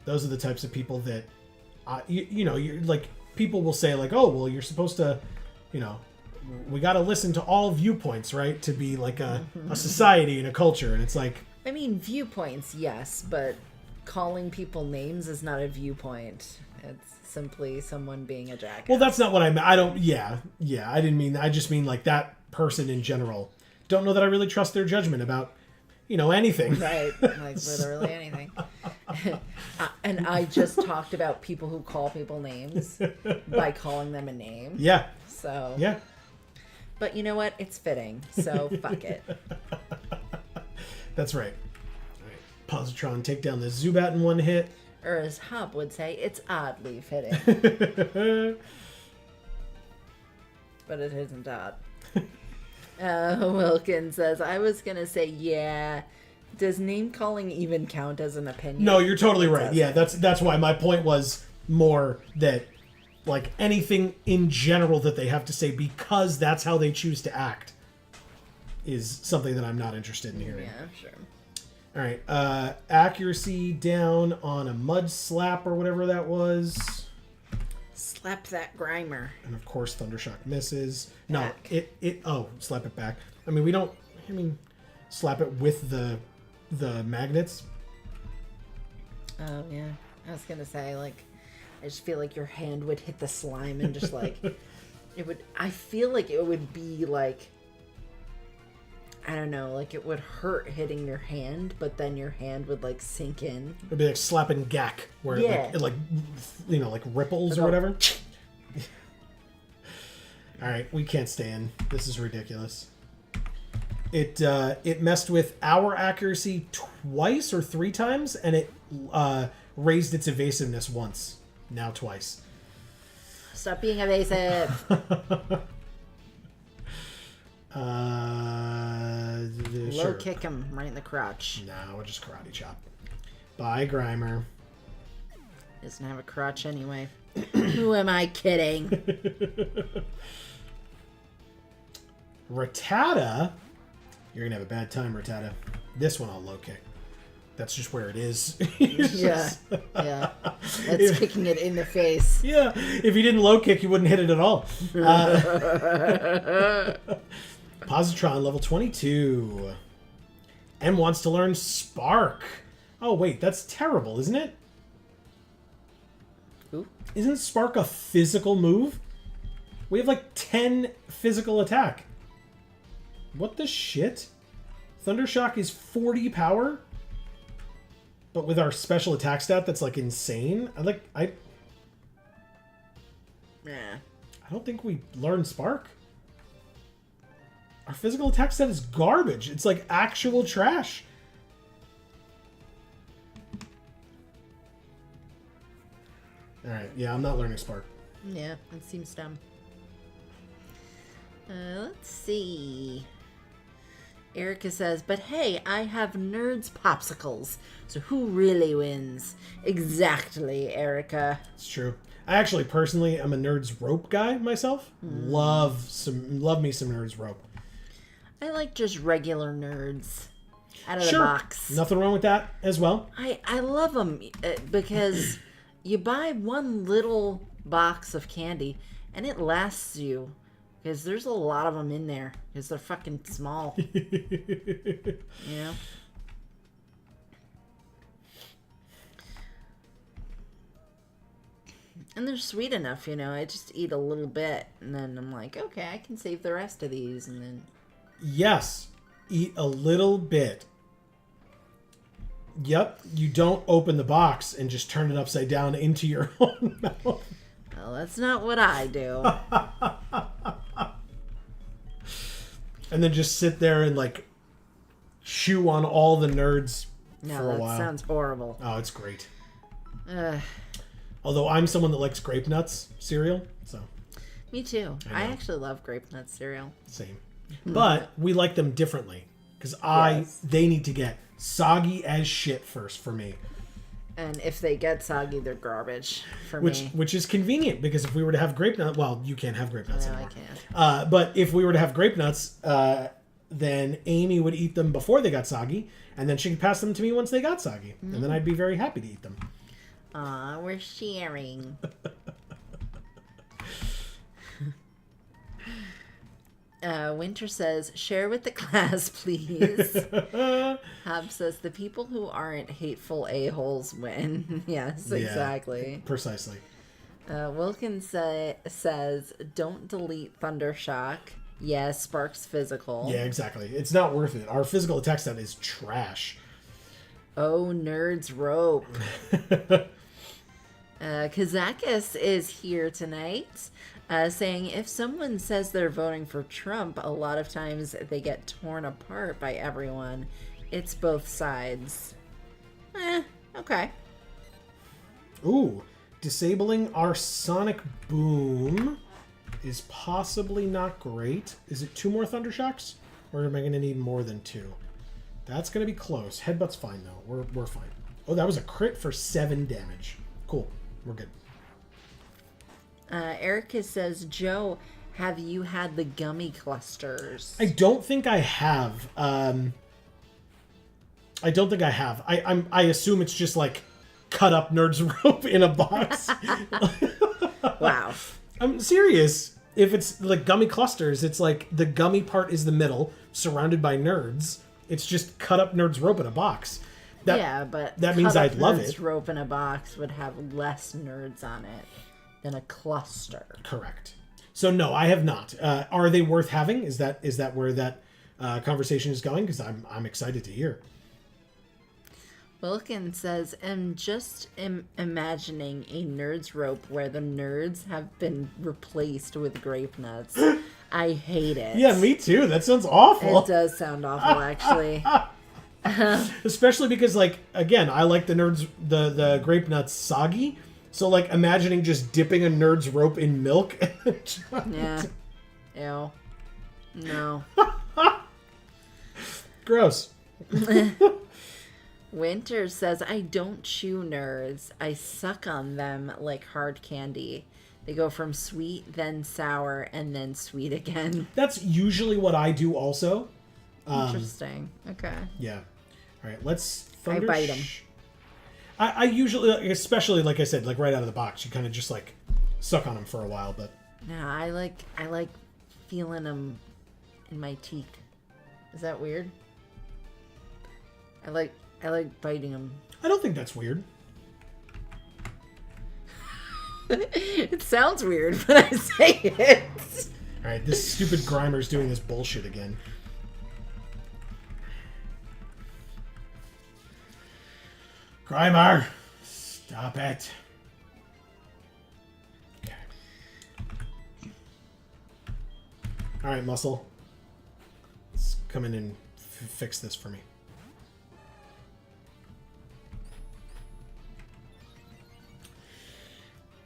those are the types of people that you're like, people will say like, oh well, you're supposed to, we got to listen to all viewpoints, right, to be like a society and a culture. And it's like, I mean, viewpoints, yes, but calling people names is not a viewpoint. It's simply someone being a jackass. well, that's not what I meant. I don't. Yeah, I didn't mean. I just mean like that person in general. Don't know that I really trust their judgment about, anything. Right, like literally anything. And I just talked about people who call people names by calling them a name. Yeah. So. Yeah. But you know what? It's fitting. So fuck it. That's right. All right. Positron, take down the Zubat in one hit. Or as Hub would say, it's oddly fitting. But it isn't odd. Wilkins says, I was going to say, yeah. Does name calling even count as an opinion? No, you're totally right. Yeah, that's why my point was more that, like, anything in general that they have to say because that's how they choose to act is something that I'm not interested in hearing. Yeah, sure. All right, accuracy down on a mud slap or whatever that was. Slap that Grimer. And of course, Thundershock misses. Back. No, slap it back. I mean, slap it with the magnets. Oh, yeah. I was going to say, like, I just feel like your hand would hit the slime and just, like, I feel like it would be, like, I don't know, like, it would hurt hitting your hand, but then your hand would, like, sink in. It'd be like slapping Gak, where it like ripples or whatever. All right, we can't stand. This is ridiculous. It messed with our accuracy twice or 3 times, and it raised its evasiveness once. Now twice. Stop being evasive. Low kick him right in the crotch. No, we'll just karate chop. Bye, Grimer. Doesn't have a crotch anyway. Who am I kidding? Rattata. You're gonna have a bad time, Rattata. This one I'll low kick. That's just where it is. Yeah. That's kicking it in the face. Yeah. If you didn't low kick, you wouldn't hit it at all. Positron, level 22. And wants to learn Spark. Oh, wait. That's terrible, isn't it? Who? Isn't Spark a physical move? We have like 10 physical attack. What the shit? Thundershock is 40 power? But with our special attack stat that's like insane. I don't think we learn Spark. Our physical attack stat is garbage. It's like actual trash. Alright, yeah, I'm not learning Spark. Yeah, that seems dumb. Let's see. Erica says, but hey, I have nerds popsicles. So who really wins? Exactly, Erica. It's true. I actually personally am a nerds rope guy myself. Love me some nerds rope. I like just regular nerds out of the box. Nothing wrong with that as well. I love them because you buy one little box of candy and it lasts you. Because there's a lot of them in there. Because they're fucking small. You know? And they're sweet enough, you know. I just eat a little bit. And then I'm like, okay, I can save the rest of these. And then... Yes. Eat a little bit. Yep. You don't open the box and just turn it upside down into your own mouth. Well, that's not what I do. And then just sit there and like chew on all the nerds for a while. That sounds horrible. Oh, it's great. Although I'm someone that likes grape nuts cereal, so. Me too. I actually love grape nut cereal. Same. But we like them differently. Because they need to get soggy as shit first for me. And if they get soggy, they're garbage for me. Which is convenient, because if we were to have grape nuts... Well, you can't have grape nuts anymore. I can't. But if we were to have grape nuts, then Amy would eat them before they got soggy, and then she could pass them to me once they got soggy. And then I'd be very happy to eat them. Aw, we're sharing. Winter says, share with the class, please. Hob says, the people who aren't hateful a-holes win. Yes, exactly. Precisely. Wilkins says, don't delete Thundershock. Yes, Spark's physical. Yeah, exactly. It's not worth it. Our physical attack stat is trash. Oh, Nerd's Rope. Kazakis is here tonight, saying if someone says they're voting for Trump, a lot of times they get torn apart by everyone. It's both sides. Okay. Ooh, disabling our sonic boom is possibly not great. Is it 2 more Thundershocks? Or am I going to need more than 2? That's going to be close. Headbutt's fine, though. We're fine. Oh, that was a crit for 7 damage. Cool. We're good. Erica says, Joe, have you had the gummy clusters? I don't think I have. I assume it's just like cut up Nerd's Rope in a box. Wow. I'm serious. If it's like gummy clusters, it's like the gummy part is the middle, surrounded by nerds. It's just cut up Nerd's Rope in a box. But that means I'd love it. Nerd's Rope in a box would have less nerds on it than a cluster. Correct. So no, I have not. Are they worth having? Is that where that conversation is going? Because I'm excited to hear. Wilkins says, I'm just imagining a Nerd's Rope where the nerds have been replaced with grape nuts. I hate it. Yeah, me too. That sounds awful. It does sound awful, actually. Especially because, like, again, I like the grape nuts soggy. So, like, imagining just dipping a Nerd's Rope in milk. Yeah. Ew. No. Gross. Winter says, I don't chew nerds. I suck on them like hard candy. They go from sweet, then sour, and then sweet again. That's usually what I do also. Interesting. Okay. Yeah. All right, let's... I bite them. I usually, especially, like I said, like right out of the box, you kind of just, like, suck on them for a while, but... No, I like feeling them in my teeth. Is that weird? I like biting them. I don't think that's weird. It sounds weird when I say it. All right, this stupid Grimer's doing this bullshit again. Grimer, stop it. Okay. All right, Muscle. Let's come in and fix this for me.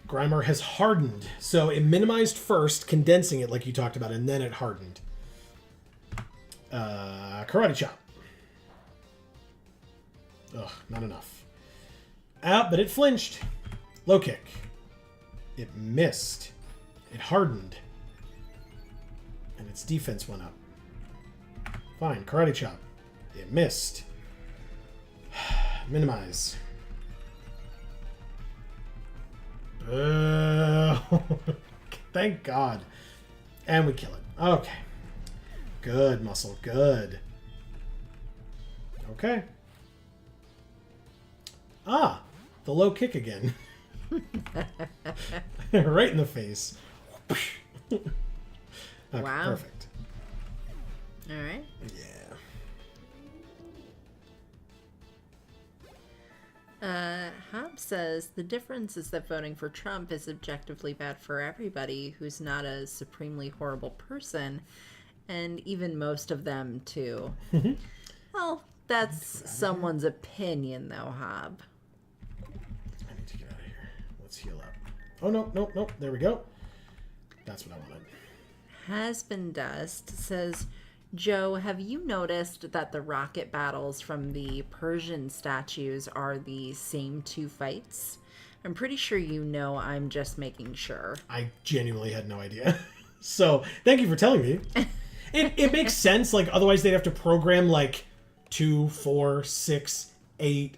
Grimer has hardened. So it minimized first, condensing it like you talked about, and then it hardened. Karate chop. Ugh, not enough. But it flinched. Low kick. It missed. It hardened. And its defense went up. Fine, karate chop. It missed. Minimize. Thank God. And we kill it. Okay. Good, Muscle. Good. Okay. Ah, the low kick again. Right in the face. Okay, wow. Perfect. All right. Yeah. Hobbs says the difference is that voting for Trump is objectively bad for everybody who's not a supremely horrible person, and even most of them too. Well, that's someone's opinion, though, Hob. I need to get out of here. Let's heal up. Oh no! There we go. That's what I wanted. Has Been Dust says, Joe, have you noticed that the rocket battles from the Persian statues are the same 2 fights? I'm pretty sure you know, I'm just making sure. I genuinely had no idea. So, thank you for telling me. It makes sense. Like, otherwise they'd have to program, like, 2, 4, 6, 8,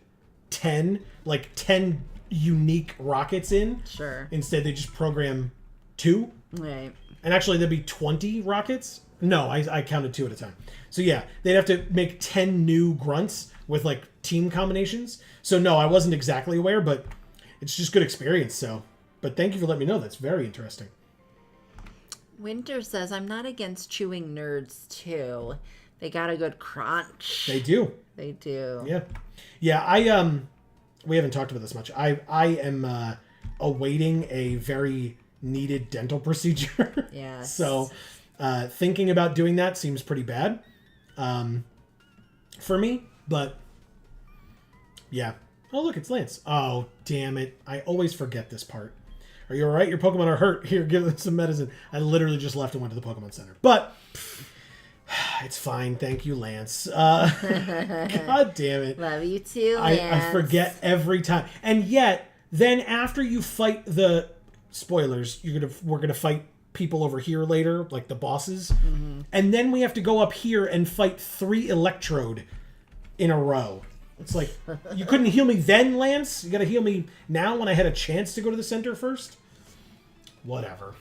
10. Like, 10 unique rockets in. Sure. Instead, they just program 2. Right. And actually, there'd be 20 rockets. No, I counted 2 at a time. So, yeah, they'd have to make 10 new grunts with, like, team combinations. So, no, I wasn't exactly aware, but it's just good experience, so... But thank you for letting me know. That's very interesting. Winter says, I'm not against chewing nerds, too. They got a good crunch. They do. They do. Yeah. Yeah, we haven't talked about this much. I am awaiting a very needed dental procedure. Yes. So, thinking about doing that seems pretty bad for me, but yeah. Oh, look, it's Lance. Oh, damn it. I always forget this part. Are you all right? Your Pokemon are hurt. Here, give them some medicine. I literally just left and went to the Pokemon Center. But it's fine. Thank you, Lance. God damn it. Love you too, Lance. I forget every time. And yet, then after you fight the... Spoilers. We're gonna fight people over here later, like the bosses. Mm-hmm. And then we have to go up here and fight 3 Electrode in a row. It's like, you couldn't heal me then, Lance? You gotta heal me now when I had a chance to go to the center first? Whatever.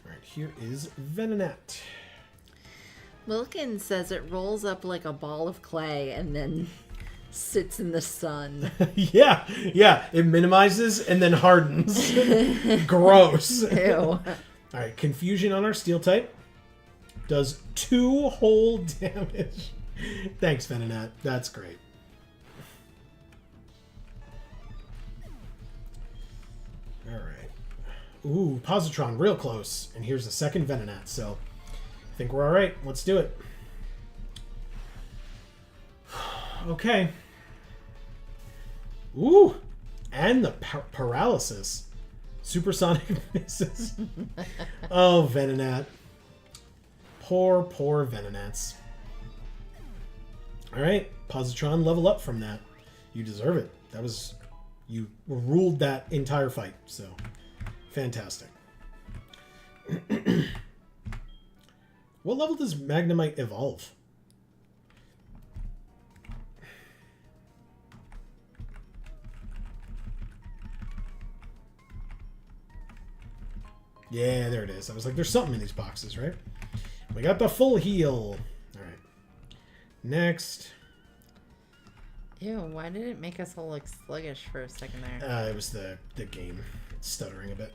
Alright, here is Venonat. Wilkins says it rolls up like a ball of clay and then sits in the sun. Yeah. It minimizes and then hardens. Gross. Ew. Alright, Confusion on our Steel type. Does 2 whole damage. Thanks, Venonat. That's great. Alright. Ooh, Positron real close. And here's the second Venonat, so I think we're alright. Let's do it. Okay. Ooh! And the paralysis. Supersonic misses. Oh, Venonat. Poor Venonats. Alright, Positron, level up from that. You deserve it. That was... You ruled that entire fight, so... Fantastic. What level does Magnemite evolve? Yeah, there it is. I was like, there's something in these boxes, right? We got the full heal. Alright. Next. Ew, why did it make us all look sluggish for a second there? It was the game stuttering a bit.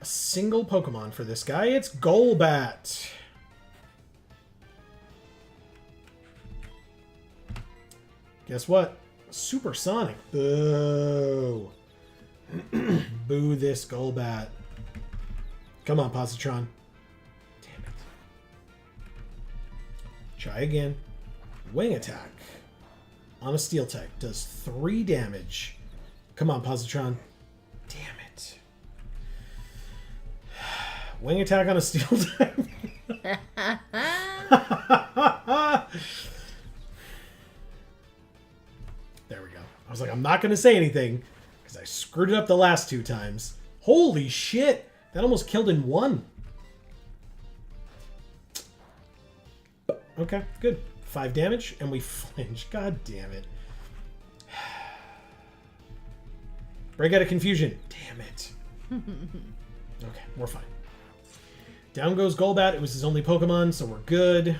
A single Pokemon for this guy. It's Golbat. Guess what? Supersonic. Boo. Boo this Golbat. Come on, Positron. Damn it. Try again. Wing attack. On a Steel type. Does 3 damage. Come on, Positron. Damn it. Wing attack on a Steel type. There we go. I was like, I'm not going to say anything because I screwed it up the last 2 times. Holy shit. That almost killed in 1. Okay, good. 5 damage, and we flinch. God damn it. Break out of Confusion. Damn it. Okay, we're fine. Down goes Golbat. It was his only Pokemon, so we're good.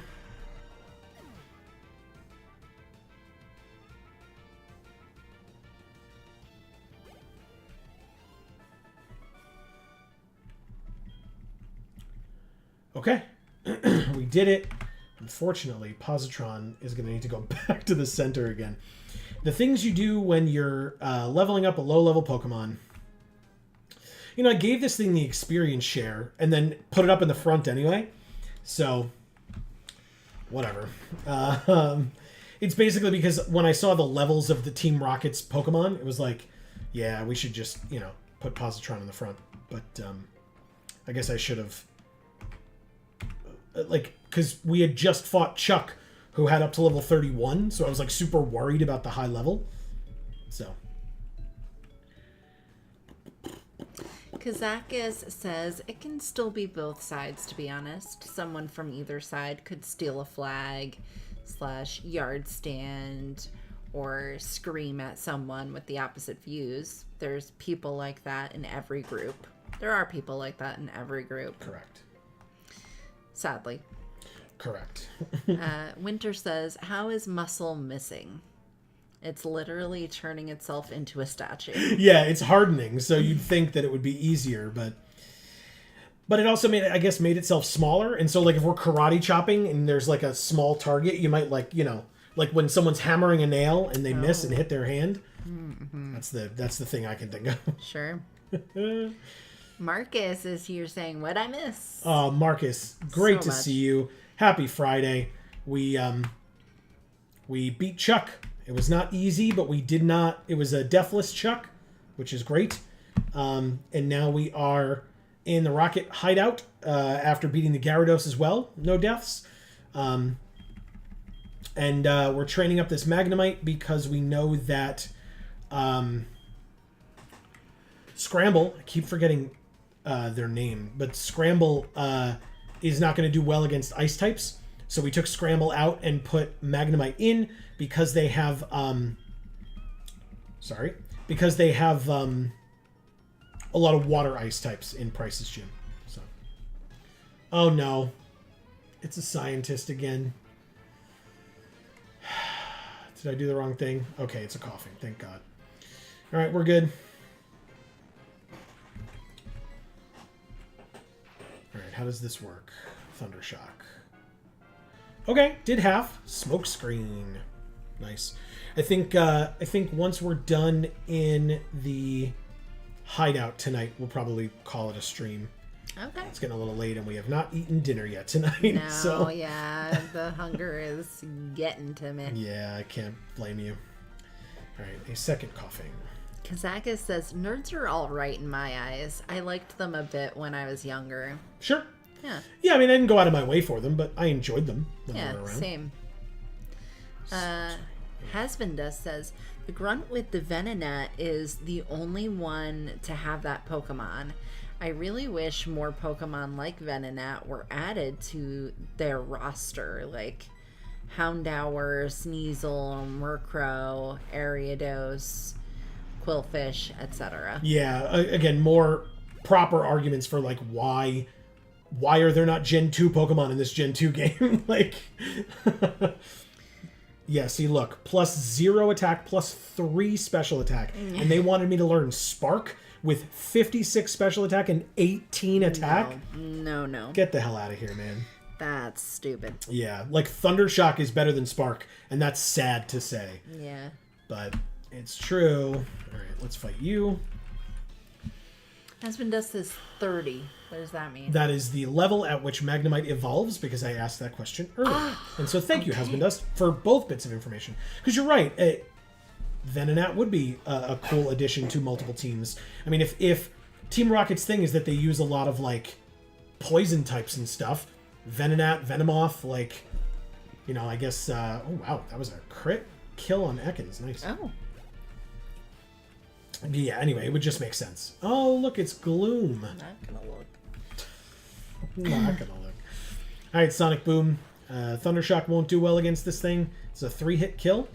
Okay, we did it. Unfortunately, Positron is going to need to go back to the center again. The things you do when you're leveling up a low-level Pokemon. You know, I gave this thing the experience share and then put it up in the front anyway. So, whatever. It's basically because when I saw the levels of the Team Rocket's Pokemon, it was like, yeah, we should just, you know, put Positron in the front. But I guess I should have... Like, because we had just fought Chuck, who had up to level 31, so I was like super worried about the high level. So. Kazakis says it can still be both sides, to be honest. Someone from either side could steal a flag / yard stand or scream at someone with the opposite views. There's people like that in every group. There are people like that in every group. Correct. Sadly. Correct. Winter says, how is muscle missing? It's literally turning itself into a statue. Yeah, it's hardening, so you'd think that it would be easier, but it also made itself smaller. And so like if we're karate chopping and there's like a small target, you might like when someone's hammering a nail and they miss and hit their hand. Mm-hmm. That's the thing I can think of. Sure. Marcus is here saying, what'd I miss? Marcus, great to see you. Happy Friday. We beat Chuck. It was not easy, but it was a deathless Chuck, which is great. And now we are in the Rocket hideout after beating the Gyarados as well. No deaths. And we're training up this Magnemite because we know that Scramble, I keep forgetting their name, but Scramble is not going to do well against ice types. So we took Scramble out and put Magnemite in because they have a lot of water ice types in Price's gym. So, oh no, it's a scientist again. Did I do the wrong thing? Okay, it's a coughing. Thank God. All right, we're good. All right, how does this work? Thundershock. Okay, did half. Smoke screen. Nice. I think once we're done in the hideout tonight, we'll probably call it a stream. Okay. It's getting a little late and we have not eaten dinner yet tonight. No, so. Yeah, the hunger is getting to me. Yeah, I can't blame you. All right, a second coughing. Kazakis says, nerds are all right in my eyes. I liked them a bit when I was younger. Sure. Yeah. Yeah, I mean, I didn't go out of my way for them, but I enjoyed them when they were around. Same. Hasbinda says, the grunt with the Venonat is the only one to have that Pokemon. I really wish more Pokemon like Venonat were added to their roster, like Houndour, Sneasel, Murkrow, Ariados, Quillfish, etc. Yeah, again, more proper arguments for like why are there not Gen 2 Pokemon in this Gen 2 game? Like, yeah, see, look, +0 attack, +3 special attack, and they wanted me to learn Spark with 56 special attack and 18 attack? No. Get the hell out of here, man. That's stupid. Yeah, like Thundershock is better than Spark, and that's sad to say. Yeah. But it's true. All right, let's fight you. Husband says 30. What does that mean? That is the level at which Magnemite evolves, because I asked that question earlier. And so thank you, Husband Dust, for both bits of information. Because you're right, Venonat would be a cool addition to multiple teams. I mean, if Team Rocket's thing is that they use a lot of, like, poison types and stuff, Venonat, Venomoth, like, you know, I guess, oh wow, that was a crit kill on Ekans. Nice. Oh. Yeah, anyway, it would just make sense. Oh, look, it's Gloom. Not gonna look. Not gonna look. Alright, Sonic Boom. Thundershock won't do well against this thing. It's a 3-hit kill.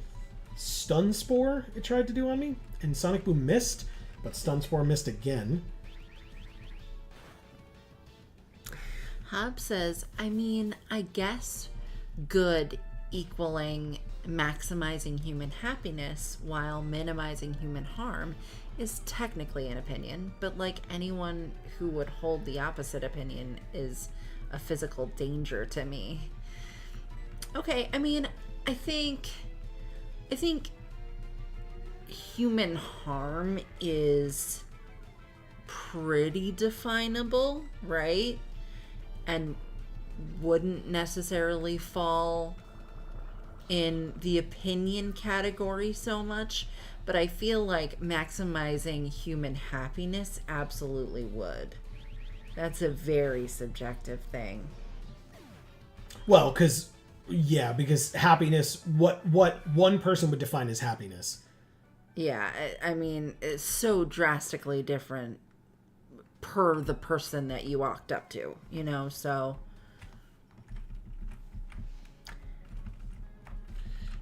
Stun Spore it tried to do on me. And Sonic Boom missed, but Stun Spore missed again. Hob says, I mean, I guess good equaling maximizing human happiness while minimizing human harm is technically an opinion, but like anyone who would hold the opposite opinion is a physical danger to me. Okay, I mean, I think human harm is pretty definable, right? And wouldn't necessarily fall in the opinion category so much, but I feel like maximizing human happiness absolutely would. That's a very subjective thing. Well, because happiness, what one person would define as happiness. Yeah, I mean, it's so drastically different per the person that you walked up to, so.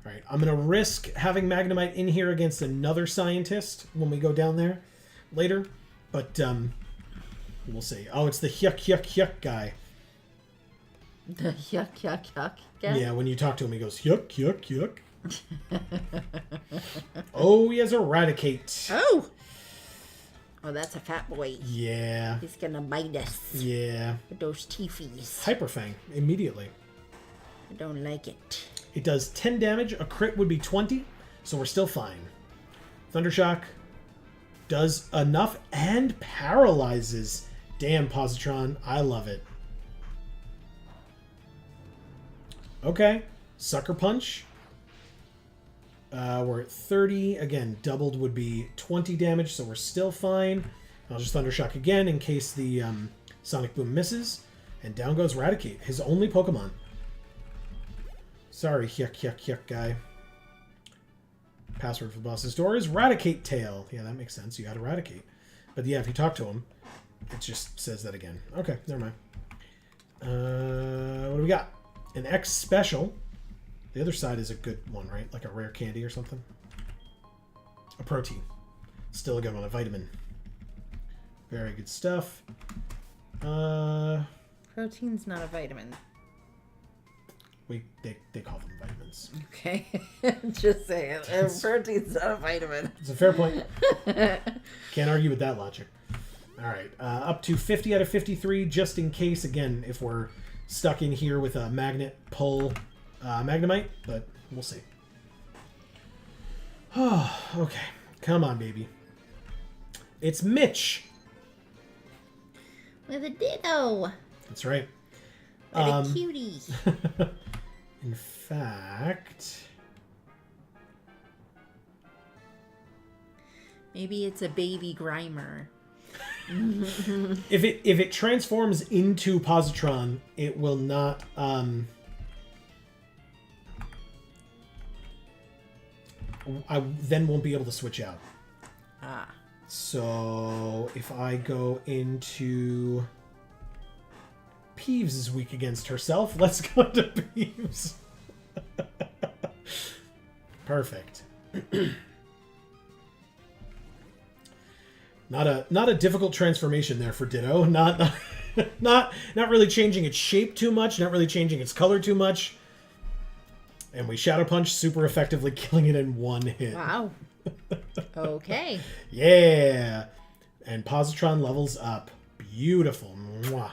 All right, I'm going to risk having Magnemite in here against another scientist when we go down there later, but we'll see. Oh, it's the yuck guy. The yuck guy? Yeah, when you talk to him, he goes, yuck. Oh, he has Eradicate. Oh, that's a fat boy. Yeah. He's going to bite us. Yeah. With those teefies. Hyperfang, immediately. I don't like it. It does 10 damage. A crit would be 20, so we're still fine. Thundershock does enough and paralyzes. Damn, Positron. I love it. Okay. Sucker Punch. We're at 30. Again, doubled would be 20 damage, so we're still fine. I'll just Thundershock again in case the Sonic Boom misses. And down goes Raticate, his only Pokemon. Sorry, yuck guy. Password for the boss's door is Raticate Tail. Yeah, that makes sense. You got Eradicate. But yeah, if you talk to him, it just says that again. Okay, never mind. What do we got? An X Special. The other side is a good one, right? Like a rare candy or something. A protein. Still a good one. A vitamin. Very good stuff. Protein's not a vitamin. They call them vitamins. Okay. Just saying. Protein's not a vitamin. It's a fair point. Can't argue with that logic. All right. Up to 50 out of 53, just in case, again, if we're stuck in here with a magnet pull Magnemite, but we'll see. Oh, okay. Come on, baby. It's Mitch. With a ditto. That's right. What a cutie. In fact... Maybe it's a baby Grimer. If it transforms into Positron, it will not... I then won't be able to switch out. Ah. So if I go into... Peeves is weak against herself. Let's go to Peeves. Perfect. Not a difficult transformation there for Ditto. Not really changing its shape too much. Not really changing its color too much. And we Shadow Punch, super effectively killing it in one hit. Wow. Okay. Yeah. And Positron levels up. Beautiful. Mwah.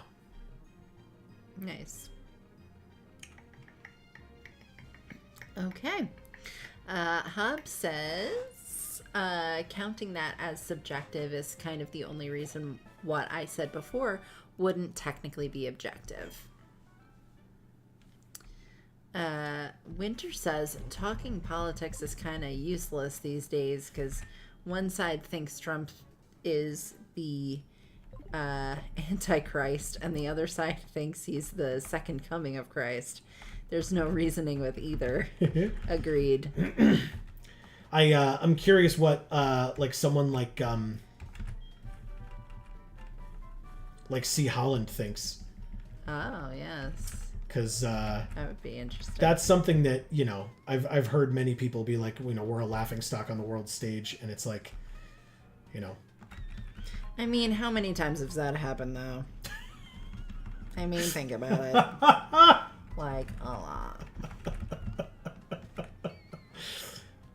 Nice. Okay. Hub says, counting that as subjective is kind of the only reason what I said before wouldn't technically be objective. Winter says, talking politics is kind of useless these days because one side thinks Trump is the Antichrist and the other side thinks he's the second coming of Christ. There's no reasoning with either. Agreed. I'm curious what like someone like C. Holland thinks. Oh, yes. Because that would be interesting. That's something that, I've heard many people be like, we're a laughingstock on the world stage, and it's like, I mean, how many times has that happened, though? I mean, think about it. Like, a lot.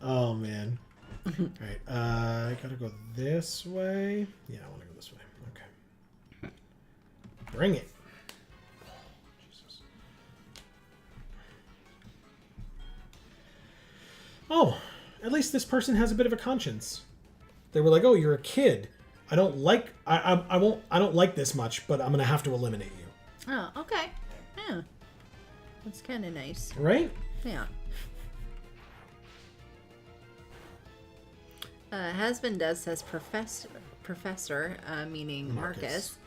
Oh, man. All right. I gotta go this way. Yeah, I want to go this way. Okay. Bring it. Jesus. Oh, at least this person has a bit of a conscience. They were like, "Oh, you're a kid. I don't like I don't like this much, but I'm gonna have to eliminate you." Oh, okay. Yeah. That's kind of nice. Right? Yeah. Husband does says professor, meaning Marcus.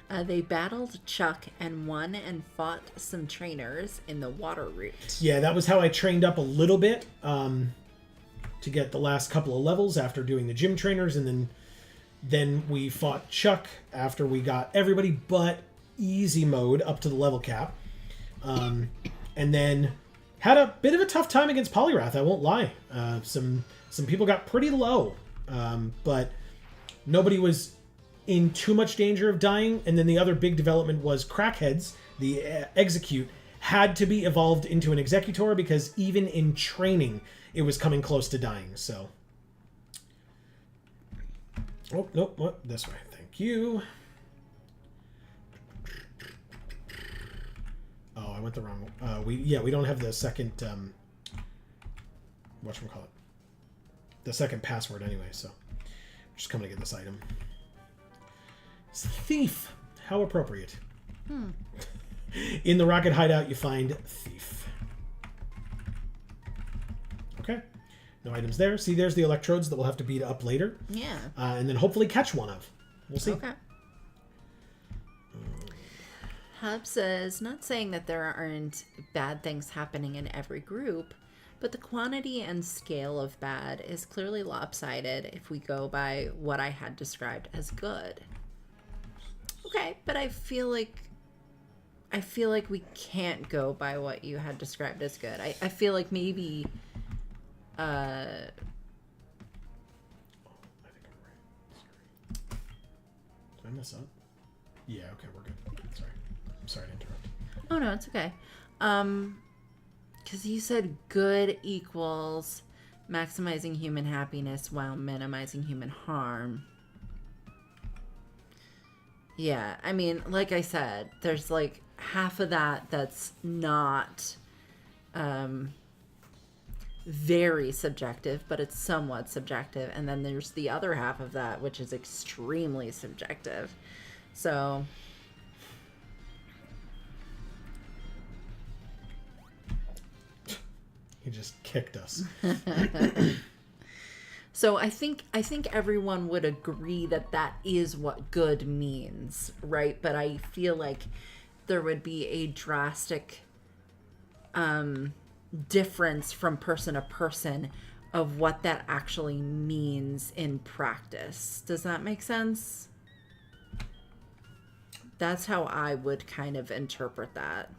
They battled Chuck and won and fought some trainers in the water route. Yeah, that was how I trained up a little bit to get the last couple of levels after doing the gym trainers, and then we fought Chuck after we got everybody but easy mode up to the level cap. And then had a bit of a tough time against Polyrath, I won't lie. Some people got pretty low, but nobody was in too much danger of dying. And then the other big development was Crackheads, the Execute, had to be evolved into an Executor because even in training, it was coming close to dying, so... Oh, nope, what? This way. Thank you. Oh, I went the wrong way. We don't have the second, whatchamacallit? The second password anyway, so... I'm just coming to get this item. It's Thief. How appropriate. In the Rocket Hideout, you find Thief. Okay. No items there. See, there's the electrodes that we'll have to beat up later. Yeah. And then hopefully catch one of. We'll see. Okay. Hub says, not saying that there aren't bad things happening in every group, but the quantity and scale of bad is clearly lopsided if we go by what I had described as good. Okay, but I feel like we can't go by what you had described as good. I feel like maybe I think I'm right. Did I mess up? Yeah, okay, we're good. Sorry. I'm sorry to interrupt. Oh no, it's okay. Because you said good equals maximizing human happiness while minimizing human harm. Yeah, I mean, like I said, there's like half of that that's not very subjective, but it's somewhat subjective. And then there's the other half of that, which is extremely subjective. So... He just kicked us. So I think everyone would agree that that is what good means, right? But I feel like there would be a drastic difference from person to person of what that actually means in practice. Does that make sense? That's how I would kind of interpret that.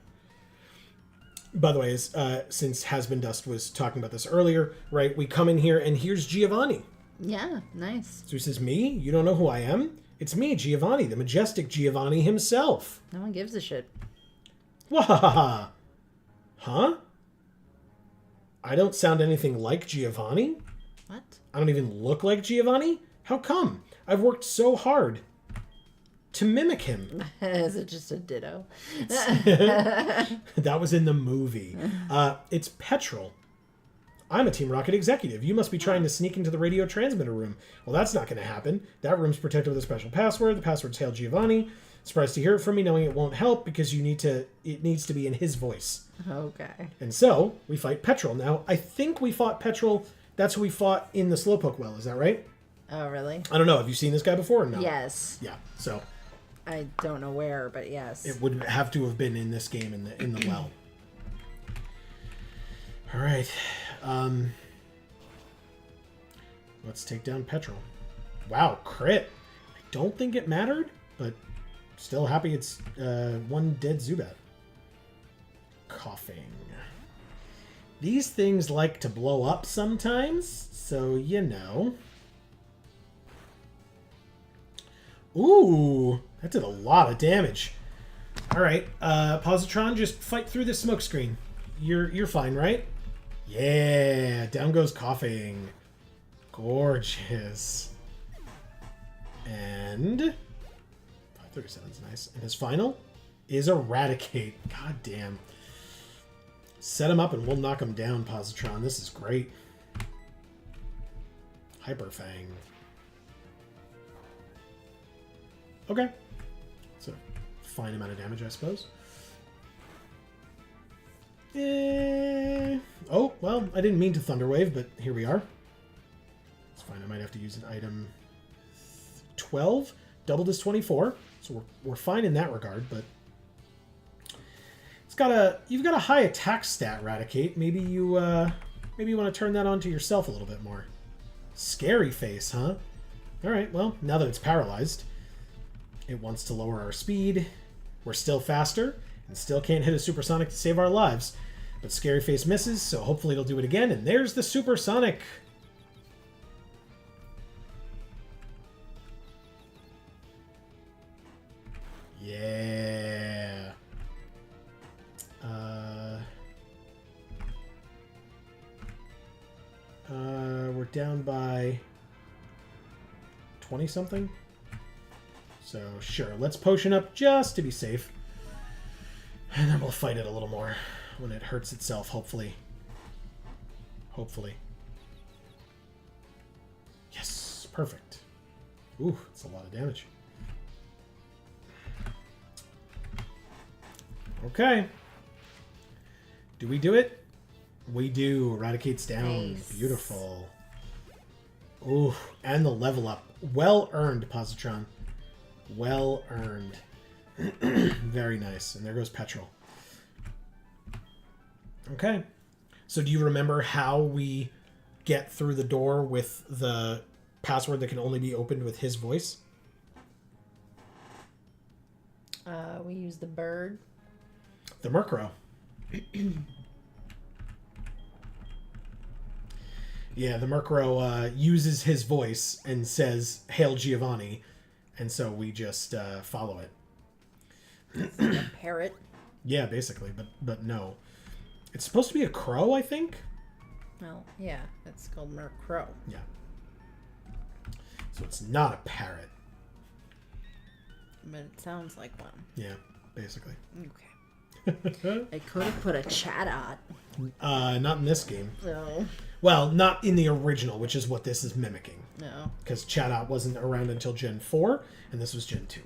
By the way, since Hasbin Dust was talking about this earlier, right, we come in here and here's Giovanni. Yeah, nice. So he says, me? You don't know who I am? It's me, Giovanni, the majestic Giovanni himself. No one gives a shit. Wahaha. Huh? I don't sound anything like Giovanni? What? I don't even look like Giovanni? How come? I've worked so hard to mimic him. Is it just a ditto? That was in the movie. It's Petrol. I'm a Team Rocket executive. You must be trying to sneak into the radio transmitter room. Well, that's not going to happen. That room's protected with a special password. The password's Hail Giovanni. Surprised to hear it from me, knowing it won't help because it needs to be in his voice. Okay. And so we fight Petrol. Now, I think we fought Petrol. That's who we fought in the Slowpoke Well. Is that right? Oh, really? I don't know. Have you seen this guy before or no? Yes. Yeah. So I don't know where, but yes. it would have to have been in this game in the well. All right. Let's take down Petrol. Wow, crit. I don't think it mattered, but still happy it's one dead Zubat. Coughing. These things like to blow up sometimes, so you know. Ooh, that did a lot of damage. All right, Positron, just fight through this smoke screen. You're fine, right? Yeah, down goes Coughing. Gorgeous. And 537 is nice. And his final is Eradicate. God damn. Set him up and we'll knock him down, Positron. This is great. Hyper Fang. Okay. So, fine amount of damage, I suppose. Oh, well, I didn't mean to Thunder Wave, but here we are. It's fine. I might have to use an item 12 doubled is 24, so we're fine in that regard, but you've got a high attack stat, Raticate. Maybe you want to turn that on to yourself a little bit more. Scary face, huh? All right, well, now that it's paralyzed, it wants to lower our speed. We're still faster and still can't hit a supersonic to save our lives. But Scary Face misses, so hopefully it'll do it again. And there's the supersonic. Yeah. We're down by 20 something. So sure, let's potion up just to be safe. And then we'll fight it a little more when it hurts itself, hopefully. Hopefully. Yes, perfect. Ooh, that's a lot of damage. Okay. Do we do it? We do. Eradicate's down. Nice. Beautiful. Ooh, and the level up. Well earned, Positron. Well earned. Very nice. And there goes Petrol. Okay. So do you remember how we get through the door with the password that can only be opened with his voice? We use the bird. The Murkrow. Yeah, the Murkrow uses his voice and says, "Hail Giovanni," and so we just follow it. It's like a parrot. Yeah, basically, but no. It's supposed to be a crow, I think? Well, yeah, it's called Murkrow. Yeah. So it's not a parrot. But it sounds like one. Yeah, basically. Okay. I could have put a Chatot. Not in this game. No. Well, not in the original, which is what this is mimicking. No. Because Chatot wasn't around until Gen 4, and this was Gen 2.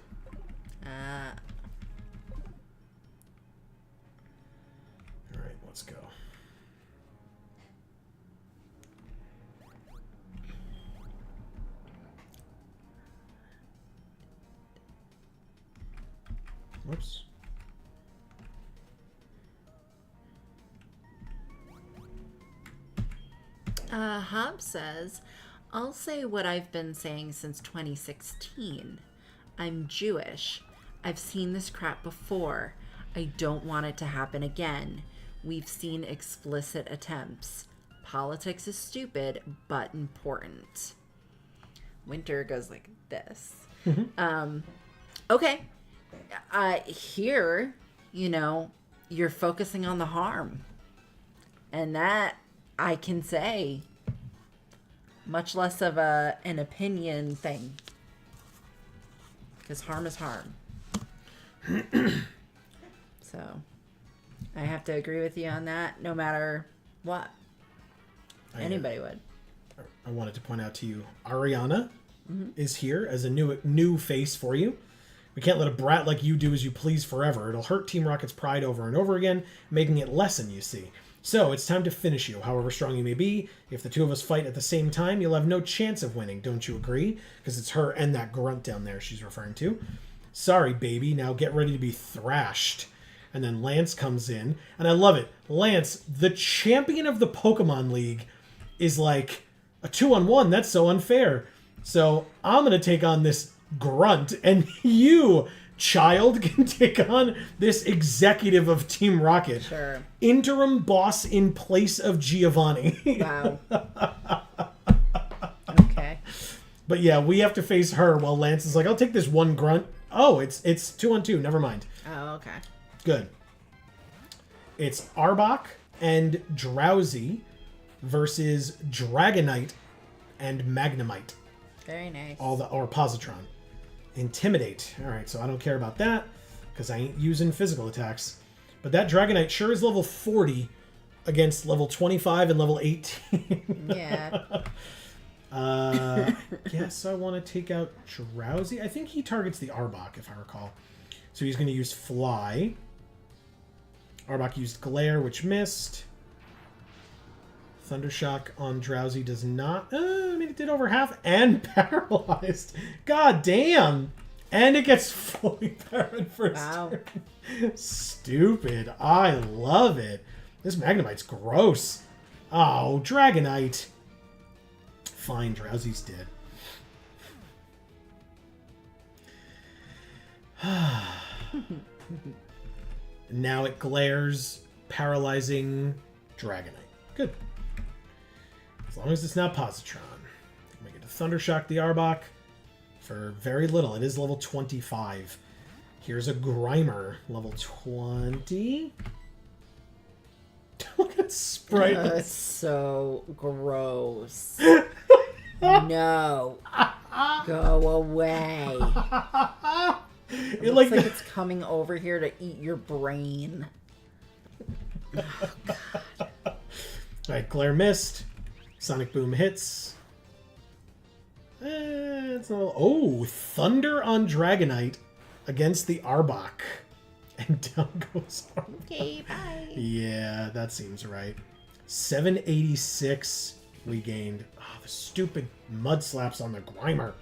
Alright, let's go. Whoops. Hobbs says, I'll say what I've been saying since 2016. I'm Jewish. I've seen this crap before. I don't want it to happen again. We've seen explicit attempts. Politics is stupid, but important. Winter goes like this. Okay. Here, you're focusing on the harm. And that, I can say, much less of an opinion thing. Because harm is harm. So, I have to agree with you on that, no matter what. Anybody would. I wanted to point out to you, Ariana is here as a new face for you. We can't let a brat like you do as you please forever. It'll hurt Team Rocket's pride over and over again, making it lessen, you see. So, it's time to finish you, however strong you may be. If the two of us fight at the same time, you'll have no chance of winning, don't you agree? Because it's her and that grunt down there she's referring to. Sorry, baby, now get ready to be thrashed. And then Lance comes in, and I love it. Lance, the champion of the Pokemon League, is like, a 2-on-1, that's so unfair. So, I'm going to take on this grunt, and you, child, can take on this executive of Team Rocket. Sure. Interim boss in place of Giovanni. Wow. Okay. But yeah, we have to face her while Lance is like, I'll take this one grunt. Oh, it's 2-on-2. Never mind. Oh, okay. Good. It's Arbok and Drowsy versus Dragonite and Magnemite. Very nice. Or Positron. Intimidate. Alright, so I don't care about that because I ain't using physical attacks. But that Dragonite sure is level 40 against level 25 and level 18. Yeah. Guess I want to take out Drowsy. I think he targets the Arbok, if I recall. So he's going to use Fly. Arbok used Glare, which missed. Thundershock on Drowsy does not... I mean, it did over half and paralyzed. God damn! And it gets fully powered first Wow. turn. Stupid. I love it. This Magnemite's gross. Oh, Dragonite. Fine, Drowsy's dead. Now it glares, paralyzing Dragonite. Good. As long as it's not Positron. We get to Thundershock the Arbok for very little. It is level 25. Here's a Grimer, level 20. Look at Sprite. That's so gross. No. Go away. It Looks like it's coming over here to eat your brain. Oh, God. Alright, Glare missed. Sonic Boom hits. It's not... Oh, Thunder on Dragonite against the Arbok. And down goes Arbok. Okay, bye. Yeah, that seems right. 786 we gained. Oh, the stupid mud slaps on the Grimer.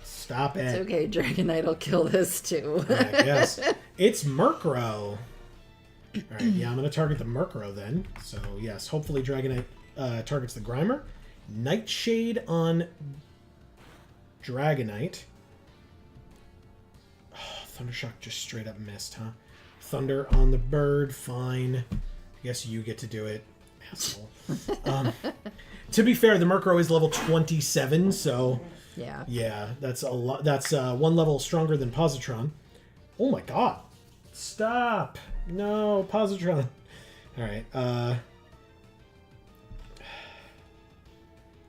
Stop it. It's okay, Dragonite will kill this too. I guess. It's Murkrow. Alright, yeah, I'm going to target the Murkrow then. So, yes, hopefully Dragonite targets the Grimer. Nightshade on Dragonite. Oh, Thundershock just straight up missed, huh? Thunder on the bird, fine. I guess you get to do it, asshole. To be fair, the Murkrow is level 27, so... Yeah. Yeah, that's a lot. That's one level stronger than Positron. Oh my god. Stop. No, Positron. All right.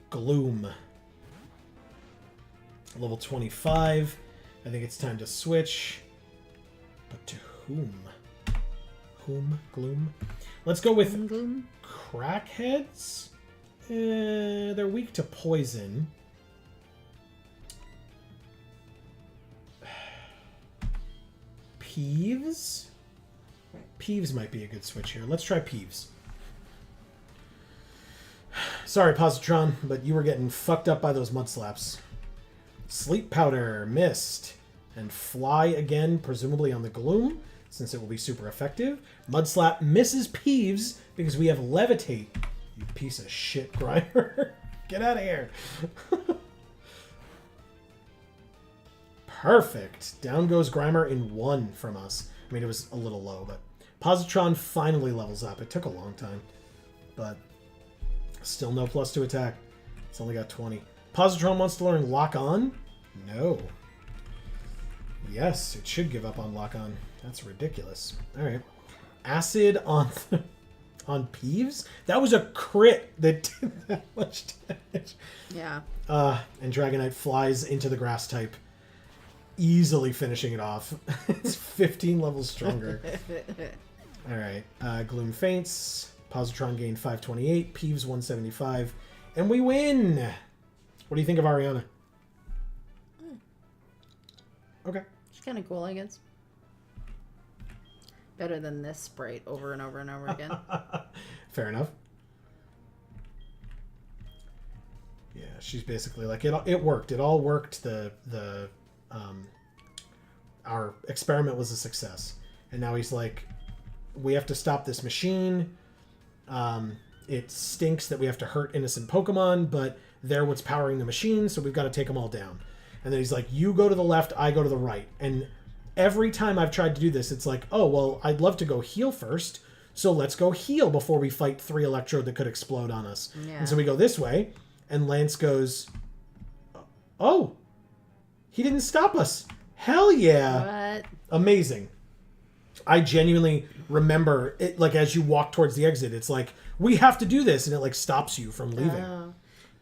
Gloom. Level 25. I think it's time to switch. But to whom? Whom? Gloom? Let's go with Gloom. Crackheads. They're weak to poison. Peeves? Peeves might be a good switch here. Let's try Peeves. Sorry, Positron, but you were getting fucked up by those mud slaps. Sleep Powder, missed. And Fly again, presumably on the Gloom, since it will be super effective. Mud Slap misses Peeves because we have Levitate. You piece of shit, Grimer. Get out of here. Perfect. Down goes Grimer in 1 from us. I mean, it was a little low, but Positron finally levels up. It took a long time, but still no plus to attack. It's only got 20. Positron wants to learn Lock On? No. Yes, it should give up on Lock On. That's ridiculous. All right. Acid on on Peeves? That was a crit that did that much damage. Yeah. And Dragonite flies into the grass type, easily finishing it off. It's 15 levels stronger. All right. Gloom faints. Positron gained 528. Peeves 175. And we win! What do you think of Ariana? Okay. It's kind of cool, I guess. Better than this Sprite over and over and over again. Fair enough. Yeah, she's basically like, it worked. It all worked. Our experiment was a success. And now he's like, we have to stop this machine. It stinks that we have to hurt innocent Pokemon, but they're what's powering the machine, so we've got to take them all down. And then he's like, you go to the left, I go to the right. And every time I've tried to do this, it's like, oh, well, I'd love to go heal first, so let's go heal before we fight 3 Electrode that could explode on us. Yeah. And so we go this way, and Lance goes, oh, he didn't stop us. Hell yeah. What? Amazing. I genuinely remember it, like, as you walk towards the exit, it's like, we have to do this, and it, like, stops you from leaving.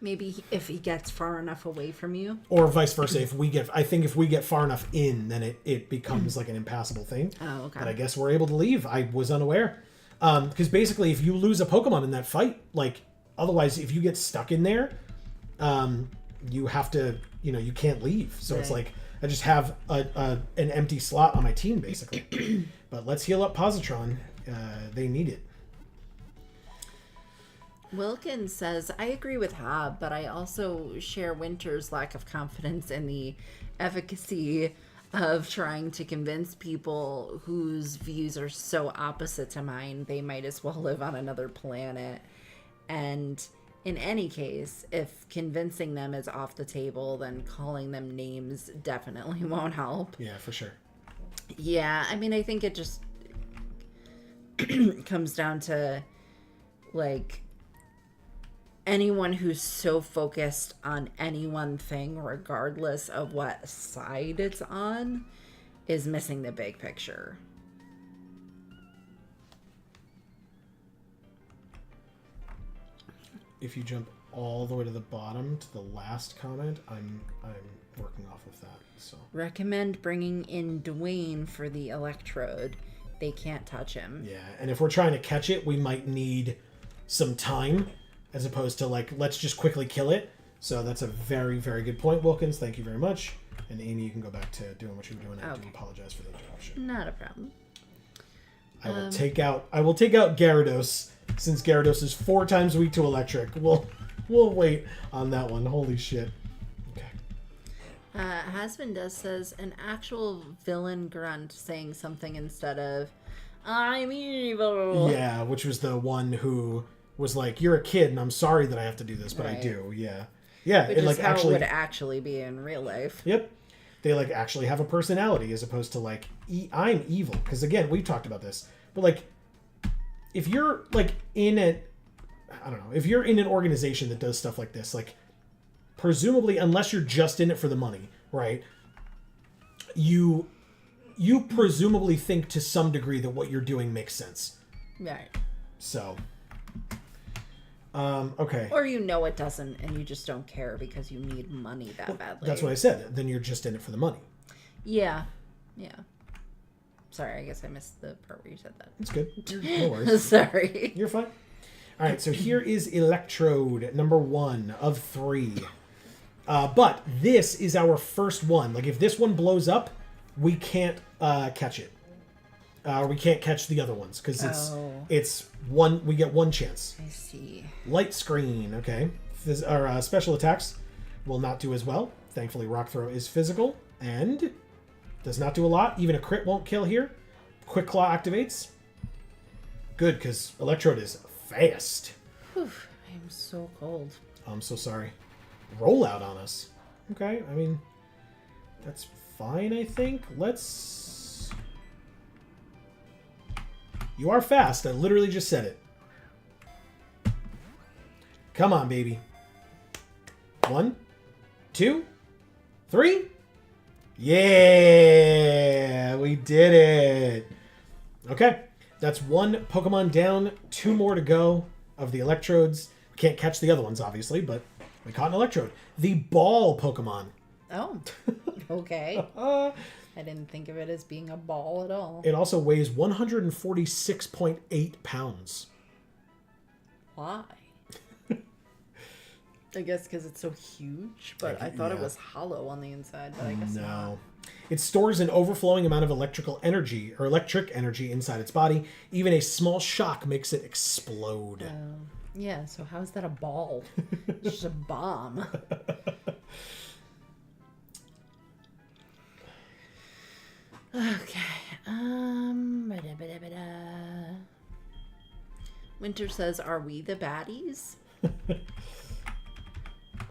Maybe if he gets far enough away from you. Or vice versa. If we get far enough in, then it becomes like an impassable thing. Oh, okay. But I guess we're able to leave. I was unaware. Because basically, if you lose a Pokemon in that fight, like, otherwise, if you get stuck in there, you have to, you can't leave. So It's like, I just have an empty slot on my team, basically. But let's heal up Positron. They need it. Wilkins says, I agree with Hob, but I also share Winter's lack of confidence in the efficacy of trying to convince people whose views are so opposite to mine, they might as well live on another planet. And in any case, if convincing them is off the table, then calling them names definitely won't help. Yeah, for sure. Yeah, I mean, I think it just comes down to, like, anyone who's so focused on any one thing, regardless of what side it's on, is missing the big picture. If you jump all the way to the bottom to the last comment, I'm working off of that. So Recommend bringing in Dwayne for the electrode. They can't touch him. yeah, and if we're trying to catch it, we might need some time, as opposed to like let's just quickly kill it. So that's a very, very good point, Wilkins. Thank you very much. And Amy, you can go back to doing what you were doing. I do apologize for the interruption. Not a problem. I will take out Gyarados, since Gyarados is 4 times weak to electric. We'll wait on that one. Holy shit. Okay. Hasbin does says an actual villain grunt saying something instead of "I'm evil." Yeah, which was the one who was like, "You're a kid, and I'm sorry that I have to do this, but I Right. do." Yeah, yeah. Which it is like how actually it would actually be in real life. Yep. They like actually have a personality as opposed to like I'm evil, because again we've talked about this, but like if you're like if you're in an organization that does stuff like this, like presumably unless you're just in it for the money, right, you presumably think to some degree that what you're doing makes sense. Right. So okay. Or you know it doesn't, and you just don't care because you need money that badly. That's what I said. Then you're just in it for the money. Yeah. Yeah. Sorry, I guess I missed the part where you said that. It's good. No worries. Sorry. You're fine. All right, so here is Electrode, number 1 of 3. But this is our first one. Like, if this one blows up, we can't catch it. We can't catch the other ones, because it's one. We get one chance. I see. Light screen, okay. Special attacks will not do as well. Thankfully, Rock Throw is physical and does not do a lot. Even a crit won't kill here. Quick Claw activates. Good, because Electrode is fast. Whew, I'm so cold. I'm so sorry. Rollout on us. Okay, I mean, that's fine, I think. Let's... You are fast. I literally just said it. Come on, baby. 1, 2, 3. Yeah! We did it. Okay. That's 1 Pokemon down. 2 more to go of the Electrodes. We can't catch the other ones, obviously, but we caught an Electrode. The Ball Pokemon. Oh, okay. I didn't think of it as being a ball at all. It also weighs 146.8 pounds. Why? I guess because it's so huge, but I thought it was hollow on the inside, but I guess not. No. It stores an overflowing amount of electric energy inside its body. Even a small shock makes it explode. Yeah, so how is that a ball? It's just a bomb. Okay. Winter says, "Are we the baddies?"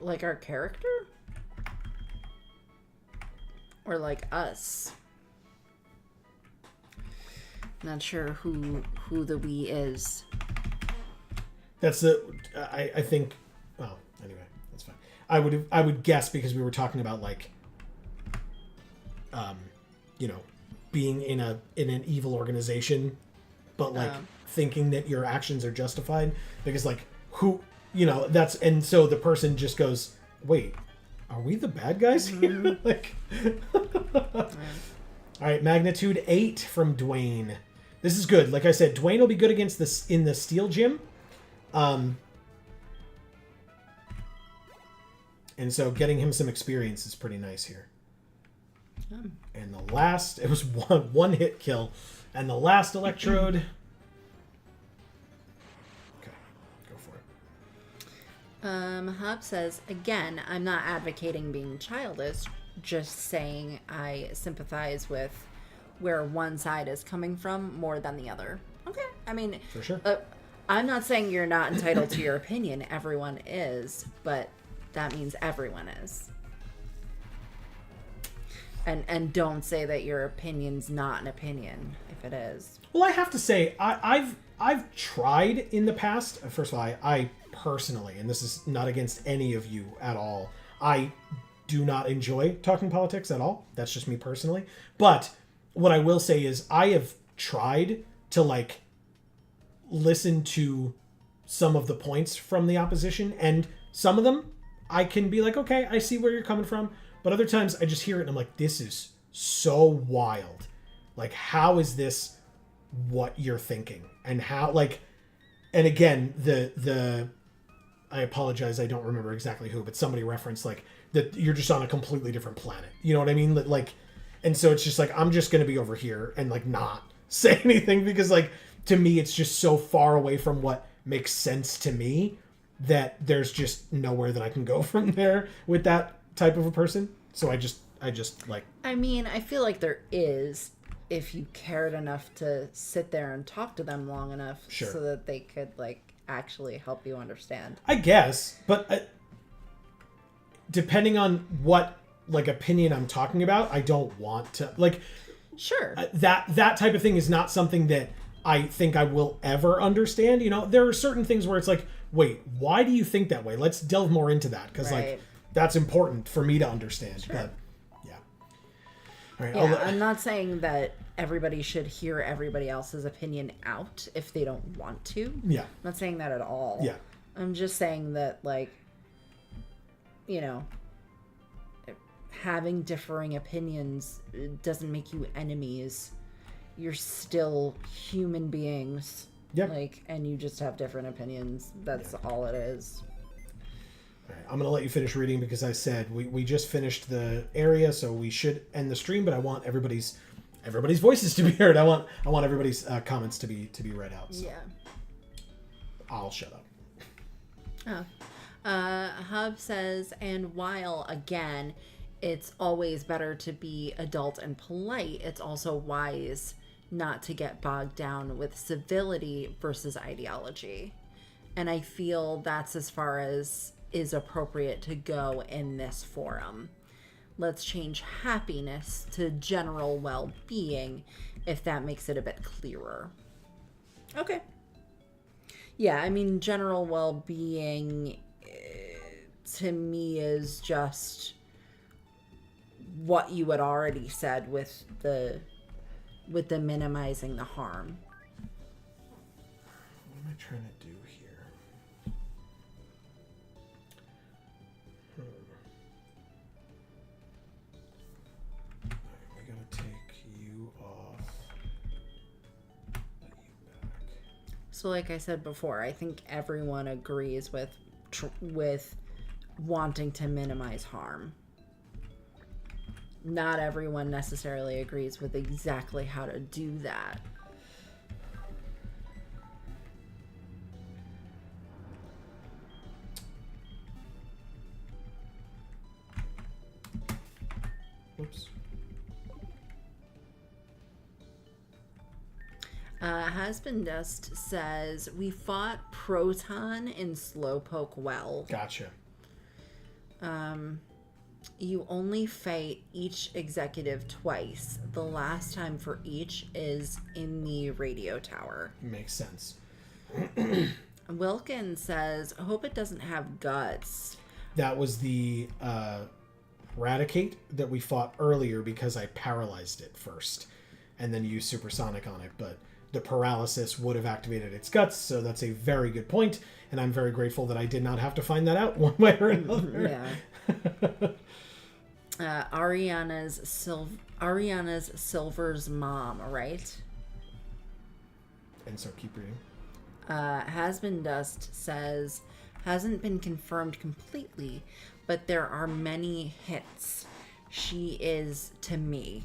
Like our character? Or like us? Not sure who the we is. That's I think. Well, anyway, that's fine. I would guess because we were talking about like, being in an evil organization, but like thinking that your actions are justified because like who that's, and so the person just goes, wait, are we the bad guys here? Like, all right, magnitude 8 from Dwayne. This is good. Like I said, Dwayne will be good against this in the Steel Gym. And so getting him some experience is pretty nice here. And the last, it was one hit kill. And the last Electrode. Okay, go for it. Hub says, "Again, I'm not advocating being childish, just saying I sympathize with where one side is coming from more than the other. Okay. I mean, For sure. I'm not saying you're not entitled to your opinion. Everyone is, but that means everyone is. And don't say that your opinion's not an opinion if it is. Well, I have to say, I've tried in the past. First of all, I personally, and this is not against any of you at all, I do not enjoy talking politics at all. That's just me personally. But what I will say is I have tried to like listen to some of the points from the opposition, and some of them I can be like, okay, I see where you're coming from. But other times I just hear it and I'm like, this is so wild. Like, how is this what you're thinking? And how, like, and again, the I apologize, I don't remember exactly who, but somebody referenced like that you're just on a completely different planet. You know what I mean? Like, and so it's just like, I'm just going to be over here and like not say anything because like, to me, it's just so far away from what makes sense to me that there's just nowhere that I can go from there with that type of a person. So I just like, I mean, I feel like there is, if you cared enough to sit there and talk to them long enough so that they could like actually help you understand. I guess, but depending on what like opinion I'm talking about, I don't want to like, sure, that type of thing is not something that I think I will ever understand. You know, there are certain things where it's like, wait, why do you think that way? Let's delve more into that. Cause like, that's important for me to understand. Sure. But yeah. All right. Yeah, I'm not saying that everybody should hear everybody else's opinion out if they don't want to. Yeah. I'm not saying that at all. Yeah. I'm just saying that, like, you know, having differing opinions doesn't make you enemies. You're still human beings. Yeah. Like, and you just have different opinions. That's all it is. All right, I'm going to let you finish reading because I said we just finished the area, so we should end the stream, but I want everybody's voices to be heard. I want everybody's comments to be read out. So. Yeah. I'll shut up. Hub says, and while, again, it's always better to be adult and polite, it's also wise not to get bogged down with civility versus ideology. And I feel that's as far as is appropriate to go in this forum. Let's change happiness to general well-being, if that makes it a bit clearer. Okay. Yeah, I mean, general well-being to me is just what you had already said with the minimizing the harm. What am I trying to do here? I gotta take you off. Let you back. So, like I said before, I think everyone agrees with wanting to minimize harm. Not everyone necessarily agrees with exactly how to do that. Oops. Husband Dust says, we fought Proton in Slowpoke well. Gotcha. You only fight each executive twice. The last time for each is in the radio tower. Makes sense. Wilkin says, I hope it doesn't have guts. That was the Raticate that we fought earlier because I paralyzed it first and then used Supersonic on it. But the paralysis would have activated its guts, so that's a very good point. And I'm very grateful that I did not have to find that out one way or another. Yeah. Ariana's Silver's mom, right? And so keep reading. Hasbin Dust says, hasn't been confirmed completely, but there are many hits. She is to me.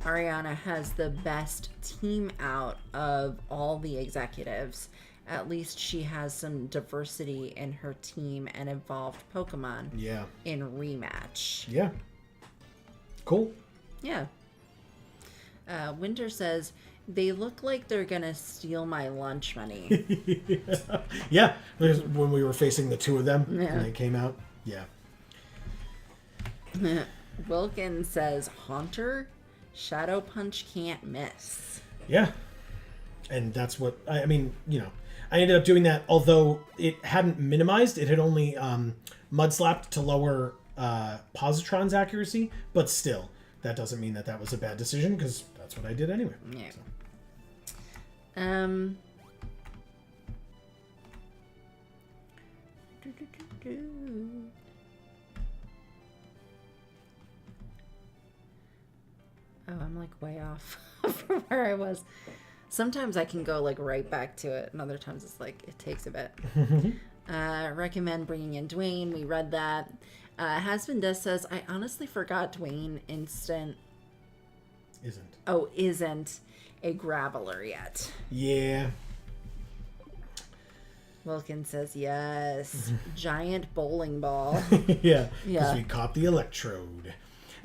Ariana has the best team out of all the executives. At least she has some diversity in her team and evolved Pokemon. Yeah. In rematch. Yeah. Cool. Yeah. Winter says, they look like they're going to steal my lunch money. Yeah. When we were facing the two of them and they came out. Yeah. Wilkins says, Haunter, Shadow Punch can't miss. Yeah. And that's what, I mean, you know, I ended up doing that, although it hadn't minimized. It had only mud slapped to lower positron's accuracy, but still, that doesn't mean that that was a bad decision, because that's what I did anyway. Yeah. So. Oh, I'm like way off from where I was. Sometimes I can go like right back to it, and other times it's like it takes a bit. Recommend bringing in Dwayne. We read that. Hasbin Des says, I honestly forgot Dwayne isn't a graveler yet. Yeah. Wilkins says, yes. Giant bowling ball. Yeah. Because we caught the Electrode.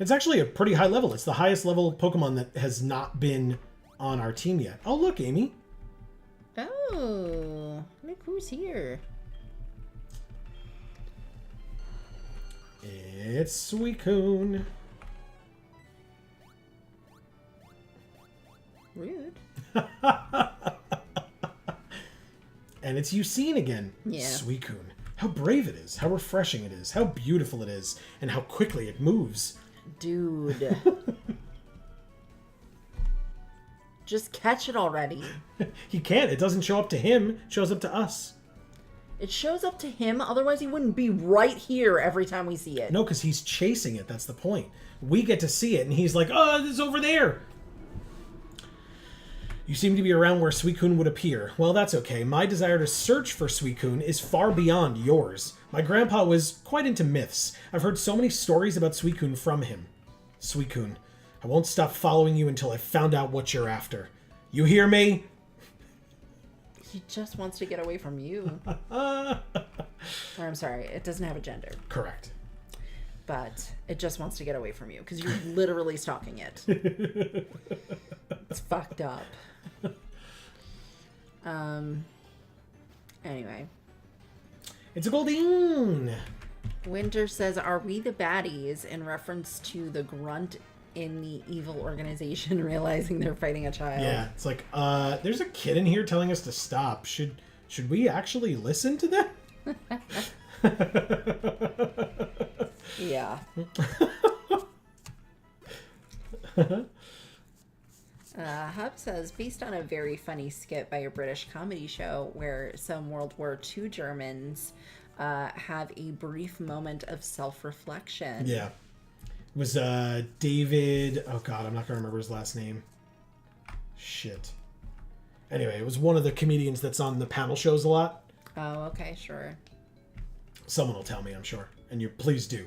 It's actually a pretty high level. It's the highest level Pokemon that has not been on our team yet. Oh, look, Amy. Oh, look who's here. It's Suicune. Rude. And it's Eusine again. Yeah. Suicune. How brave it is. How refreshing it is. How beautiful it is. And how quickly it moves. Dude. Just catch it already. He can't. It doesn't show up to him. It shows up to us. It shows up to him. Otherwise, he wouldn't be right here every time we see it. No, because he's chasing it. That's the point. We get to see it, and he's like, oh, it's over there. You seem to be around where Suicune would appear. Well, that's okay. My desire to search for Suicune is far beyond yours. My grandpa was quite into myths. I've heard so many stories about Suicune from him. Suicune, I won't stop following you until I've found out what you're after. You hear me? He just wants to get away from you. Or I'm sorry, it doesn't have a gender. Correct. But it just wants to get away from you because you're literally stalking it. It's fucked up. Anyway. It's a Goldeen. Winter says, are we the baddies, in reference to the grunt in the evil organization realizing they're fighting a child? Yeah, it's like, there's a kid in here telling us to stop. Should we actually listen to them? Yeah. Hub says, based on a very funny skit by a British comedy show where some World War II Germans have a brief moment of self-reflection. Yeah. It was David... Oh, God, I'm not going to remember his last name. Shit. Anyway, it was one of the comedians that's on the panel shows a lot. Oh, okay, sure. Someone will tell me, I'm sure. And you please do.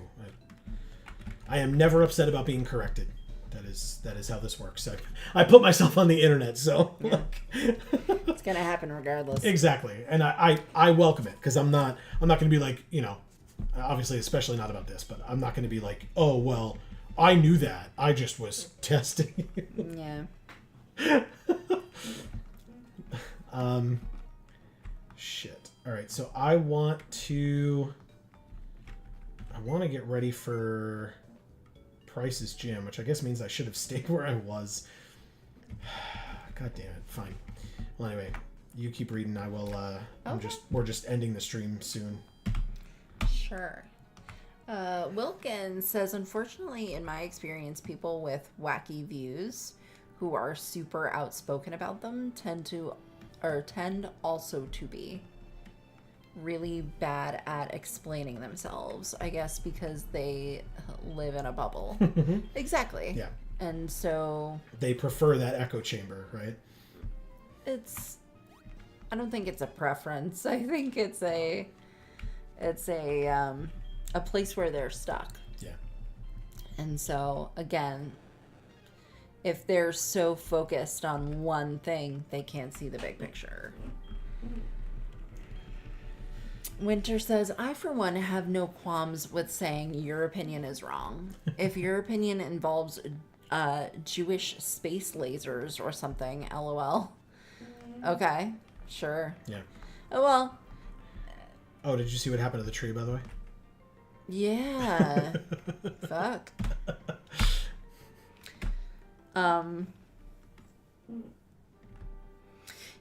I am never upset about being corrected. That is how this works. I put myself on the internet, so yeah. It's gonna happen regardless. Exactly, and I welcome it because I'm not gonna be like, you know, obviously especially not about this, but I'm not gonna be like, oh well, I knew that, I just was testing. Yeah. Shit. All right, so I want to get ready for Price's Gym, which I guess means I should have stayed where I was. God damn it. Fine. Well, anyway, you keep reading. I will. Okay. We're just ending the stream soon. Sure. Wilkins says, unfortunately, in my experience, people with wacky views who are super outspoken about them tend also to be really bad at explaining themselves, I guess, because they live in a bubble. Exactly. Yeah. And so they prefer that echo chamber, right? I don't think it's a preference. I think it's a place where they're stuck. Yeah. And so again, if they're so focused on one thing, they can't see the big picture. Winter says, I, for one, have no qualms with saying your opinion is wrong. If your opinion involves Jewish space lasers or something, lol. Okay, sure. Yeah. Oh, well. Oh, did you see what happened to the tree, by the way? Yeah. Fuck.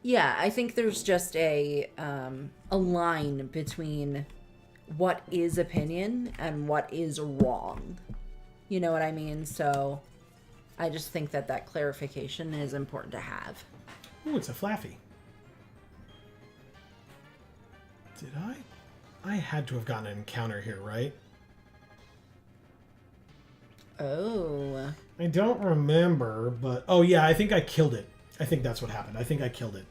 Yeah, I think there's just a line between what is opinion and what is wrong. You know what I mean? So I just think that clarification is important to have. Oh, it's a Flaffy. Did I? I had to have gotten an encounter here, right? Oh. I don't remember, but... Oh, yeah, I think I killed it. I think that's what happened. I think I killed it.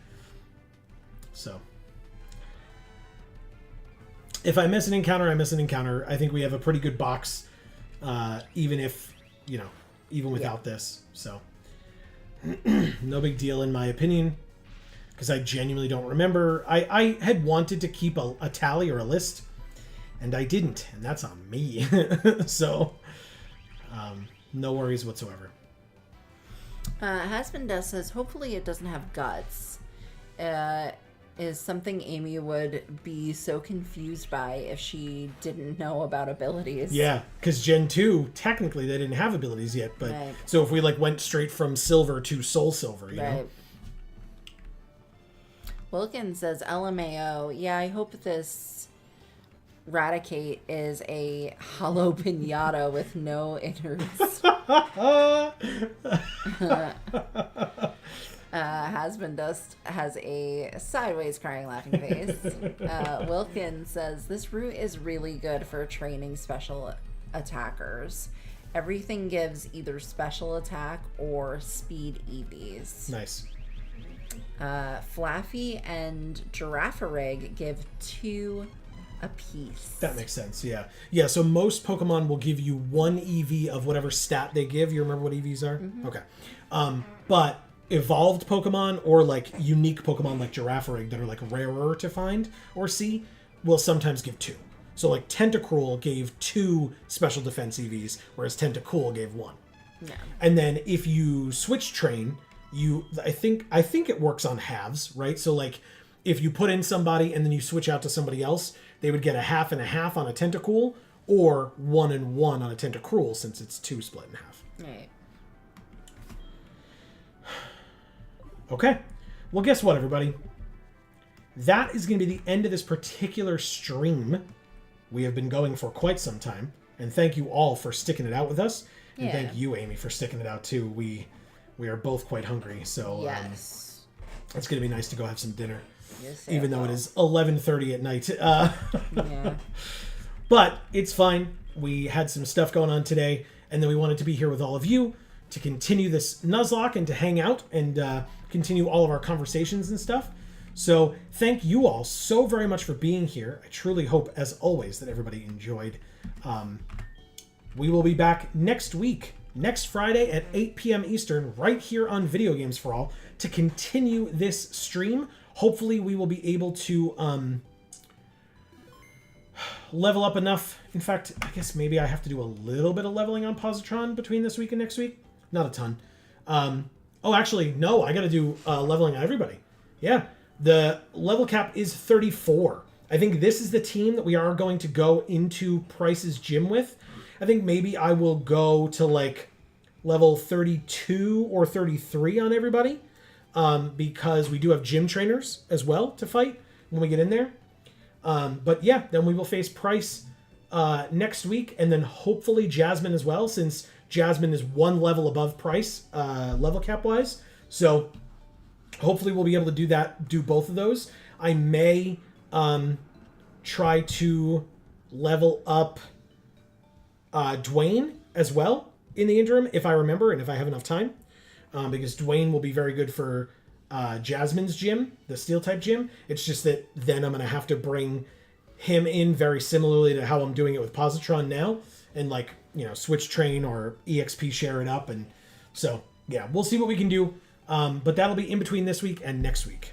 So... If I miss an encounter, I miss an encounter. I think we have a pretty good box, even if, you know, even without this. So, no big deal in my opinion, because I genuinely don't remember. I had wanted to keep a tally or a list, and I didn't, and that's on me. So, no worries whatsoever. Husband Does says, hopefully it doesn't have guts. Is something Amy would be so confused by if she didn't know about abilities. Yeah, because Gen 2, technically, they didn't have abilities yet. But right. So if we like went straight from Silver to SoulSilver, you know? Wilkins says, LMAO, yeah, I hope this Raticate is a hollow pinata with no innards. Husband Dust has a sideways crying laughing face. Wilkins says, this route is really good for training special attackers. Everything gives either special attack or speed EVs. Nice. Flaffy and Girafarig give 2 apiece. That makes sense, yeah. Yeah, so most Pokemon will give you 1 EV of whatever stat they give. You remember what EVs are? Mm-hmm. Okay. But evolved Pokemon or like unique Pokemon like Girafarig that are like rarer to find or see will sometimes give 2. So like Tentacruel gave 2 special defense EVs, whereas Tentacool gave 1. Yeah. And then if you switch train, I think it works on halves, right? So like if you put in somebody and then you switch out to somebody else, they would get a half and a half on a Tentacool or 1 and 1 on a Tentacruel since it's 2 split in half. Right. Okay. Well, guess what, everybody? That is going to be the end of this particular stream. We have been going for quite some time. And thank you all for sticking it out with us. And thank you, Amy, for sticking it out, too. We are both quite hungry. So yes. It's going to be nice to go have some dinner. Yes, even though it is 11:30 at night. Yeah. But it's fine. We had some stuff going on today. And then we wanted to be here with all of you to continue this Nuzlocke and to hang out and continue all of our conversations and stuff. So thank you all so very much for being here. I truly hope, as always, that everybody enjoyed. We will be back next week, next Friday at 8 p.m. Eastern, right here on Video Games for All, to continue this stream. Hopefully we will be able to level up enough. In fact, I guess maybe I have to do a little bit of leveling on Positron between this week and next week. Not a ton. Oh, actually, no, I got to do leveling on everybody. Yeah, the level cap is 34. I think this is the team that we are going to go into Price's gym with. I think maybe I will go to like level 32 or 33 on everybody because we do have gym trainers as well to fight when we get in there. But yeah, then we will face Price next week and then hopefully Jasmine as well, since Jasmine is 1 level above Price level cap wise. So hopefully we'll be able to do both of those. I may try to level up Dwayne as well in the interim, if I remember and if I have enough time, because Dwayne will be very good for Jasmine's gym, the steel type gym. It's just that then I'm going to have to bring him in very similarly to how I'm doing it with Positron now, and like, you know, switch train or EXP share it up. And so, yeah, we'll see what we can do. But that'll be in between this week and next week.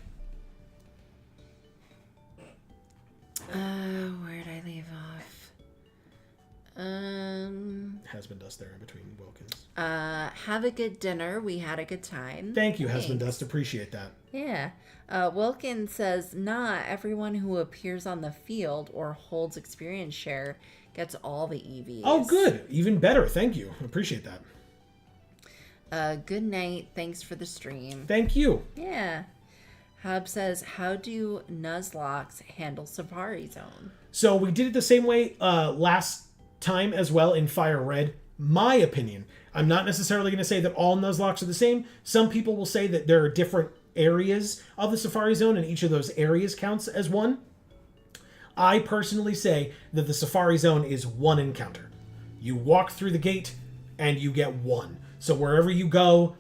Has been dust there in between Wilkins. Have a good dinner. We had a good time. Thank you, Has been dust. Appreciate that. Yeah. Wilkins says, nah, everyone who appears on the field or holds experience share gets all the EVs. Oh, good. Even better. Thank you. Appreciate that. Good night. Thanks for the stream. Thank you. Yeah. Hub says, how do Nuzlocke handle Safari Zone? So we did it the same way last time as well in Fire Red. My opinion. I'm not necessarily going to say that all Nuzlocks are the same. Some people will say that there are different areas of the Safari Zone and each of those areas counts as one. I personally say that the Safari Zone is one encounter. You walk through the gate and you get one. So wherever you go,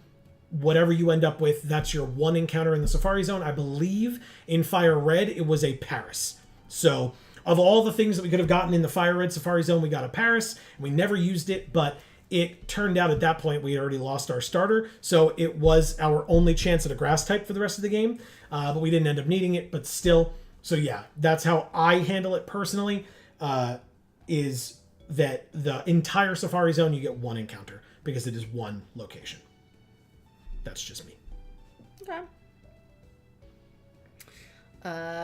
whatever you end up with, that's your one encounter in the Safari Zone. I believe in Fire Red, it was a Paris. So of all the things that we could have gotten in the Fire Red Safari Zone, we got a Paris. We never used it, but it turned out at that point we had already lost our starter. So it was our only chance at a grass type for the rest of the game. But we didn't end up needing it, but still. So yeah, that's how I handle it personally, is that the entire Safari Zone, you get one encounter because it is one location. That's just me. Okay.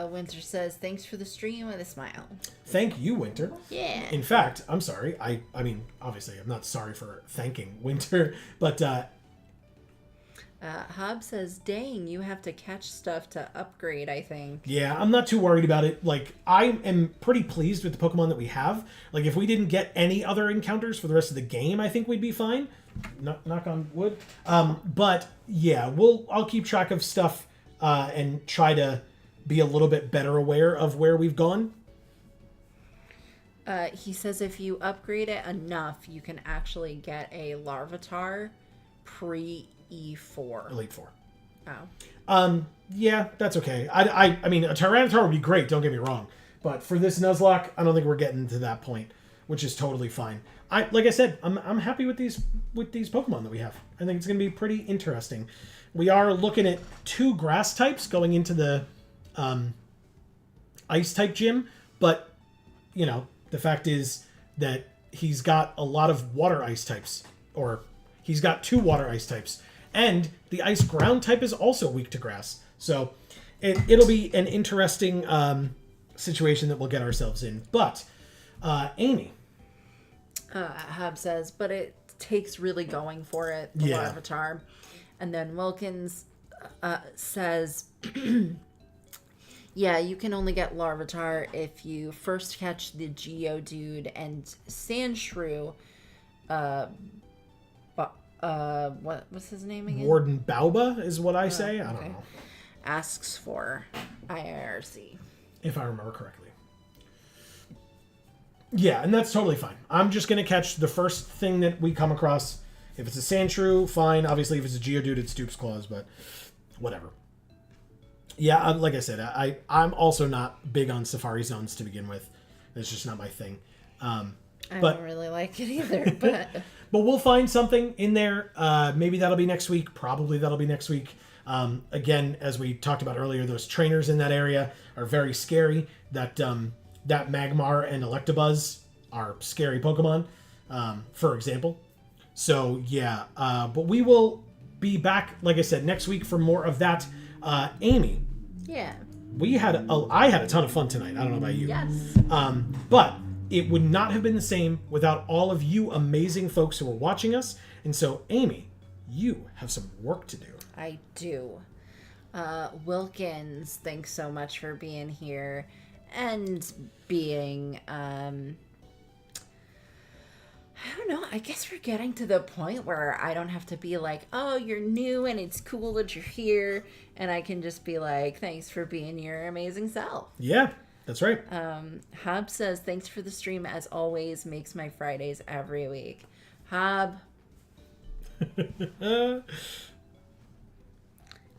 Winter says, thanks for the stream with a smile. Thank you, Winter. Yeah. In fact, I'm sorry. I mean, obviously, I'm not sorry for thanking Winter, but... Hob says, dang, you have to catch stuff to upgrade, I think. Yeah, I'm not too worried about it. Like, I am pretty pleased with the Pokemon that we have. Like, if we didn't get any other encounters for the rest of the game, I think we'd be fine. Knock on wood. But, yeah, I'll keep track of stuff and try to be a little bit better aware of where we've gone. He says if you upgrade it enough, you can actually get a Larvitar pre-E4. Elite Four. Oh. Yeah, that's okay. I mean, a Tyranitar would be great, don't get me wrong. But for this Nuzlocke, I don't think we're getting to that point, which is totally fine. Like I said, I'm happy with these Pokemon that we have. I think it's going to be pretty interesting. We are looking at 2 grass types going into the ice type gym, but you know, the fact is that he's got a lot of water ice types, or he's got 2 water ice types, and the ice ground type is also weak to grass. So it'll be an interesting situation that we'll get ourselves in. But Amy. Hub says, but it takes really going for it, the Larvitar. And then Wilkins says, yeah, you can only get Larvitar if you first catch the Geodude and Sandshrew. What's his name again? Warden Bauba is what I say. I don't know. Asks for IRC. If I remember correctly. Yeah, and that's totally fine. I'm just going to catch the first thing that we come across. If it's a Sandshrew, fine. Obviously, if it's a Geodude, it's Stoops Claws, but whatever. Yeah, like I said, I'm also not big on Safari Zones to begin with. It's just not my thing. I don't really like it either, but... But we'll find something in there. Maybe that'll be next week. Probably that'll be next week. Again, as we talked about earlier, those trainers in that area are very scary. That Magmar and Electabuzz are scary Pokemon, for example. So, yeah. But we will be back, like I said, next week for more of that. Amy. Yeah. I had a ton of fun tonight. I don't know about you. Yes. But it would not have been the same without all of you amazing folks who are watching us. And so, Amy, you have some work to do. I do. Wilkins, thanks so much for being here and being, I don't know, I guess we're getting to the point where I don't have to be like, oh, you're new and it's cool that you're here. And I can just be like, thanks for being your amazing self. Yeah, that's right. Hob says, thanks for the stream as always, makes my Fridays every week. Hob.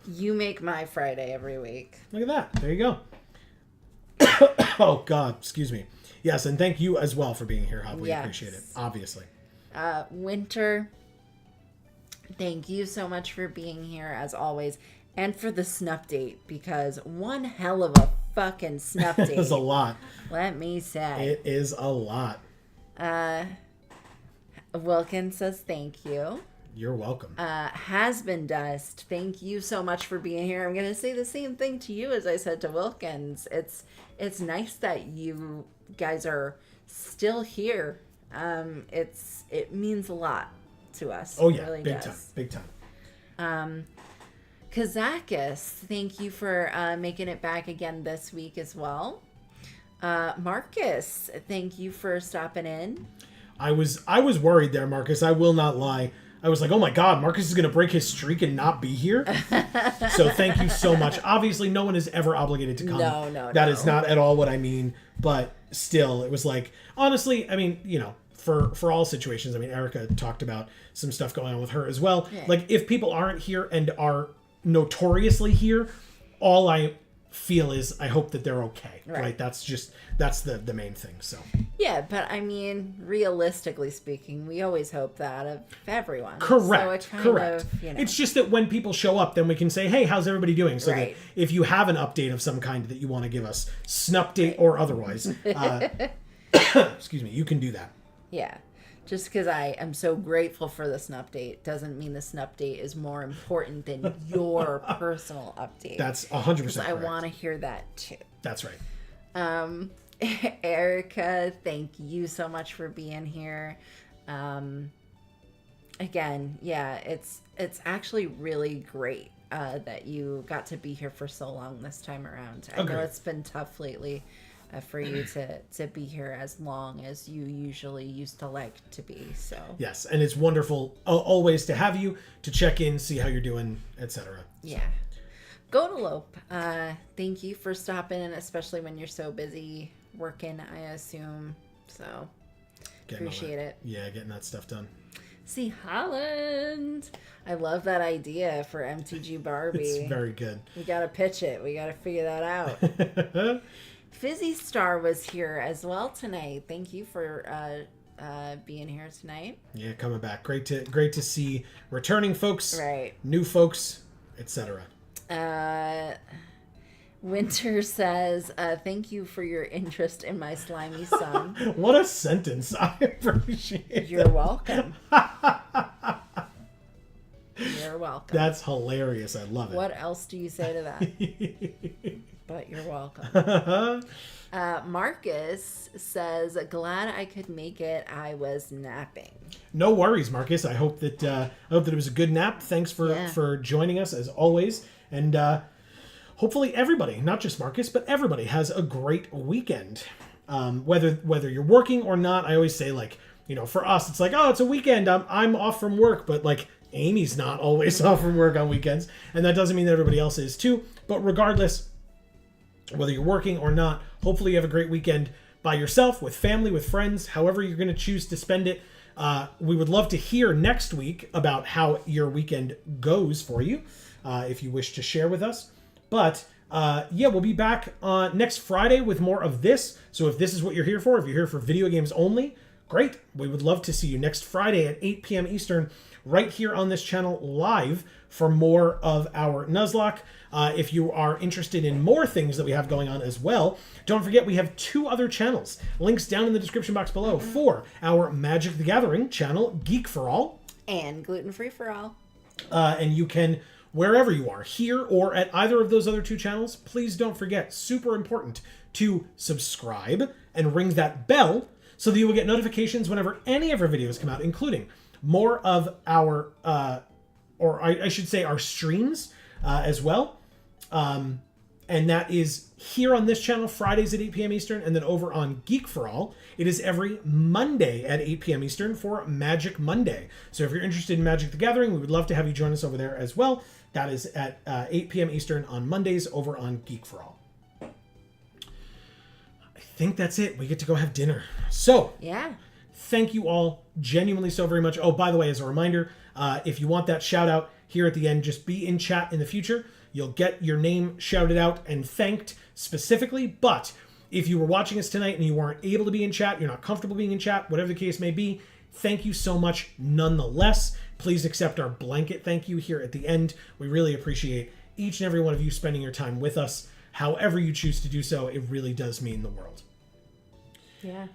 You make my Friday every week. Look at that. There you go. Oh, God. Excuse me. Yes, and thank you as well for being here, Hob. We appreciate it, obviously. Winter, thank you so much for being here as always. And for the snuff date, because one hell of a fucking snuff date. It is a lot. Let me say. It is a lot. Wilkins says thank you. You're welcome. Has been Dust, thank you so much for being here. I'm gonna say the same thing to you as I said to Wilkins. It's nice that you guys are still here. It means a lot to us. Oh yeah, it really big does. time. Kazakis, thank you for making it back again this week as well. Marcus, thank you for stopping in. I was worried there, Marcus. I will not lie. I was like, oh my God, Marcus is going to break his streak and not be here. So thank you so much. Obviously, no one is ever obligated to come. No. That is not at all what I mean. But still, it was like, honestly, I mean, for all situations, I mean, Erica talked about some stuff going on with her as well. Yeah. Like, if people aren't here and are notoriously here, all I feel is I hope that they're okay. Right? That's the main thing. So yeah, but I mean, realistically speaking, we always hope that of everyone. Correct. So Correct. It's just that when people show up, then we can say, hey, how's everybody doing? So that if you have an update of some kind that you want to give us, snupdate or otherwise, excuse me, you can do that. Yeah. Just because I am so grateful for the Snupdate doesn't mean the Snupdate is more important than your personal update. That's 100% correct. I want to hear that too. That's right. Erica, thank you so much for being here. Again, yeah, it's actually really great that you got to be here for so long this time around. I know it's been tough lately. For you to be here as long as you usually used to like to be. So yes, and it's wonderful always to have you, to check in, see how you're doing, etc. Yeah. Goatalope, thank you for stopping in, especially when you're so busy working, I assume. So appreciate it. Yeah, getting that stuff done. See, Holland. I love that idea for MTG Barbie. It's very good. We gotta pitch it. We gotta figure that out. Fizzy Star was here as well tonight. Thank you for being here tonight. Yeah, coming back. Great to see returning folks, right? New folks, etc. Winter says, "Thank you for your interest in my slimy son." What a sentence! I appreciate. You're welcome. You're welcome. That's hilarious. I love it. What else do you say to that? But you're welcome. Marcus says, glad I could make it. I was napping. No worries, Marcus. I hope that it was a good nap. Thanks for joining us as always. And hopefully everybody, not just Marcus, but everybody has a great weekend. Whether you're working or not, I always say, like, for us, it's like, oh, it's a weekend. I'm off from work, but like Amy's not always off from work on weekends. And that doesn't mean that everybody else is too. But regardless, whether you're working or not, hopefully you have a great weekend by yourself, with family, with friends, however you're going to choose to spend it. We would love to hear next week about how your weekend goes for you, if you wish to share with us. But we'll be back next Friday with more of this. So if this is what you're here for, if you're here for video games only, great. We would love to see you next Friday at 8 p.m. Eastern, right here on this channel live for more of our Nuzlocke. If you are interested in more things that we have going on as well, don't forget we have 2 other channels. Links down in the description box below for our Magic the Gathering channel, Geek for All. And Gluten Free for All. And you can, wherever you are, here or at either of those other 2 channels, please don't forget, super important, to subscribe and ring that bell so that you will get notifications whenever any of our videos come out, including more of our, I should say our streams as well. And that is here on this channel, Fridays at 8 p.m. Eastern, and then over on Geek for All, it is every Monday at 8 p.m. Eastern for Magic Monday. So if you're interested in Magic the Gathering, we would love to have you join us over there as well. That is at 8 p.m. Eastern on Mondays over on Geek for All. I think that's it. We get to go have dinner. So, yeah. Thank you all genuinely so very much. Oh, by the way, as a reminder, if you want that shout out here at the end, just be in chat in the future. You'll get your name shouted out and thanked specifically. But if you were watching us tonight and you weren't able to be in chat, you're not comfortable being in chat, whatever the case may be, thank you so much nonetheless. Please accept our blanket thank you here at the end. We really appreciate each and every one of you spending your time with us. However you choose to do so, it really does mean the world. Yeah.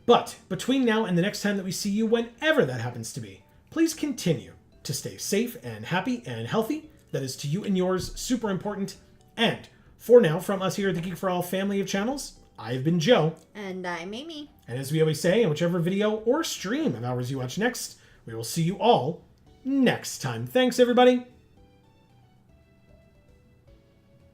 But between now and the next time that we see you, whenever that happens to be, please continue to stay safe and happy and healthy. That is to you and yours super important. And for now, from us here at the Geek for All family of channels, I've been Joe. And I'm Amy. And as we always say, in whichever video or stream of ours you watch next, we will see you all next time. Thanks, everybody.